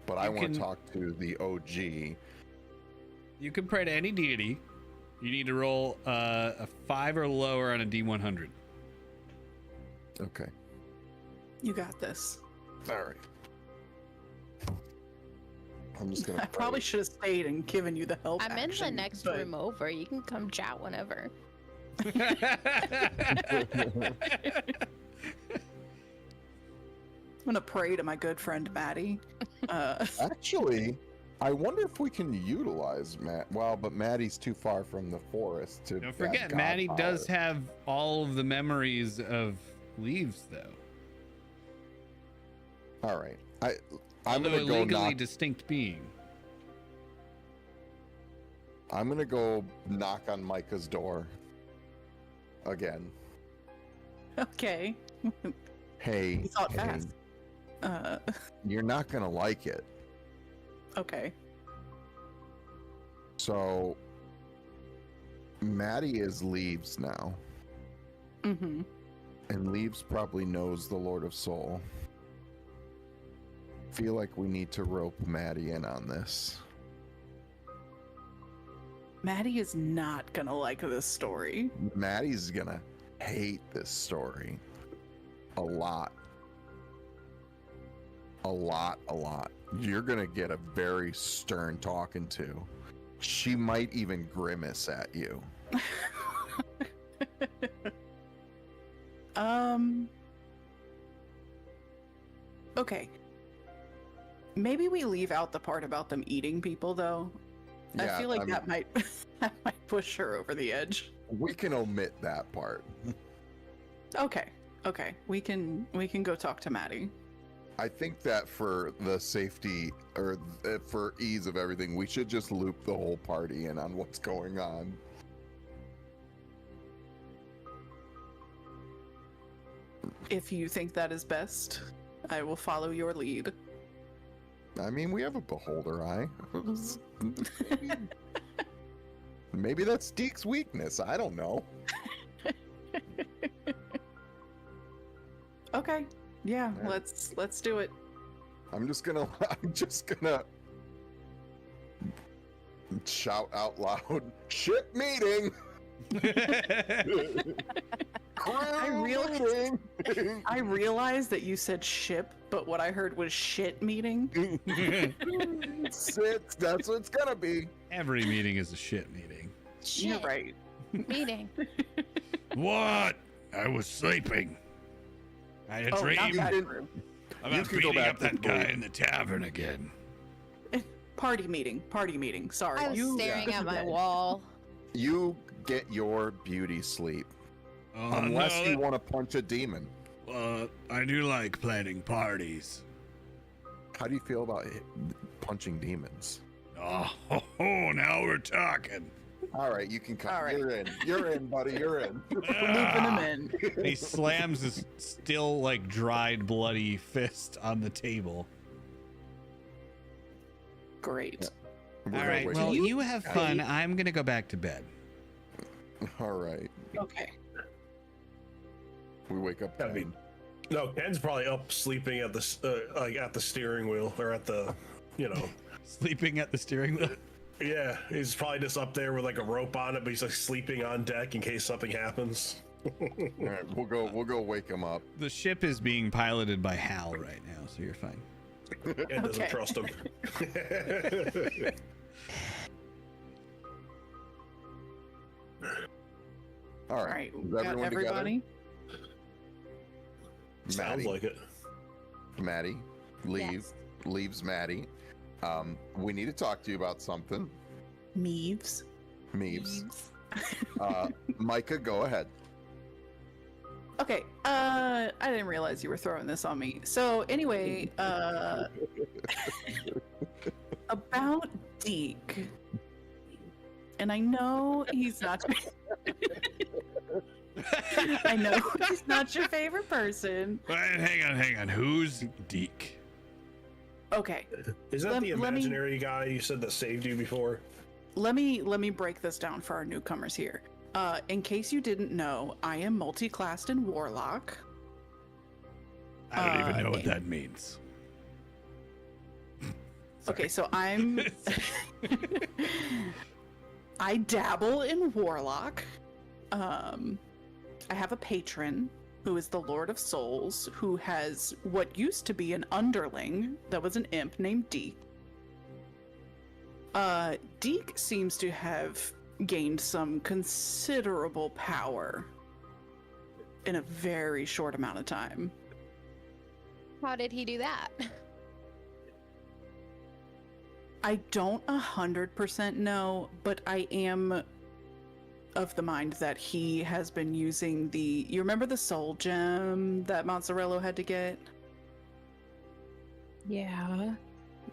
but I want to talk to the OG? You can pray to any deity. You need to roll a 5 or lower on a D100. Okay. You got this. All right. I'm just gonna. I probably should have stayed and given you the help. I'm in the action, next but- room over. You can come chat whenever. I'm gonna pray to my good friend Maddie. Actually, I wonder if we can utilize Matt. Well, but Maddie's too far from the forest to. Don't have forget, God Maddie power. does have all of the memories of Leaves, though. All right, I'm Although gonna a go legally knock. distinct being. I'm gonna go knock on Micah's door again. Okay. Hey, You thought hey, fast. you're not gonna like it. Okay. So, Maddie is Leaves now, Mm-hmm. and Leaves probably knows the Lord of Soul. Feel like we need to rope Maddie in on this. Maddie is not gonna like this story. Maddie's gonna hate this story a lot. A lot. You're gonna get a very stern talking to. She might even grimace at you. Okay. Maybe we leave out the part about them eating people, though. I feel like that might that might push her over the edge. We can omit that part. Okay. We can go talk to Maddie. I think that for the safety or for ease of everything, we should just loop the whole party in on what's going on. If you think that is best, I will follow your lead. I mean, we have a beholder eye. Maybe that's Deke's weakness. I don't know. Okay. Yeah, Yeah. let's do it. I'm just gonna shout out loud, ship meeting! Crew meeting! I realized that you said ship, but what I heard was shit meeting. That's what it's gonna be. Every meeting is a shit meeting. You're Shit. right. Meeting. What? I was sleeping. I had a Oh, not dream that You group. You about can go beating back up to that guy sleep. in the tavern again. Party meeting. Sorry. I was staring at my wall. You get your beauty sleep. Oh, Unless no, you want to punch a demon. I do like planning parties. How do you feel about punching demons? Oh, now we're talking. All right, you can come. All right. You're in, buddy. You're in. Looping him in. He slams his still like dried, bloody fist on the table. Great. We're All gonna right, wait. well, you- you have fun. I'm gonna go back to bed. All right. Okay. We wake up. Gotta be- Ken. No, Ken's probably up sleeping at the like at the steering wheel or at the, Sleeping at the steering wheel. yeah, he's probably just up there with like a rope on it, but he's like sleeping on deck in case something happens. All right, we'll go wake him up. The ship is being piloted by Hal right now, so you're fine. Ken doesn't Okay. trust him. All All right. right. Is We got everyone everybody. Sounds Maddie, like it. Maddie, leaves Maddie. We need to talk to you about something. Meeves. Meeves. Micah, go ahead. Okay. I didn't realize you were throwing this on me. So anyway, about Deke. And I know he's not I know he's not your favorite person. Wait, hang on. Who's Deke? Okay, Is that Lem- the let me- imaginary guy you said that saved you before? let me break this down for our newcomers here. In case you didn't know, I am multi-classed in Warlock. I don't even know what and- that means. Okay, so I'm I dabble in Warlock. I have a patron who is the Lord of Souls, who has what used to be an underling that was an imp named Deke. Deke seems to have gained some considerable power in a very short amount of time. How did he do that? I don't 100% know, but I am of the mind that he has been using you remember the soul gem that Mozzarella had to get? Yeah.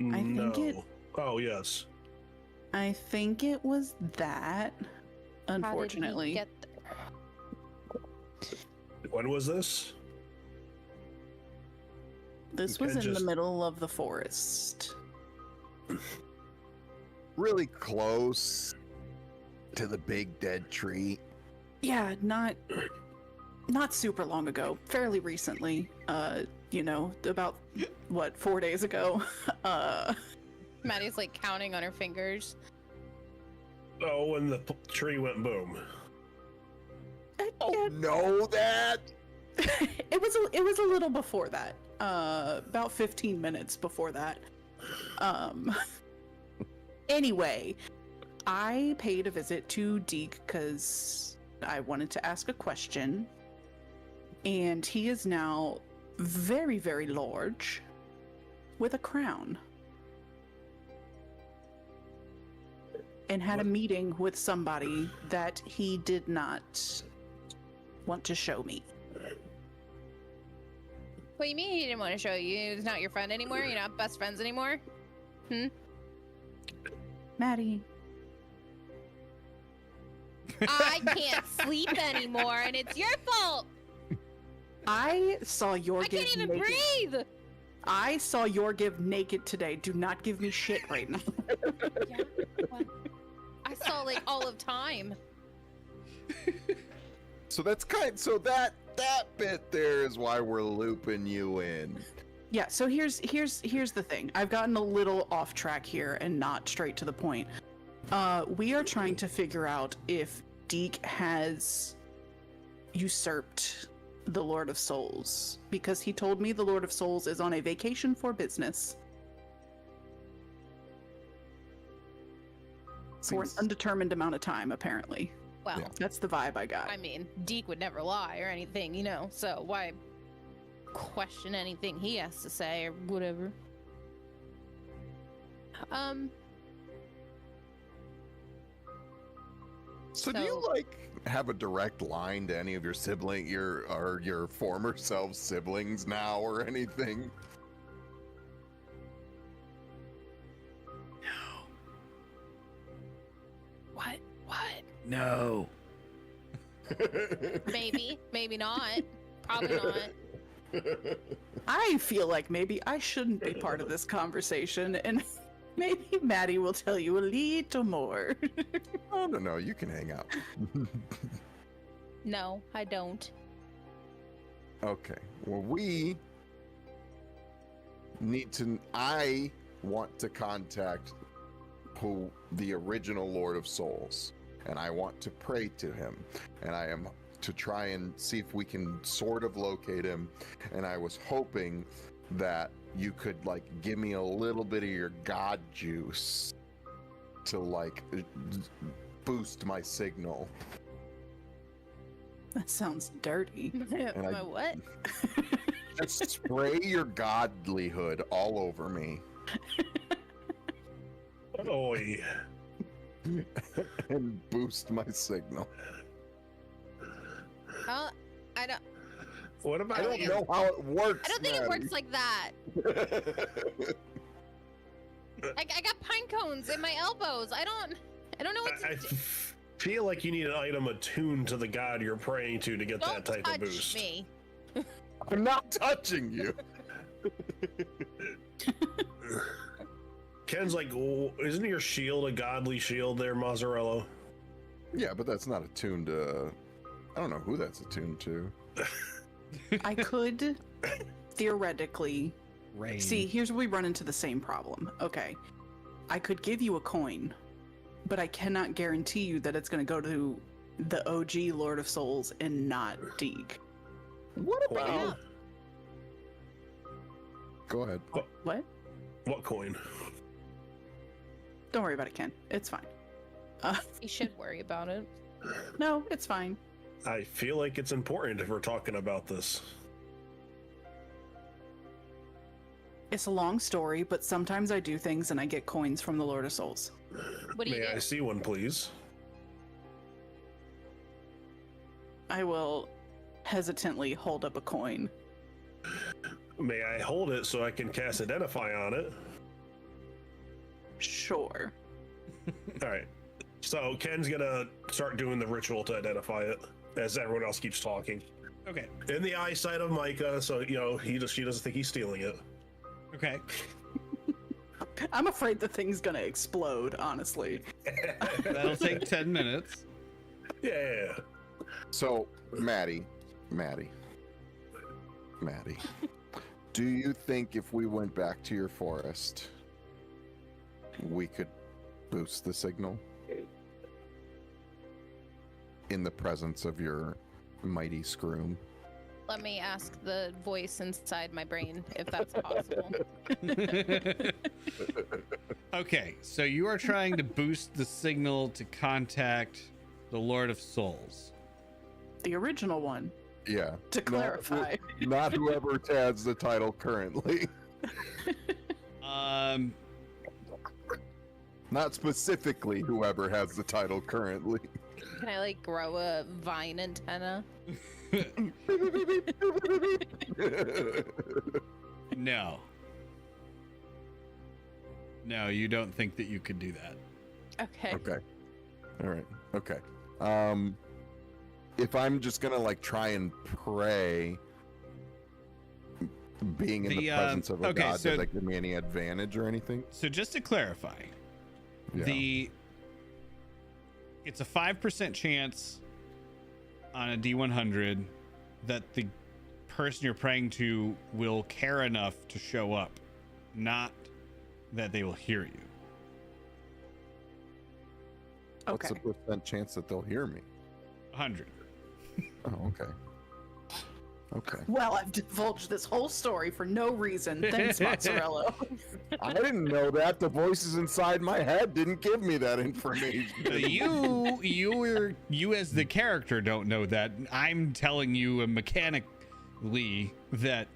I think it- Oh, yes. I think it was that, unfortunately. How did he get there? When was this? This You was can't in the just- middle of the forest. Really close to the big dead tree. Yeah, not super long ago, fairly recently. About what, 4 days ago. Maddie's like counting on her fingers. Oh, when the tree went boom. Oh, know that? It was a little before that. About 15 minutes before that. Anyway, I paid a visit to Deke because I wanted to ask a question. And he is now very, very large with a crown. And had a meeting with somebody that he did not want to show me. What do you mean he didn't want to show you? He's not your friend anymore? You're not best friends anymore? Maddie. I can't sleep anymore, and it's your fault. I saw your I give can't even naked. breathe. I saw your give naked today. Do not give me shit right now. Yeah, well, I saw like all of time. So that bit there is why we're looping you in. Yeah, so here's the thing. I've gotten a little off track here and not straight to the point. We are trying to figure out if Deke has usurped the Lord of Souls, because he told me the Lord of Souls is on a vacation for business for an Seems- undetermined amount of time, apparently. Well, Yeah. That's the vibe I got. I mean, Deke would never lie or anything, so why question anything he has to say or whatever? So do you have a direct line to any of your your former self siblings now or anything? What? No. Maybe, maybe not. Probably not. I feel like maybe I shouldn't be part of this conversation, and maybe Maddie will tell you a little more. Oh no, you can hang out. No, I don't. Okay. Well, I want to contact the original Lord of Souls, and I want to pray to him, and I am to try and see if we can sort of locate him, and I was hoping that you could give me a little bit of your god juice to boost my signal. That sounds dirty. My what? Just spray your godlyhood all over me Oi. and boost my signal. I don't. What about I don't know how it works. I don't think it Maddie. works like that. I got pine cones in my elbows. I don't know what to do. feel like you need an item attuned to the god you're praying to get Don't that type touch of boost. me. I'm not touching you. Ken's like, isn't your shield a godly shield there, Mazzarello? Yeah, but that's not attuned to. I don't know who that's attuned to. I could theoretically Rain. see. Here's where we run into the same problem. Okay, I could give you a coin, but I cannot guarantee you that it's going to go to the OG Lord of Souls and not Deek. What Bring it about? up. Go ahead. What? What coin? Don't worry about it, Ken. It's fine. You should worry about it. No, it's fine. I feel like it's important if we're talking about this. It's a long story, but sometimes I do things and I get coins from the Lord of Souls. What do you May I do? see one, please? I will hesitantly hold up a coin. May I hold it so I can cast Identify on it? Sure. All right. So Ken's gonna start doing the ritual to identify it as everyone else keeps talking. Okay. In the eyesight of Micah, so you know she doesn't think he's stealing it. Okay. I'm afraid the thing's gonna explode, honestly. That'll take 10 minutes. Yeah. So, Maddie, do you think if we went back to your forest, we could boost the signal in the presence of your mighty scroom? Let me ask the voice inside my brain if that's possible. Okay, so you are trying to boost the signal to contact the Lord of Souls. The original one, Yeah. to clarify. Not whoever has the title currently. Not specifically whoever has the title currently. Can I like grow a vine antenna? No. No, you don't think that you could do that. Okay. Okay. All right. Okay. If I'm just gonna like try and pray, being in the presence of a okay, god, so- does that give me any advantage or anything? So just to clarify, Yeah. it's a 5% chance on a D100 that the person you're praying to will care enough to show up, not that they will hear you. What's Okay. the percent chance that they'll hear me? 100. Oh, okay. Okay. Well, I've divulged this whole story for no reason. Thanks, Mozzarella. I didn't know that. The voices inside my head didn't give me that information. You as the character don't know that. I'm telling you mechanically that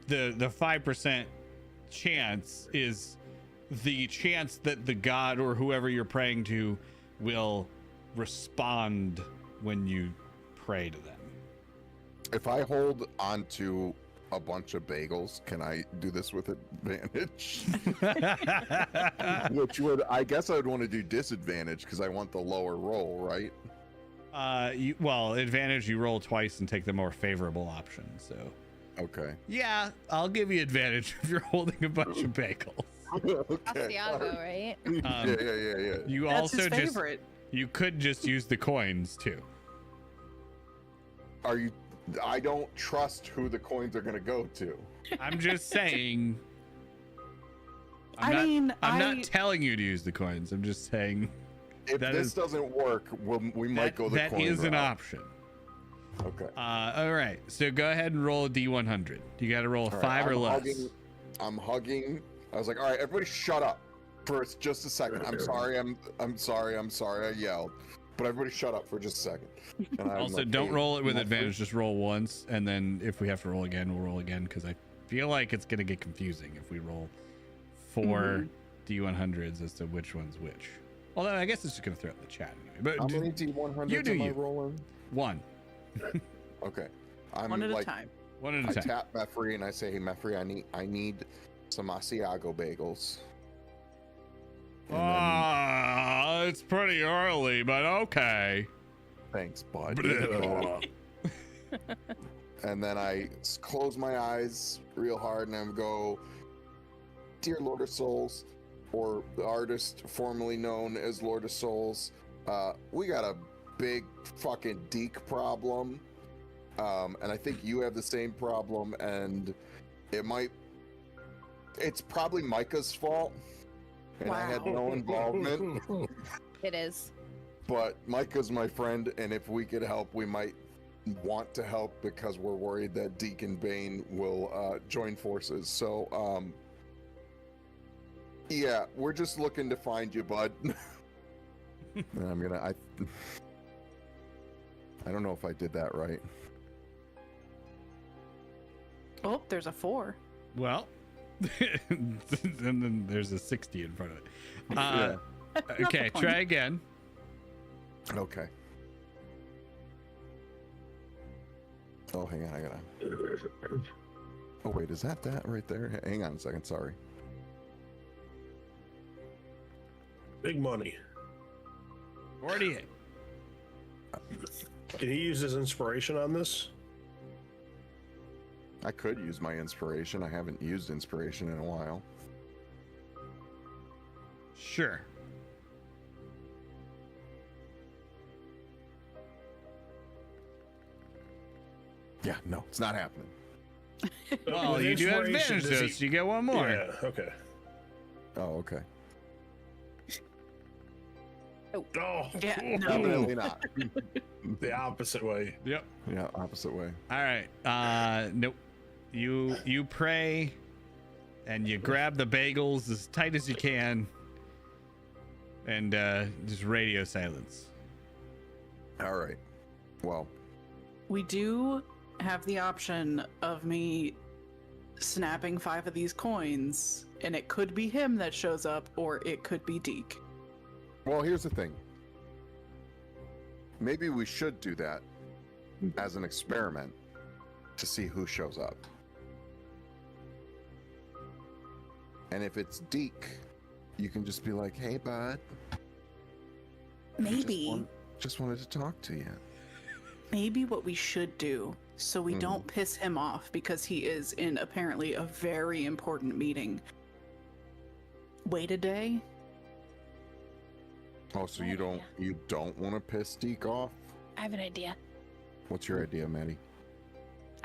the 5% chance is the chance that the god or whoever you're praying to will respond when you pray to them. If I hold onto a bunch of bagels, can I do this with advantage? Which would, I guess I would want to do disadvantage because I want the lower roll, right? Advantage, you roll twice and take the more favorable option. So Okay. yeah, I'll give you advantage if you're holding a bunch of bagels. Okay. Asiago, right? Yeah. You That's also his just favorite. you could just use the coins too. Are you? I don't trust who the coins are going to go to. I'm just saying. I I'm not telling you to use the coins. I'm just saying If That this is- doesn't work, we might go the that coin is an route. option. Okay. All right, so go ahead and roll a D100. You got to roll a All right, 5 or I'm less. I'm hugging. I was like, all right, everybody shut up for just a second. I'm sorry. I'm sorry. I yelled. But everybody shut up for just a second. And I'm Also, like, don't hey, roll it with my advantage. Just roll once, and then if we have to roll again, we'll roll again because I feel like it's going to get confusing if we roll 4 D100s as to which one's which. Although I guess it's just going to throw it in the chat anyway. How But many D100s you do am I you. rolling? 1 Okay. I'm One at like, a time. at a I time. tap Meffrey and I say, hey, Meffrey, I need some Asiago bagels. And It's pretty early, but okay. thanks, bud. And then I close my eyes real hard and I go, "Dear Lord of Souls," or the artist formerly known as Lord of Souls, we got a big fucking deek problem. And I think you have the same problem, and it's probably Micah's fault. And I had Wow. no involvement. It is. But Micah's my friend, and if we could help, we might want to help because we're worried that Deacon Bane will join forces. So, yeah, we're just looking to find you, bud. And I don't know if I did that right. Oh, there's a 4. Well, and then there's a 60 in front of it. Yeah. Okay, the point. try again. Okay. Oh, hang on, I gotta. Oh, wait, is that right there? Hang on a second, sorry. Big money. 48. Can he use his inspiration on this? I could use my inspiration. I haven't used inspiration in a while. Sure. Yeah, no, it's not happening. Well, With you do have inspiration, advantage, does though, he- so you get one more. Yeah, okay. Oh, okay. Oh, Yeah, no. Definitely not. the opposite way. Yep. Yeah, opposite way. All right. Nope. You pray, and you grab the bagels as tight as you can, and just radio silence. All right. Well, We do have the option of me snapping 5 of these coins, and it could be him that shows up, or it could be Deke. here's the thing. Maybe we should do that as an experiment to see who shows up. And if it's Deke, you can just be like, "Hey, bud. Maybe, Just wanted to talk to you." maybe what we should do, so we Mhm. don't piss him off because he is in apparently a very important meeting. Wait a day. Oh, so you don't want to piss Deke off? I have an idea. What's your idea, Maddie?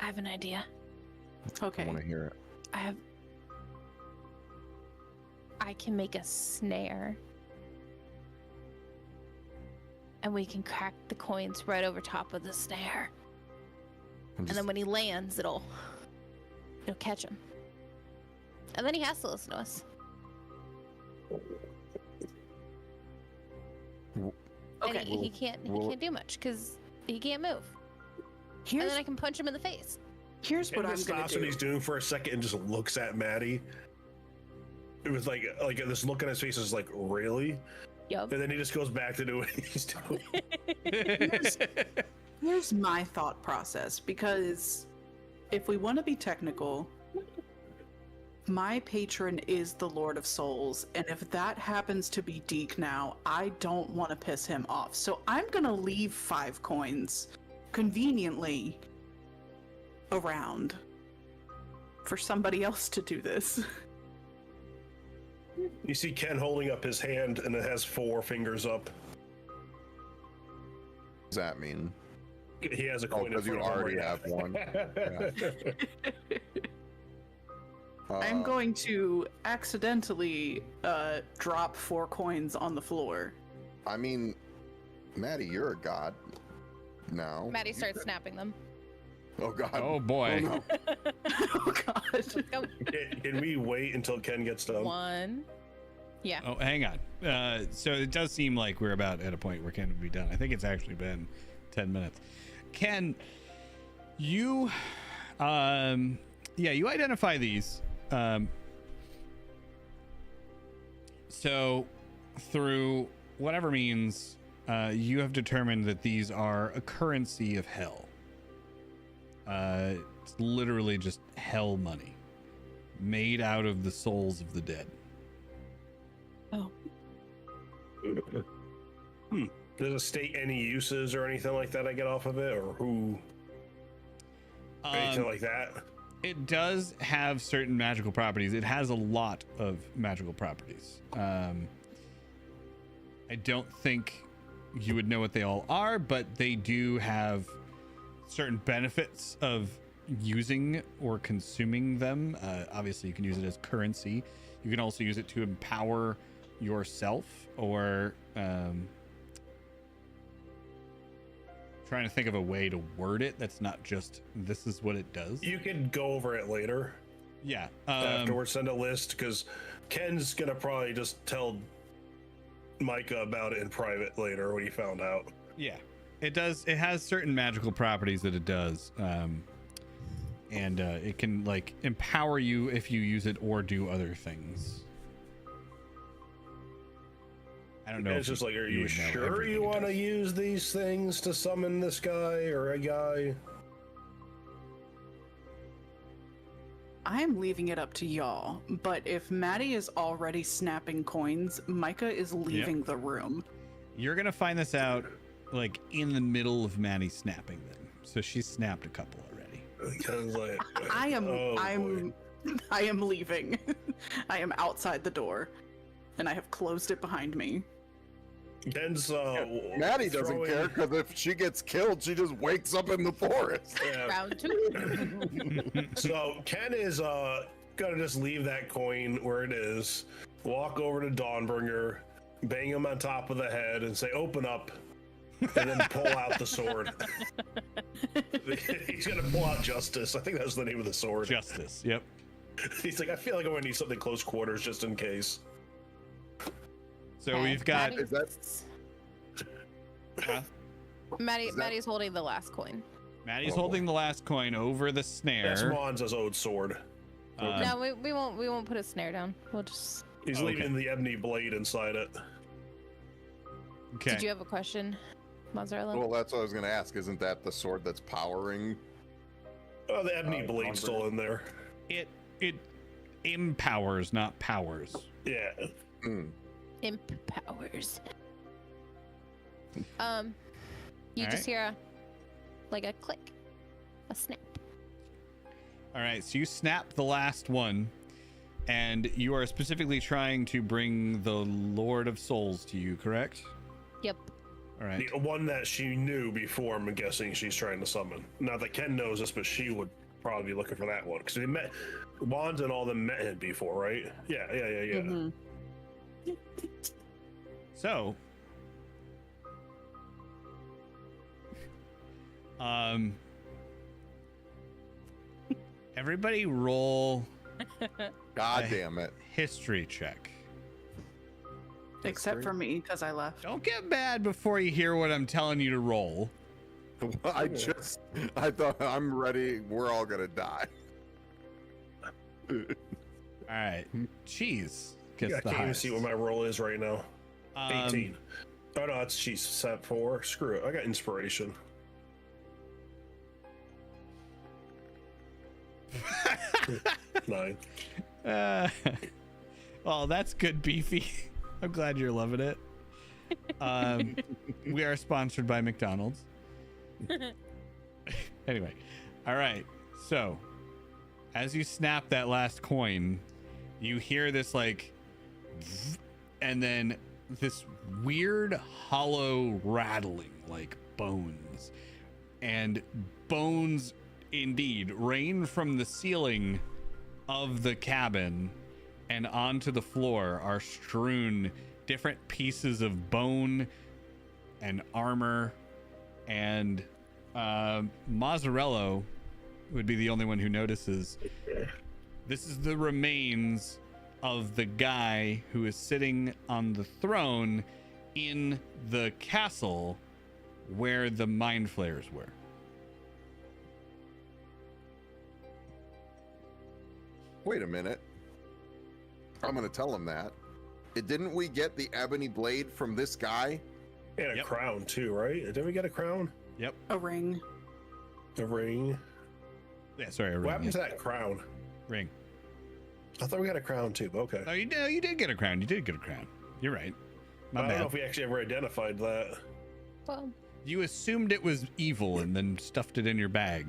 I have an idea. I Okay. want to hear it. I can make a snare. And we can crack the coins right over top of the snare. And then when he lands, it'll catch him. And then he has to listen to us. Okay. And he can't do much because he can't move. And Here's then I can punch him in the face. here's what Ken I'm just gonna stops what do. he's doing for a second and just looks at Maddie. It was like this look on his face is like, really? Yup. And then he just goes back to do what he's doing. Here's my thought process, because if we want to be technical, my patron is the Lord of Souls, and if that happens to be Deke now, I don't want to piss him off. So I'm gonna leave 5 coins conveniently around for somebody else to do this. You see Ken holding up his hand and it has 4 fingers up. What does that mean? He has a Oh, coin in because you front of him already right have one. I'm going to accidentally drop 4 coins on the floor. I mean, Maddie, you're a god now. Maddie starts snapping them. Oh God. Oh boy. no. Oh god. Go. Can we wait until Ken gets done? 1. Yeah. Oh, hang on. So it does seem like we're about at a point where Ken would be done. I think it's actually been 10 minutes. Ken, you you identify these. So through whatever means, you have determined that these are a currency of hell. It's literally just hell money made out of the souls of the dead. Oh. Does it state any uses or anything like that I get off of it, or who? Anything like that? It does have certain magical properties. It has a lot of magical properties. I don't think you would know what they all are, but they do have certain benefits of using or consuming them. Obviously, you can use it as currency. You can also use it to empower yourself, or trying to think of a way to word it that's not just this is what it does. You could go over it later. Yeah. Afterwards, send a list, because Ken's gonna probably just tell Micah about it in private later when he found out. Yeah, it does. It has certain magical properties that it does. And it can like empower you if you use it or do other things. I don't know. It's just like, are you would know sure everything you it want to does. use these things to summon this guy or a guy? I am leaving it up to y'all, but if Maddie is already snapping coins, Micah is leaving the room. You're gonna find this out like in the middle of Maddie snapping them. So she's snapped a couple already. Ken's like, I am oh, boy. I am leaving. I am outside the door, and I have closed it behind me. Ken's Maddie doesn't throwing- care because if she gets killed, she just wakes up in the forest. Yeah. Round 2. So Ken is gonna just leave that coin where it is, walk over to Dawnbringer, bang him on top of the head, and say, "Open up," and then pull out the sword. He's gonna pull out Justice. I think that's the name of the sword. Justice. Yep. He's like, I feel like I'm gonna need something close quarters just in case. So Okay, we've got. Maddie- Is that Huh? Maddie's holding the last coin. Maddie's Oh, holding the last coin over the snare. That's Monza's old sword. No, we won't put a snare down. We'll just. He's Okay. leaving the ebony blade inside it. Okay. Did you have a question, Mozzarella? well? That's what I was gonna ask. Isn't that the sword that's powering? Oh, the ebony Dawnbringer. blade's still in there. It empowers, not powers. Yeah. Mm. Imp powers. You All just right. hear a click, a snap. All right, so you snap the last one, and you are specifically trying to bring the Lord of Souls to you, correct? Yep. All right. The one that she knew before, I'm guessing she's trying to summon. Not that Ken knows this, but she would probably be looking for that one. Because they met, Wands and all them met him before, right? Yeah. Mhm. So, everybody roll God damn it! history check. Except for me, because I left. Don't get mad before you hear what I'm telling you to roll. I thought I'm ready. We're all gonna die. All right, cheese gets I the can't even highest. see what my roll is right now. 18. Um, Oh no, it's cheese. Set 4. Screw it. I got inspiration. Nine. Well, that's good, Beefy. I'm glad you're loving it. We are sponsored by McDonald's. Anyway, all right. So, as you snap that last coin, you hear this like, and then this weird hollow rattling like bones, and bones indeed rain from the ceiling of the cabin and onto the floor are strewn different pieces of bone and armor, and Mozzarella would be the only one who notices. This is the remains of the guy who is sitting on the throne in the castle where the mind flayers were. Wait a minute. I'm gonna tell him that. Didn't we get the ebony blade from this guy? And a Yep. crown too, right? Did we get a crown? Yep. A ring. A ring? Yeah, sorry, a What ring. happened to that crown? Ring. I thought we got a crown too, but okay. Oh, you did get a crown. You did get a crown. You're right. My I don't know bad. if we actually ever identified that. Well, You assumed it was evil and then stuffed it in your bag.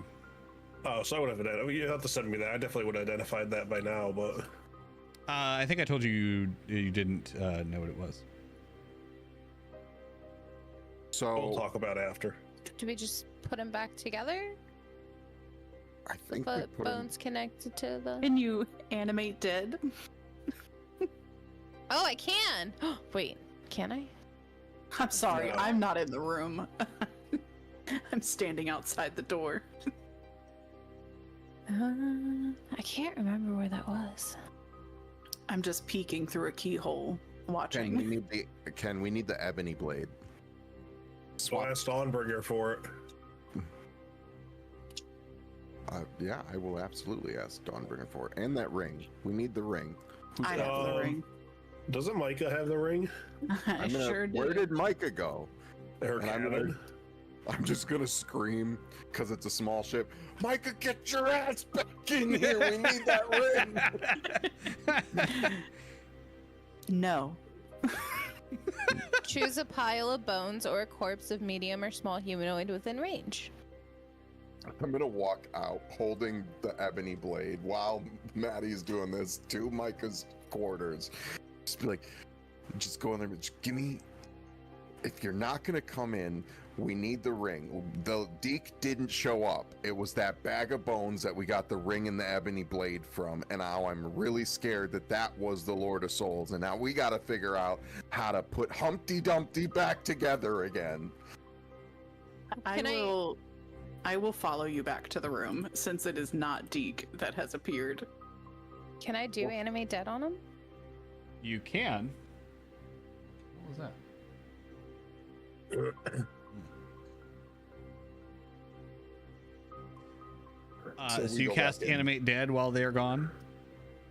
Oh, so I would have identified. You have to send me that. I definitely would have identified that by now, but I think I told you you didn't know what it was. So we'll talk about it after. do we just put them back together? I The think we foot put 'em- bones connected to the. Can you animate dead? Oh, I can. Wait, can I? I'm sorry, No. I'm not in the room. I'm standing outside the door. I can't remember where that was. I'm just peeking through a keyhole, Ken, watching. we need the ebony blade. So I asked Dawnbringer for it. Yeah, I will absolutely ask Dawnbringer for it. And that ring. We need the ring. I have the ring. Doesn't Micah have the ring? I sure did. Where did Micah go? Her And cabin? I'm just gonna scream because it's a small ship. Micah, get your ass back in here. We need that ring. No. Choose a pile of bones or a corpse of medium or small humanoid within range. I'm gonna walk out holding the ebony blade while Maddie's doing this to Micah's quarters. Just be like, just go in there, just give me. If you're not gonna come in, we need the ring. The Deke didn't show up. It was that bag of bones that we got the ring and the ebony blade from, and now I'm really scared that that was the Lord of Souls. And now we gotta figure out how to put Humpty Dumpty back together again. I will follow you back to the room since it is not Deke that has appeared. Can I do animate dead on him? You can. What was that? So we you go cast back in. animate dead while they're gone?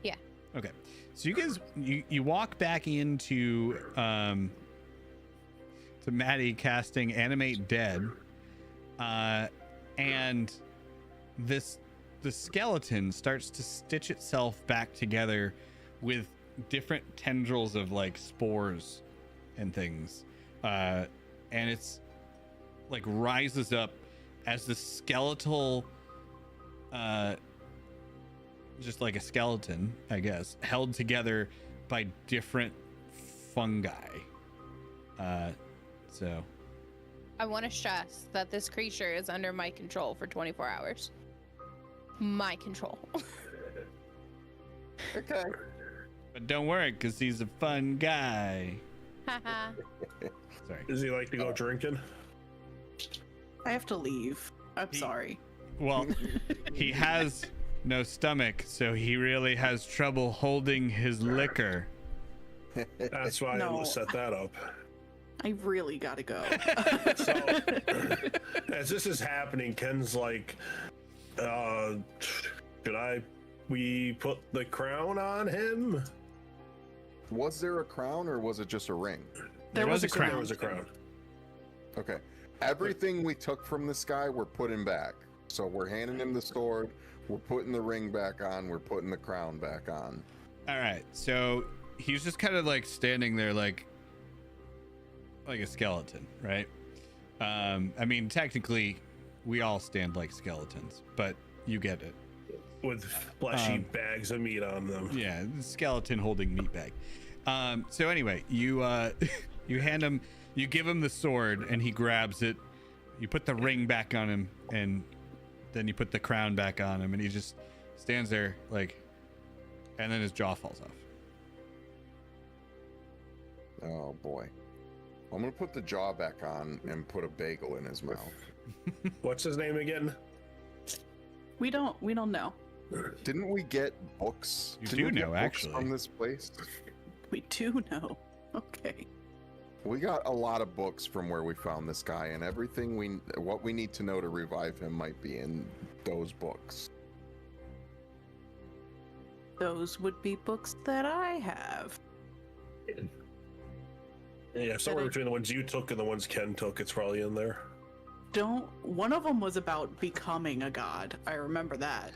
Yeah. Okay. So you guys you walk back into to Maddie casting animate dead. And the skeleton starts to stitch itself back together with different tendrils of like spores and things. And it's like rises up as the skeletal just like a skeleton, I guess, held together by different fungi. So I want to stress that this creature is under my control for 24 hours. My control. Okay. but don't worry, because he's a fun guy. Haha. Sorry. Does he like to go drinking? I have to leave. I'm sorry. Well, he has no stomach, so he really has trouble holding his liquor. That's why No. I set that up. I really gotta go. So, as this is happening, Ken's like, we put the crown on him? Was there a crown or was it just a ring? There was a crown. There was a crown. Okay. Everything we took from this guy, we're putting back. So we're handing him the sword, we're putting the ring back on, we're putting the crown back on. All right, so he's just kind of like standing there like a skeleton, right? I mean, technically, we all stand like skeletons, but you get it. With fleshy bags of meat on them. Yeah, skeleton holding meat bag. So anyway, you you hand him, you give him the sword, and he grabs it. You put the ring back on him, and then you put the crown back on him, and he just stands there like, and then his jaw falls off. Oh boy. I'm gonna put the jaw back on and put a bagel in his mouth. What's his name again? We don't know. Didn't we get books? You Didn't do we get know, books actually. from this place. We do know. Okay. We got a lot of books from where we found this guy, and everything what we need to know to revive him might be in those books. Those would be books that I have. Yeah, somewhere between the ones you took and the ones Ken took, it's probably in there. One of them was about becoming a god. I remember that.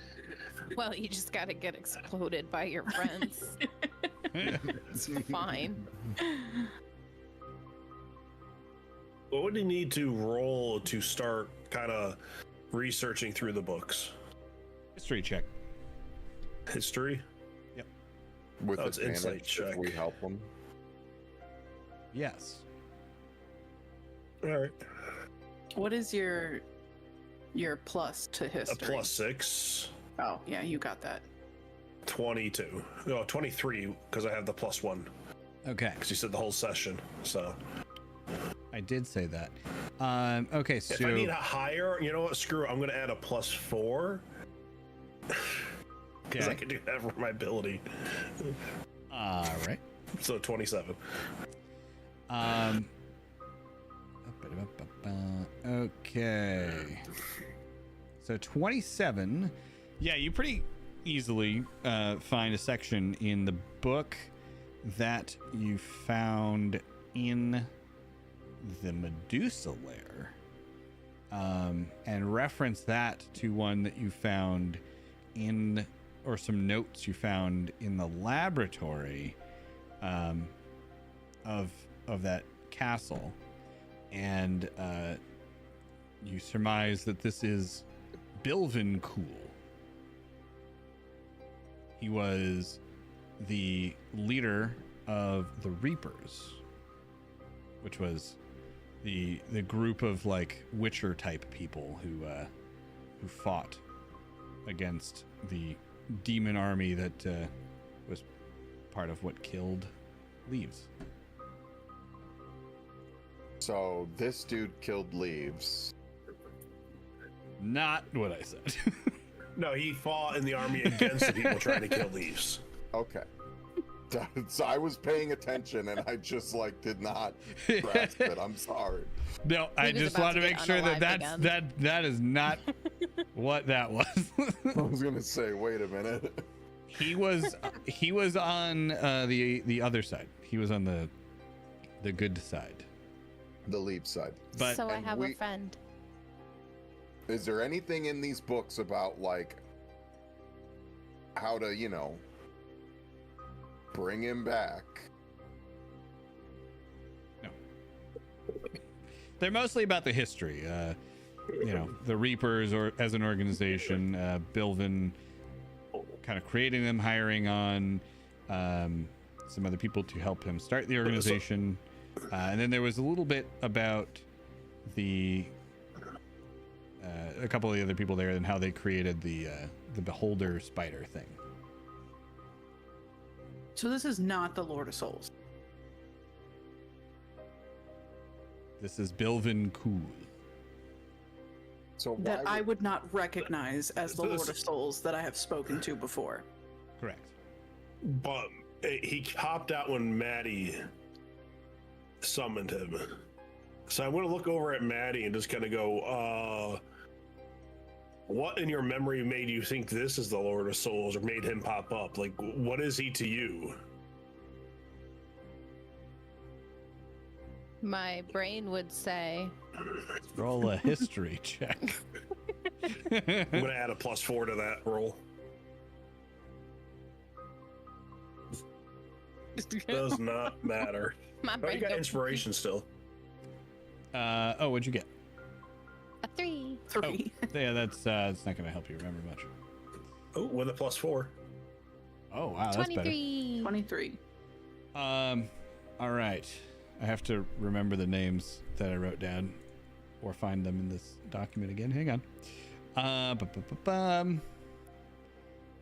Well, you just gotta get exploded by your friends. It's fine. What would he need to roll to start kind of researching through the books? History check. History? With Oh, it's insight advantage check. if we help him. Yes. All right. What is your plus to A history? +6. Oh, yeah, you got that. 22. No, 23, because I have the +1. Okay. Because you said the whole session. So I did say that. Okay, so if I need a higher, you know what? Screw it. I'm going to add a +4. Because I okay. can do that for my ability. All right. So 27. Okay. So 27. Yeah, you pretty easily find a section in the book that you found in the Medusa lair, and reference that to one that you found in, or some notes you found in the laboratory of that castle, and you surmise that this is Bilvincool. He was the leader of the Reapers, which was the group of like Witcher type people who fought against the demon army that was part of what killed Leaves. So this dude killed Leaves. Not what I said. No, he fought in the army against the people trying to kill Leaves. Okay. So I was paying attention and I just like did not grasp it. I'm sorry. No, I was just about want to to make get sure that unalived that is not what that was. I was gonna say, wait a minute. He was on the other side. He was on the good side. The Leaves side. But so I and have we- a friend. Is there anything in these books about like how to, you know, bring him back? they're mostly about the history. You know, the Reapers, or as an organization, Bilvin kind of creating them, hiring on some other people to help him start the organization, and then there was a little bit about the a couple of the other people there and how they created the Beholder spider thing. So this is not the Lord of Souls. This is Bilvincool. So why That I would- would not recognize as the Lord of Souls that I have spoken to before. Correct. But he hopped out when Maddie summoned him. So I'm going to look over at Maddie and just kind of go, what in your memory made you think this is the Lord of Souls, or made him pop up? Like, what is he to you? My brain would say, Roll a history check. I'm going to add a +4 to that roll. Does not matter. my Oh, brain you got goes, inspiration still. What'd you get? a 3. 3. Yeah, that's not going to help you remember much. Oh, with a +4. Oh wow, that's better. 23. 23. All right. I have to remember the names that I wrote down, or find them in this document again. Hang on.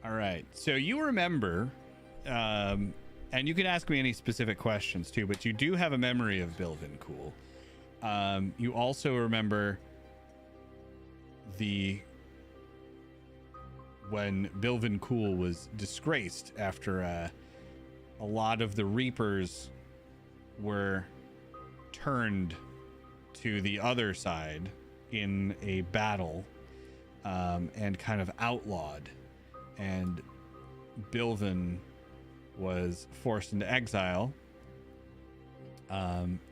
All right. So you remember, and you can ask me any specific questions too, but you do have a memory of Bilvincool. You also remember when Bilvincool was disgraced after a lot of the Reapers were turned to the other side in a battle, and kind of outlawed, and Bilvin was forced into exile,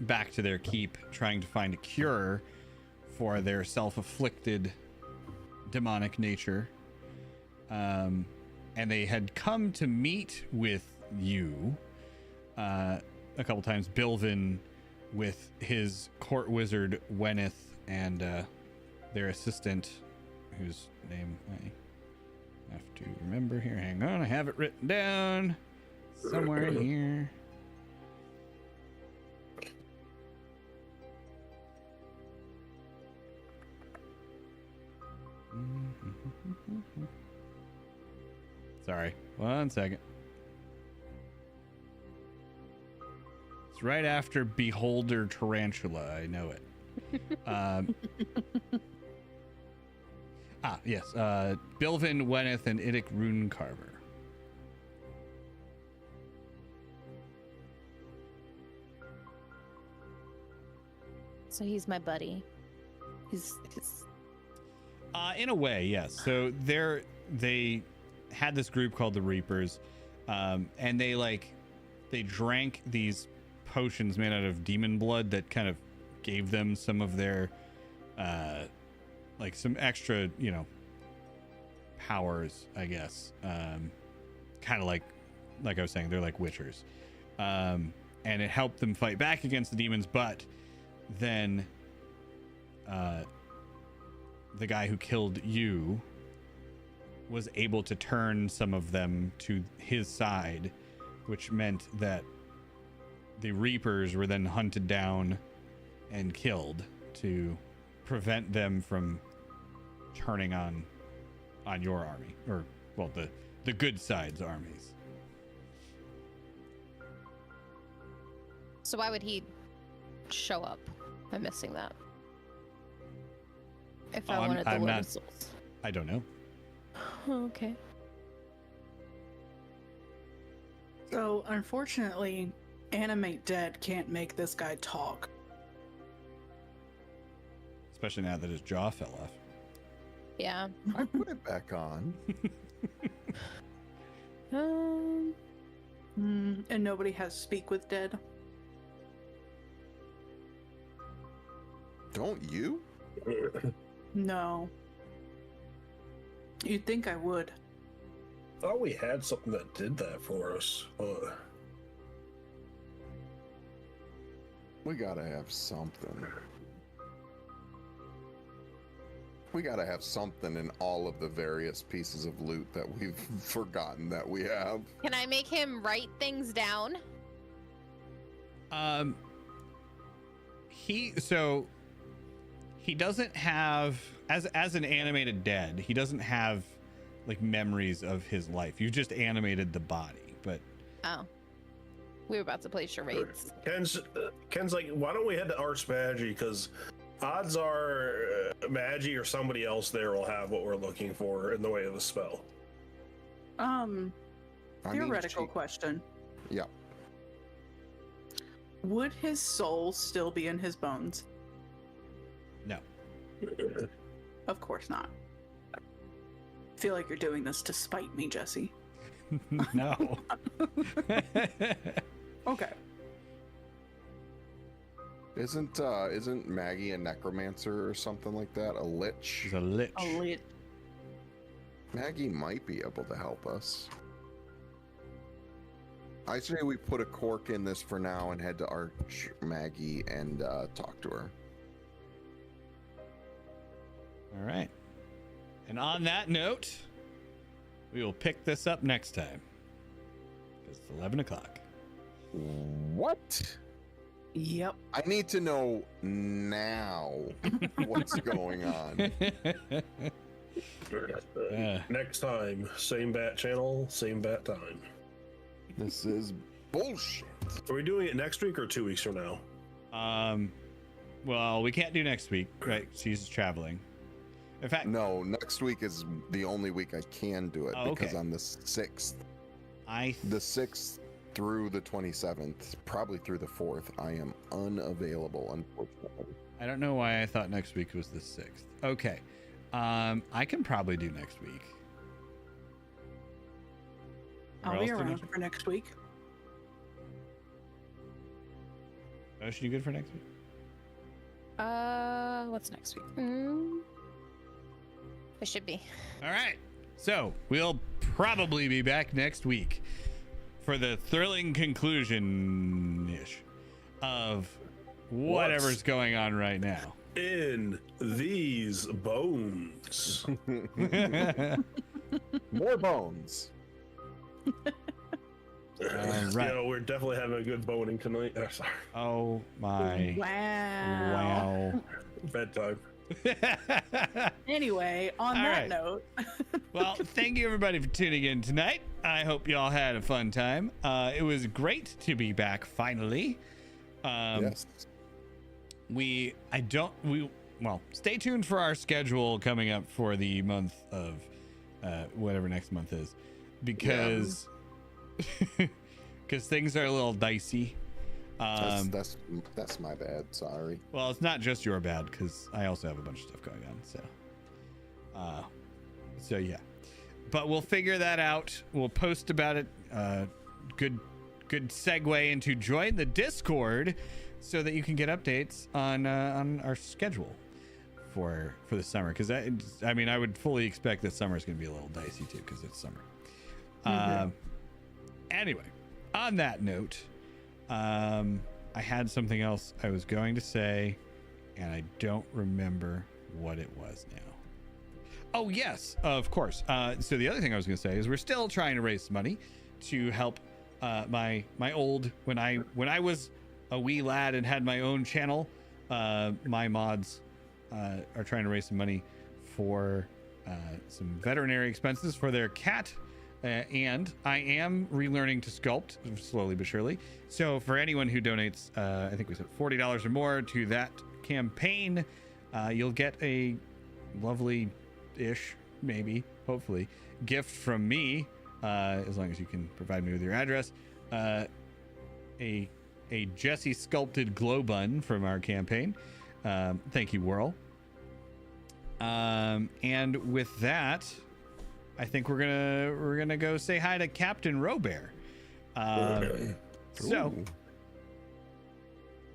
back to their keep, trying to find a cure for their self-afflicted demonic nature. And they had come to meet with you a couple times. Bilvin with his court wizard Weneth and their assistant, whose name I have to remember here. Hang on, I have it written down somewhere in here. Sorry, 1 second. It's right after Beholder Tarantula. I know it. Yes. Bilvin, Weneth, and Idic Rune Carver. So he's my buddy. He's In a way, yes. So they had this group called the Reapers, and they drank these potions made out of demon blood that kind of gave them some of their some extra, powers, I guess. Kind of like I was saying, they're like witchers. And it helped them fight back against the demons, but then the guy who killed you was able to turn some of them to his side, which meant that the Reapers were then hunted down and killed to prevent them from turning on your army, or well, the good side's armies. So why would he show up? I'm missing that. If I wanted the Lord of Souls. I don't know. Oh, okay. So, unfortunately, Animate Dead can't make this guy talk. Especially now that his jaw fell off. Yeah. I put it back on. And nobody has Speak with Dead. Don't you? No. You'd think I would. Thought we had something that did that for us. We gotta have something. We gotta have something in all of the various pieces of loot that we've forgotten that we have. Can I make him write things down? He doesn't have, as an animated dead, he doesn't have like memories of his life. You just animated the body, but Oh. We were about to play charades. Ken's like, why don't we head to Archmagi? Because odds are Magi or somebody else there will have what we're looking for in the way of the spell. Theoretical question. Yeah. Would his soul still be in his bones? no. Of course not. I feel like you're doing this to spite me, Jesse. No. Okay. Isn't Maggie a necromancer or something like that? A lich? He's a lich. A lit. Maggie might be able to help us. I say we put a cork in this for now and head to Arch Maggie and talk to her. All right. And on that note, we will pick this up next time. It's 11 o'clock. What? Yep. I need to know now what's going on. Next time, same bat channel, same bat time. This is bullshit. Are we doing it next week or 2 weeks from now? Well, we can't do next week, right? She's traveling. In fact, No, next week is the only week I can do it Oh, because okay. on the 6th, the the 6th through the 27th, probably through the 4th, I am unavailable, unfortunately. I don't know why I thought next week was the 6th. Okay. I can probably do next week. Or I'll be else do around for next week. Ocean, you good for next week? What's next week? It should be. All right. So we'll probably be back next week for the thrilling conclusion-ish of whatever's going on right now. In these bones. More bones. Right. You know, we're definitely having a good boning tonight. Oh, sorry. Oh my. Wow. Bedtime. Anyway, on All that right. note, Well, thank you everybody for tuning in tonight. I hope you all had a fun time. It was great to be back finally. Yes. Well, stay tuned for our schedule coming up for the month of whatever next month is, because things are a little dicey. That's my bad. Sorry. Well, it's not just your bad, because I also have a bunch of stuff going on. So yeah, but we'll figure that out. We'll post about it. Good segue into join the Discord, so that you can get updates on our schedule for the summer. Because I mean, I would fully expect that summer is going to be a little dicey too, because it's summer. Anyway, on that note, I had something else I was going to say, and I don't remember what it was now. Oh yes, of course. So the other thing I was going to say is we're still trying to raise money to help my old, when I was a wee lad and had my own channel. My mods are trying to raise some money for some veterinary expenses for their cat. And I am relearning to sculpt slowly but surely. So for anyone who donates, I think we said $40 or more to that campaign, you'll get a lovely-ish, maybe, hopefully, gift from me, as long as you can provide me with your address. A Jesse sculpted glow bun from our campaign. Thank you, Whirl. And with that, I think we're gonna go say hi to Captain Robert. So Ooh.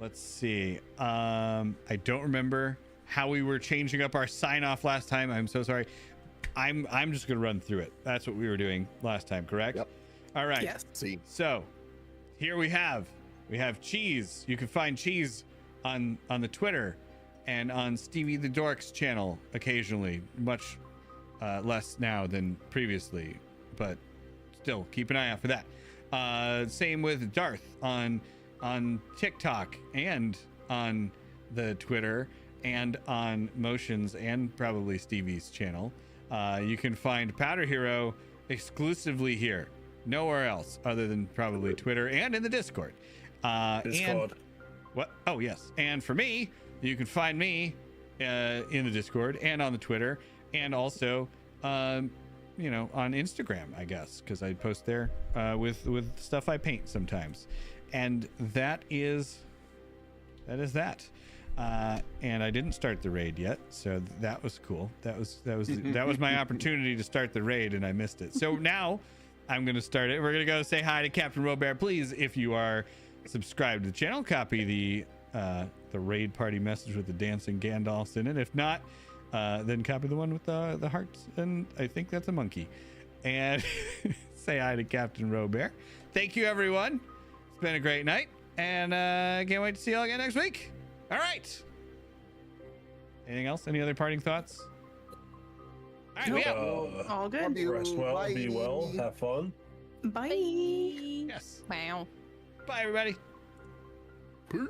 let's see. I don't remember how we were changing up our sign off last time. I'm so sorry. I'm just gonna run through it. That's what we were doing last time, correct? Yep. All right. yes. See. So here we have Cheese. You can find Cheese on the Twitter and on Stevie the Dork's channel occasionally, much less now than previously, but still keep an eye out for that. Same with Darth on TikTok and on the Twitter and on Motions and probably Stevie's channel. You can find Powder Hero exclusively here, nowhere else other than probably Twitter and in the Discord. Discord. What? Oh, yes. And for me, you can find me in the Discord and on the Twitter, and also, on Instagram, I guess, because I post there with stuff I paint sometimes. And that is that. And I didn't start the raid yet, so that was cool. That was my opportunity to start the raid, and I missed it. So now I'm going to start it. We're going to go say hi to Captain Robert. Please, if you are subscribed to the channel, copy the raid party message with the dancing Gandalfs in it. If not, then copy the one with the hearts, and I think that's a monkey. And say hi to Captain Robert. Thank you, everyone. It's been a great night, and I can't wait to see you all again next week. All right. Anything else? Any other parting thoughts? All right, we out. All good. Love you. Rest well, be Bye. well, have fun. Bye. Yes. Wow. Bye, everybody. Peace.